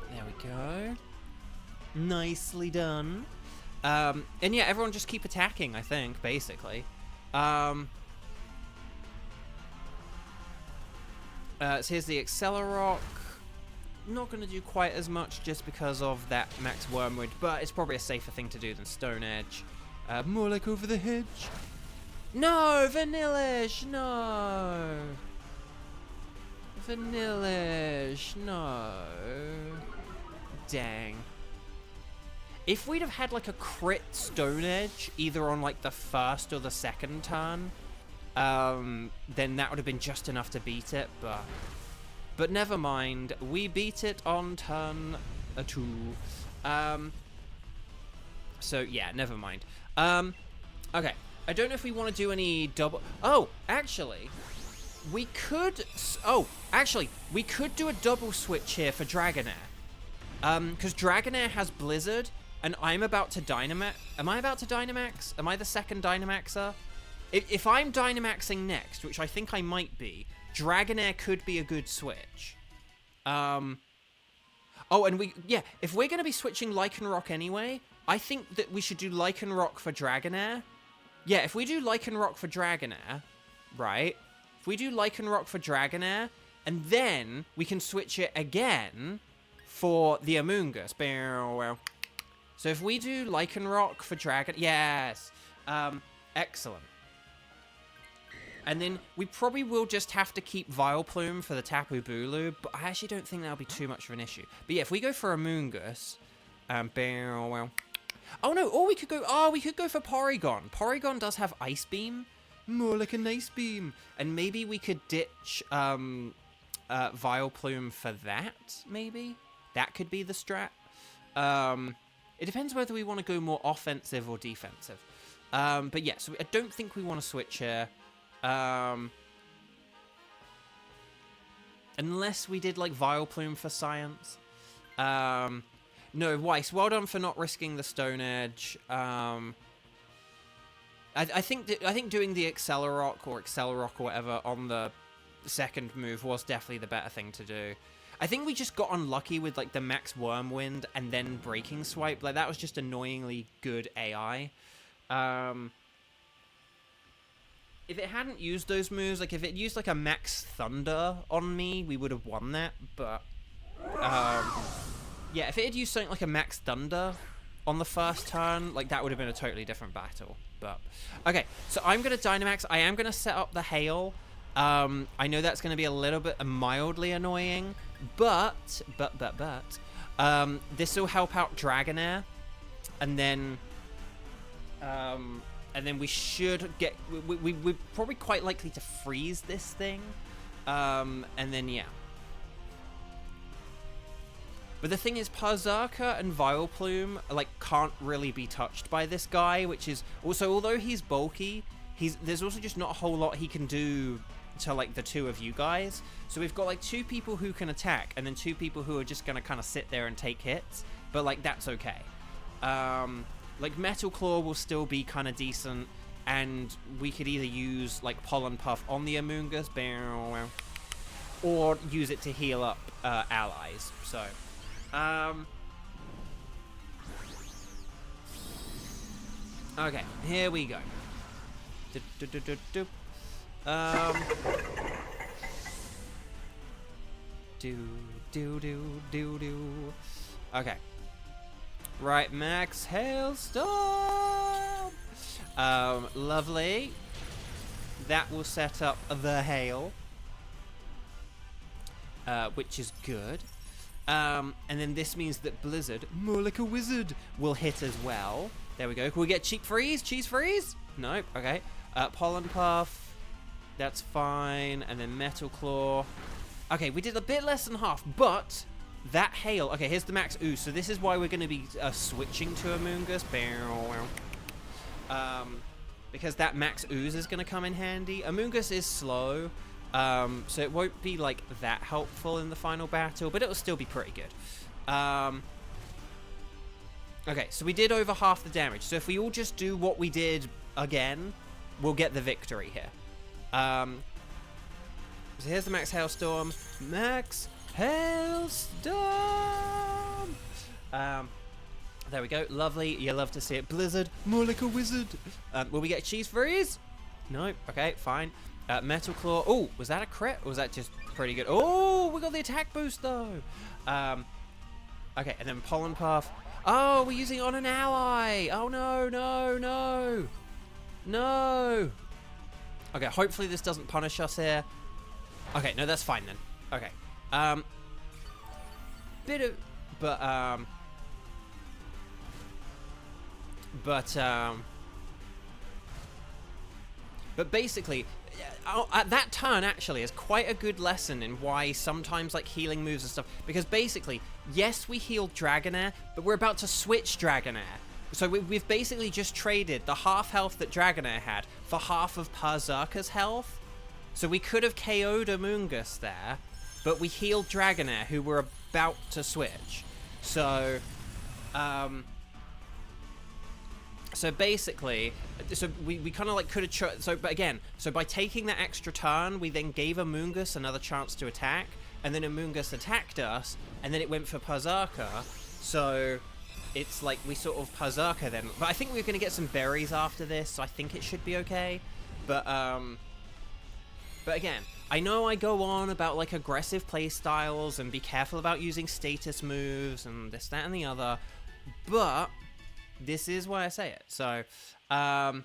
[SPEAKER 1] There we go. Nicely done. And, yeah, everyone just keep attacking, I think, basically. So here's the Accelerock. Not going to do quite as much just because of that Max Wormwood, but it's probably a safer thing to do than Stone Edge. More like Over the Hedge. No! Vanillish! No! Vanillish! No! Dang. If we'd have had like a crit Stone Edge, either on like the 1st or the 2nd turn, then that would have been just enough to beat it, but never mind. We beat it on turn 2. So yeah, never mind. Okay, I don't know if we want to do any double... Oh, actually, we could... Oh, actually, we could do a double switch here for Dragonair. Because Dragonair has Blizzard, and I'm about to Dynamax... Am I about to Dynamax? Am I the 2nd Dynamaxer? If I'm Dynamaxing next, which I think I might be, Dragonair could be a good switch. Oh, and if we're going to be switching Lycanroc anyway, I think that we should do Lycanroc for Dragonair. Yeah, if we do Lycanroc for Dragonair, right? If we do Lycanroc for Dragonair, and then we can switch it again for the Among Us. So if we do Lycanroc for Dragon... Yes! Excellent. And then we probably will just have to keep Vileplume for the Tapu Bulu, but I actually don't think that'll be too much of an issue. But yeah, if we go for Among Us... Oh no, or we could go... Oh, we could go for Porygon. Porygon does have Ice Beam. More like a nice beam. And maybe we could ditch Vileplume for that, maybe? That could be the strat. It depends whether we want to go more offensive or defensive. But yeah, so I don't think we want to switch here. Unless we did, like, Vileplume for Science. No, Weiss, well done for not risking the Stone Edge. I think doing the Accelerock or whatever on the 2nd move was definitely the better thing to do. I think we just got unlucky with, like, the Max Wormwind and then Breaking Swipe. Like, that was just annoyingly good AI. If it hadn't used those moves, like, if it used, like, a Max Thunder on me, we would have won that, but... yeah, if it had used something like a Max Thunder on the 1st turn, like, that would have been a totally different battle, but... Okay, so I'm going to Dynamax. I am going to set up the Hail. I know that's going to be a little bit mildly annoying, but this will help out Dragonair, and then we should get... We're probably quite likely to freeze this thing, and then, yeah. But the thing is, Parzaka and Vileplume, like, can't really be touched by this guy, which is... Also, although he's bulky, there's also just not a whole lot he can do to like the two of you guys. So we've got like 2 people who can attack, and then 2 people who are just gonna kind of sit there and take hits. But like that's okay. Like Metal Claw will still be kind of decent, and we could either use like Pollen Puff on the Amoonguss, or use it to heal up allies. So, okay, here we go. Okay. Right, Max Hailstorm. Lovely. That will set up the hail, which is good. And then this means that Blizzard, more like a wizard, will hit as well. There we go. Can we get Cheap Freeze? Cheese Freeze? Nope. Okay. Pollen Puff. That's fine. And then Metal Claw. Okay, we did a bit less than half, but that hail. Okay, here's the max ooze. So this is why we're going to be switching to Amoonguss. Because that max ooze is going to come in handy. Amoonguss is slow, so it won't be like that helpful in the final battle, but it'll still be pretty good. Okay, so we did over half the damage. So if we all just do what we did again, we'll get the victory here. So here's the Max Hailstorm. Max Hailstorm! There we go. Lovely. You love to see it. Blizzard, more like a wizard. Will we get Cheese Freeze? No. Okay, fine. Metal Claw. Oh, was that a crit? Or was that just pretty good? Oh, we got the attack boost, though. Okay, and then Pollen Puff. Oh, we're using it on an ally. Oh, no, no, no. No. Okay, hopefully this doesn't punish us here. Okay, no, that's fine then. Okay. Bit of... But basically, that turn actually is quite a good lesson in why sometimes like healing moves and stuff. Because basically, yes, we healed Dragonair, but we're about to switch Dragonair. So we've basically just traded the half health that Dragonair had for half of Berserker's health. So we could have KO'd Amoonguss there, but we healed Dragonair, who we're about to switch. So, so basically, so we kind of like could have but again, so by taking that extra turn, we then gave Amoonguss another chance to attack, and then Amoonguss attacked us, and then it went for Berserker. So it's like we sort of Berserker then. But I think we're going to get some berries after this, so I think it should be okay. But again, I know I go on about like aggressive playstyles and be careful about using status moves and this, that, and the other, but this is why I say it. So, oh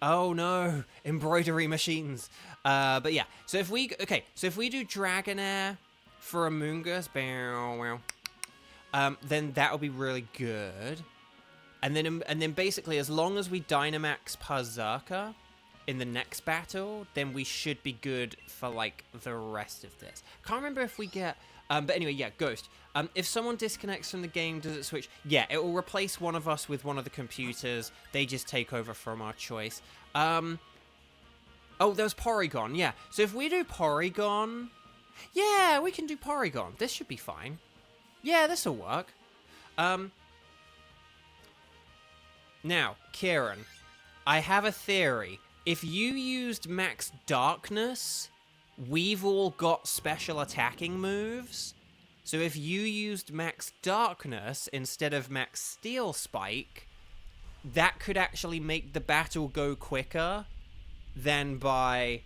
[SPEAKER 1] no, embroidery machines. But yeah, so if we, okay, so if we do Dragonair for Amoonguss, then that'll be really good. And then basically, as long as we Dynamax Berserker in the next battle, then we should be good for like the rest of this. Can't remember if we get, but anyway, yeah, Ghost. If someone disconnects from the game, does it switch? Yeah, it will replace one of us with one of the computers. They just take over from our choice. Oh, there was Porygon, yeah. So if we do Porygon, yeah, we can do Porygon. This should be fine. Yeah, this will work. Now, Kieran, I have a theory. If you used Max Darkness, we've all got special attacking moves. So if you used Max Darkness instead of Max Steel Spike, that could actually make the battle go quicker than by...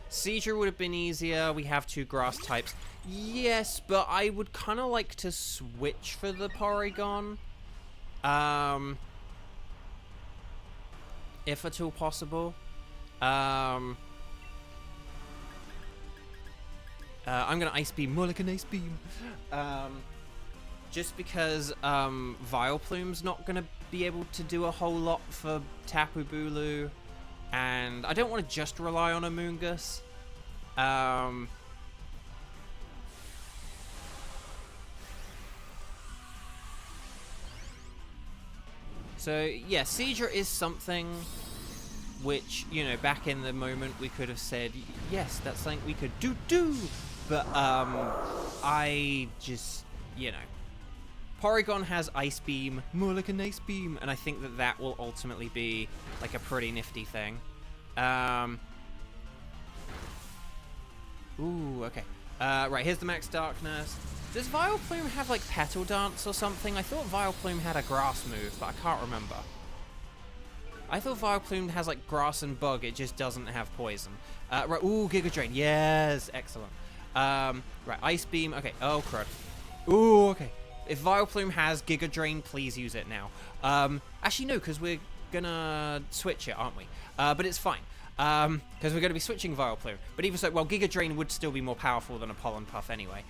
[SPEAKER 1] Seizure would have been easier. We have 2 grass types. Yes, but I would kind of like to switch for the Porygon. If at all possible. I'm gonna Ice Beam, more like an Ice Beam. Just because Vileplume's not gonna be able to do a whole lot for Tapu Bulu, and I don't want to just rely on Amoonguss. So, yeah, Seedra is something which, you know, back in the moment we could have said, yes, that's something we could do. But, I just, you know. Porygon has Ice Beam, more like an Ice Beam, and I think that that will ultimately be, like, a pretty nifty thing. Ooh, okay. Right, here's the Max Darkness. Does Vileplume have, like, Petal Dance or something? I thought Vileplume had a Grass move, but I can't remember. I thought Vileplume has, like, Grass and Bug, it just doesn't have Poison. Right, ooh, Giga Drain, yes, excellent. Right, Ice Beam, okay, oh, crud. Ooh, okay. If Vileplume has Giga Drain, please use it now. Actually, no, because we're gonna switch it, aren't we? But it's fine. Because we're going to be switching Vileplume. But even so, well, Giga Drain would still be more powerful than a Pollen Puff anyway.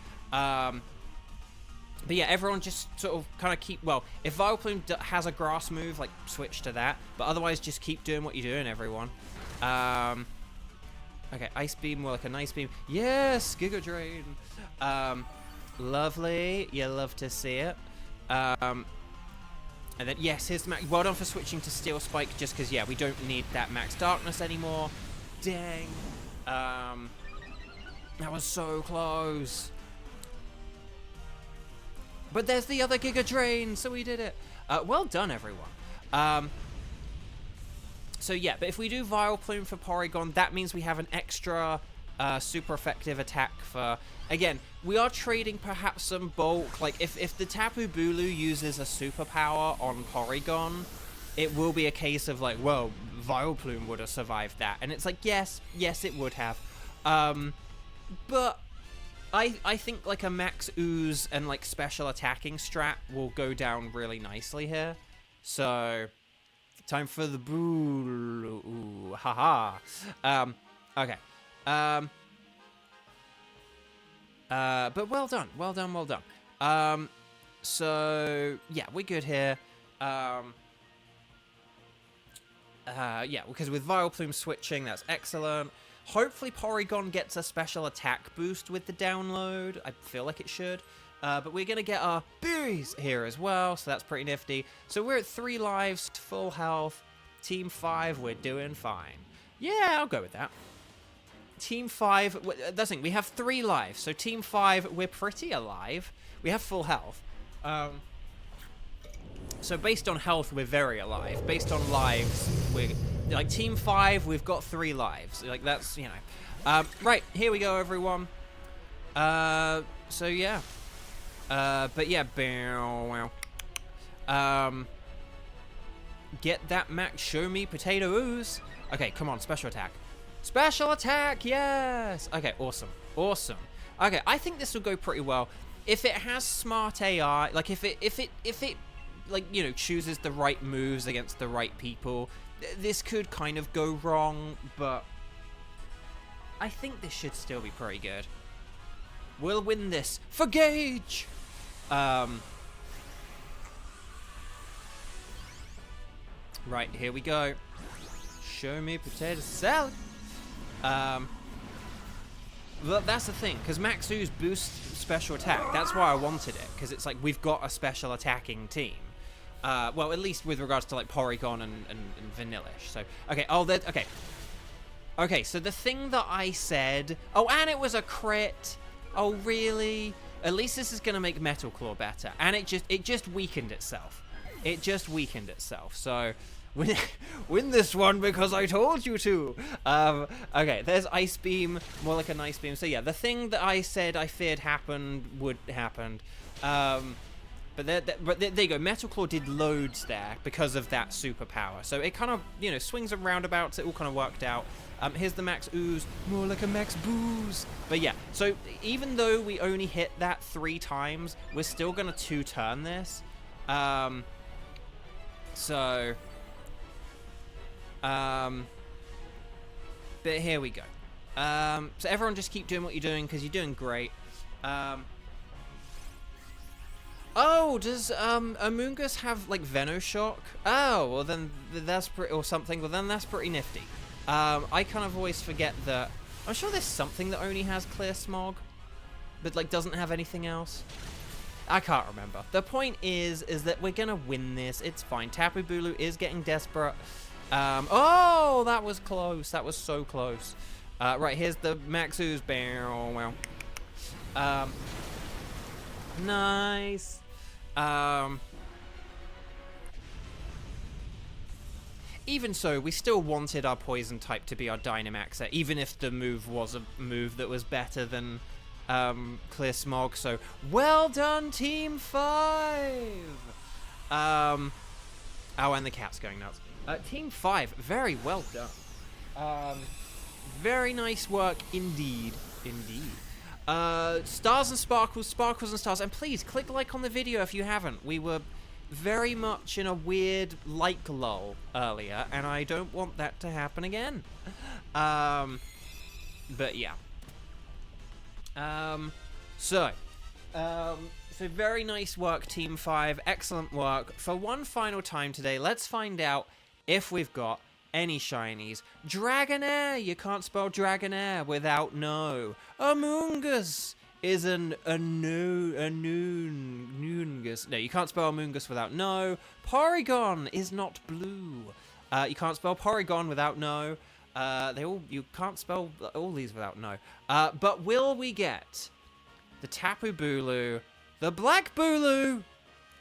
[SPEAKER 1] But yeah, everyone just sort of kind of keep... Well, if Vileplume has a Grass move, like, switch to that. But otherwise, just keep doing what you're doing, everyone. Okay, Ice Beam, more like a nice beam. Yes, Giga Drain. Lovely. You love to see it. And then, yes, here's the Max. Well done for switching to Steel Spike, just because, yeah, we don't need that Max Darkness anymore. Dang. That was so close. But there's the other Giga Drain, so we did it. Well done, everyone. So, yeah, but if we do Vileplume for Porygon, that means we have an extra super effective attack for... Again, we are trading perhaps some bulk. Like, if the Tapu Bulu uses a superpower on Porygon, it will be a case of, like, well, Vileplume would have survived that. And it's like, yes, it would have. But I think, like, a Max Ooze and, like, special attacking strat will go down really nicely here. So, time for the Bulu. Haha. Okay. But well done. So, yeah, we're good here. Yeah, because with Vileplume switching, that's excellent. Hopefully Porygon gets a special attack boost with the download. I feel like it should. But we're going to get our berries here as well, so that's pretty nifty. So we're at 3 lives, full health. Team 5, we're doing fine. Yeah, I'll go with that. Team 5, that's the thing, we have 3 lives. So Team 5, we're pretty alive. We have full health. So based on health, we're very alive. Based on lives, we're... Like, Team 5, we've got 3 lives. Like, that's, you know. Right, here we go, everyone. So, yeah. But, yeah. Get that Max, show me potato ooze. Okay, come on, special attack. Special attack, yes! Okay, awesome. Okay, I think this will go pretty well. If it has smart AI, like, if it, like, you know, chooses the right moves against the right people, this could kind of go wrong, but I think this should still be pretty good. We'll win this for Gage! Right, here we go. Show me potato salad. That's the thing, because Max Ooze boosts special attack. That's why I wanted it, because it's like we've got a special attacking team. Well, at least with regards to like Porygon and Vanillish. So, okay, okay. Okay, so the thing that I said... Oh, and it was a crit. Oh, really? At least this is going to make Metal Claw better. And it just weakened itself. It just weakened itself. So, win this one because I told you to. Okay, there's Ice Beam. More like a nice beam. So, yeah, the thing that I said I feared would happen. But there you go. Metal Claw did loads there because of that superpower. So it kind of, you know, swings and roundabouts. It all kind of worked out. Here's the Max Ooze. More like a Max Booze. But yeah, so even though we only hit that 3 times, we're still going to 2-turn this. But here we go. So everyone just keep doing what you're doing because you're doing great. Oh, does Amoonguss have like Venoshock? Oh, well then that's pretty, or something. Well then that's pretty nifty. I kind of always forget that. I'm sure there's something that only has Clear Smog, but like doesn't have anything else. I can't remember. The point is that we're gonna win this. It's fine. Tapu Bulu is getting desperate. Oh, that was close. That was so close. Right, here's the Maxus. Nice. Even so, we still wanted our poison type to be our Dynamaxer, even if the move was a move that was better than Clear Smog. So, well done, Team 5! Oh, and the cat's going nuts. Team 5, very well done. Very nice work indeed. Indeed. Stars and sparkles, sparkles and stars. And please, click like on the video if you haven't. We were very much in a weird like lull earlier, and I don't want that to happen again. But yeah. So very nice work, Team 5. Excellent work. For one final time today, let's find out if we've got any shinies. Dragonair! You can't spell Dragonair without no. Amoongus is noongus. No, you can't spell Amoongus without no. Porygon is not blue. You can't spell Porygon without no. You can't spell all these without no. But will we get the Tapu Bulu, the Black Bulu?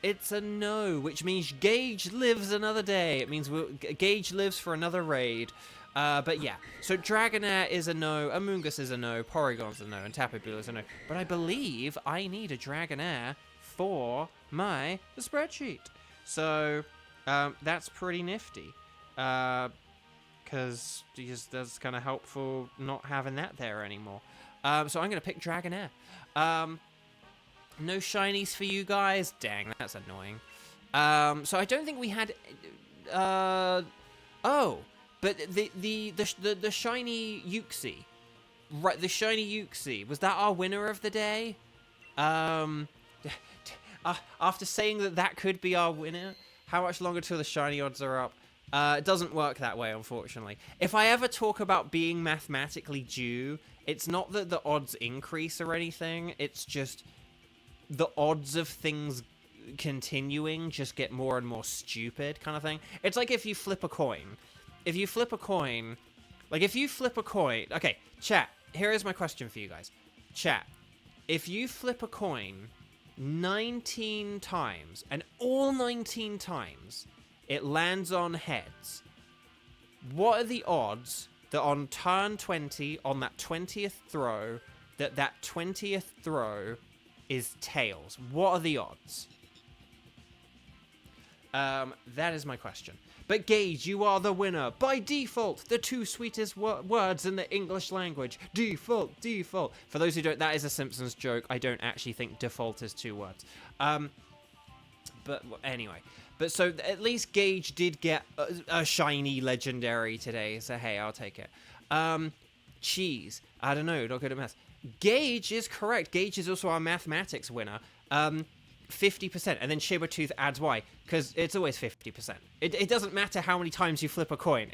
[SPEAKER 1] It's a no, which means Gage lives another day. It means Gage lives for another raid. But yeah, so Dragonair is a no, Amoongus is a no, Porygon's a no, and Tapu Bulu is a no. But I believe I need a Dragonair for my spreadsheet. So, that's pretty nifty. Because that's kind of helpful not having that there anymore. So I'm going to pick Dragonair. No shinies for you guys. Dang, that's annoying. So I don't think we had... oh... But the shiny Uxie, right? The shiny Uxie, was that our winner of the day? After saying that could be our winner, how much longer till the shiny odds are up? It doesn't work that way, unfortunately. If I ever talk about being mathematically due, it's not that the odds increase or anything. It's just the odds of things continuing just get more and more stupid, kind of thing. It's like if you flip a coin. If you flip a coin, okay, chat, here is my question for you guys. Chat, if you flip a coin 19 times, and all 19 times it lands on heads, what are the odds that on turn 20, on that 20th throw, that 20th throw is tails? What are the odds? That is my question. But Gage, you are the winner. By default, the two sweetest words in the English language. Default, default. For those who don't, that is a Simpsons joke. I don't actually think default is two words. But anyway. But so at least Gage did get a shiny legendary today. So hey, I'll take it. Cheese. I don't know. Not good at math. Gage is correct. Gage is also our mathematics winner. 50%, and then Shibertooth adds Y, because it's always 50%. It doesn't matter how many times you flip a coin.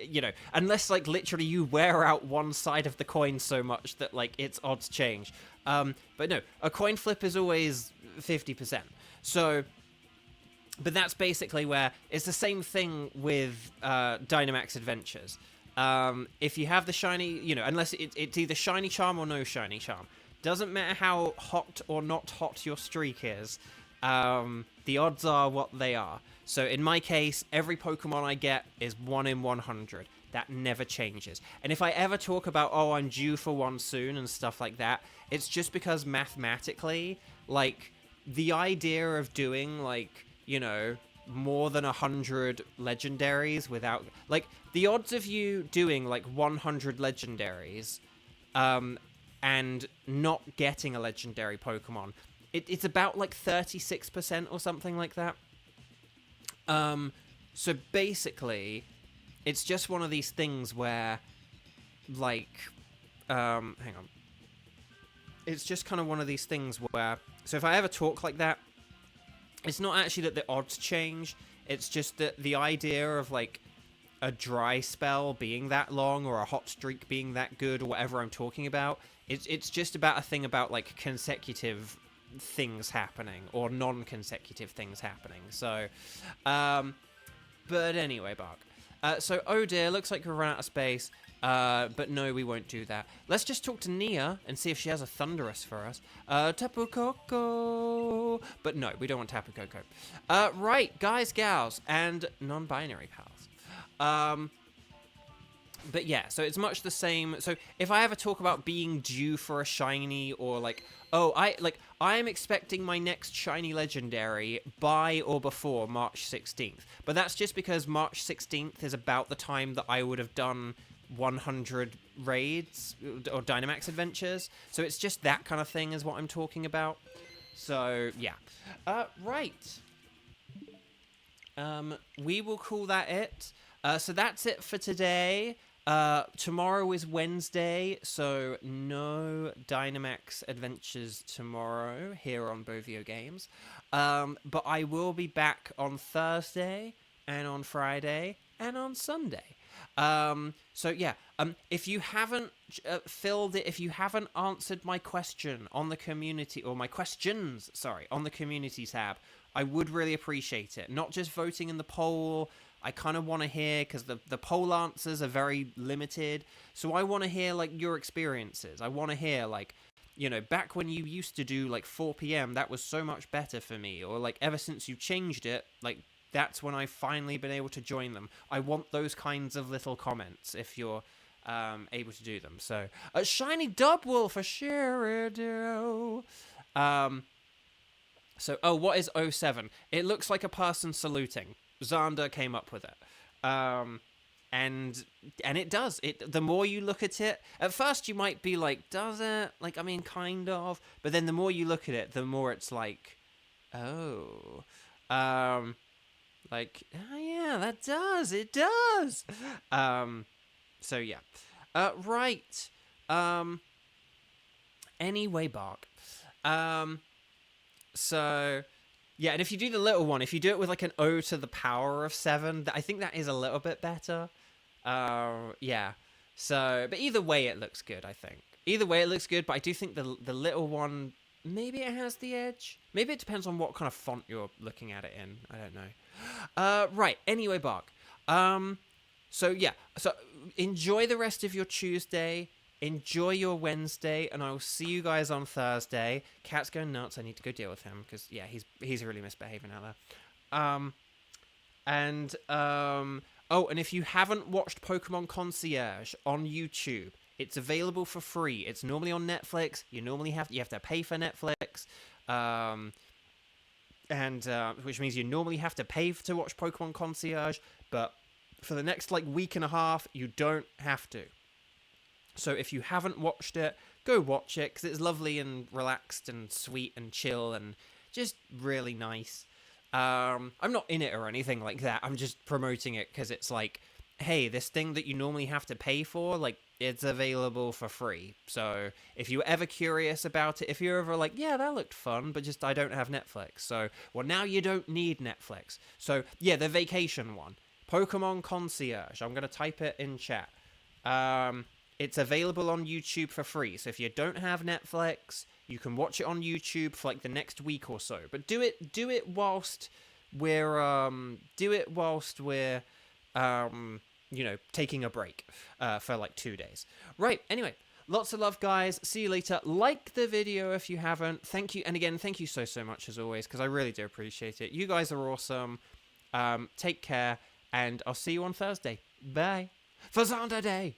[SPEAKER 1] You know, unless, like, literally you wear out one side of the coin so much that, like, its odds change. But no, a coin flip is always 50%. So, but that's basically where, it's the same thing with Dynamax Adventures. If you have the shiny, you know, unless it's either shiny charm or no shiny charm. Doesn't matter how hot or not hot your streak is, the odds are what they are. So in my case, every Pokemon I get is 1 in 100. That never changes. And if I ever talk about, oh, I'm due for one soon and stuff like that, it's just because mathematically, like, the idea of doing, like, you know, more than 100 legendaries without, like, the odds of you doing, like, 100 legendaries, and not getting a legendary Pokemon, it's about like 36% or something like that. So basically, it's just one of these things where, like, hang on. It's just kind of one of these things where, so if I ever talk like that, it's not actually that the odds change, it's just that the idea of, like, a dry spell being that long or a hot streak being that good or whatever I'm talking about, it's just about a thing about, like, consecutive things happening or non-consecutive things happening. So, but anyway, Bark. So, oh dear, looks like we've run out of space. But no, we won't do that. Let's just talk to Nia and see if she has a Thunderous for us. Tapu Koko. But no, we don't want Tapu Koko. Right, guys, gals, and non-binary pals. But yeah, so it's much the same. So if I ever talk about being due for a shiny or like, oh, I am expecting my next shiny legendary by or before March 16th. But that's just because March 16th is about the time that I would have done 100 raids or Dynamax Adventures. So it's just that kind of thing is what I'm talking about. So yeah. Right. We will call that it. So that's it for today. Tomorrow is Wednesday, so no Dynamax Adventures tomorrow here on Bovio Games. But I will be back on Thursday and on Friday and on Sunday. So yeah, if you haven't filled it, if you haven't answered my question on the community, or my questions, sorry, on the community tab, I would really appreciate it. Not just voting in the poll. I kind of want to hear, because the poll answers are very limited, so I want to hear, like, your experiences. I want to hear, like, you know, back when you used to do, like, 4 p.m., that was so much better for me, or, like, ever since you changed it, like, that's when I've finally been able to join them. I want those kinds of little comments, if you're able to do them. So, a shiny Dubwool for Sheridan. So, oh, what is 07? It looks like a person saluting. Xander came up with it. And it does. The more you look at it, at first you might be like, does it? Like, I mean, kind of. But then the more you look at it, the more it's like, oh. Like, oh yeah, that does. It does. So yeah. Right. Anyway, Bark. So... yeah, and if you do the little one, if you do it with, like, an O to the power of 7, I think that is a little bit better. Yeah. So, but either way, it looks good, I think. Either way, it looks good, but I do think the little one, maybe it has the edge. Maybe it depends on what kind of font you're looking at it in. I don't know. Right, anyway, Bark. So, yeah. So, enjoy the rest of your Tuesday. Enjoy your Wednesday, and I will see you guys on Thursday. Cat's going nuts. I need to go deal with him, because, yeah, he's really misbehaving out there. Oh, and if you haven't watched Pokemon Concierge on YouTube, it's available for free. It's normally on Netflix. You have to pay for Netflix. Which means you normally have to pay to watch Pokemon Concierge, but for the next, like, week and a half, you don't have to. So if you haven't watched it, go watch it, because it's lovely and relaxed and sweet and chill and just really nice. I'm not in it or anything like that. I'm just promoting it because it's like, hey, this thing that you normally have to pay for, like, it's available for free. So if you're ever curious about it, if you're ever like, yeah, that looked fun, but just I don't have Netflix. So, well, now you don't need Netflix. So, yeah, the vacation one. Pokemon Concierge. I'm going to type it in chat. It's available on YouTube for free, so if you don't have Netflix, you can watch it on YouTube for, like, the next week or so. But do it whilst we're you know, taking a break for, like, 2 days. Right, anyway, lots of love, guys. See you later. Like the video if you haven't. Thank you, and again, thank you so much as always, because I really do appreciate it. You guys are awesome. Take care, and I'll see you on Thursday. Bye. For Zonda Day!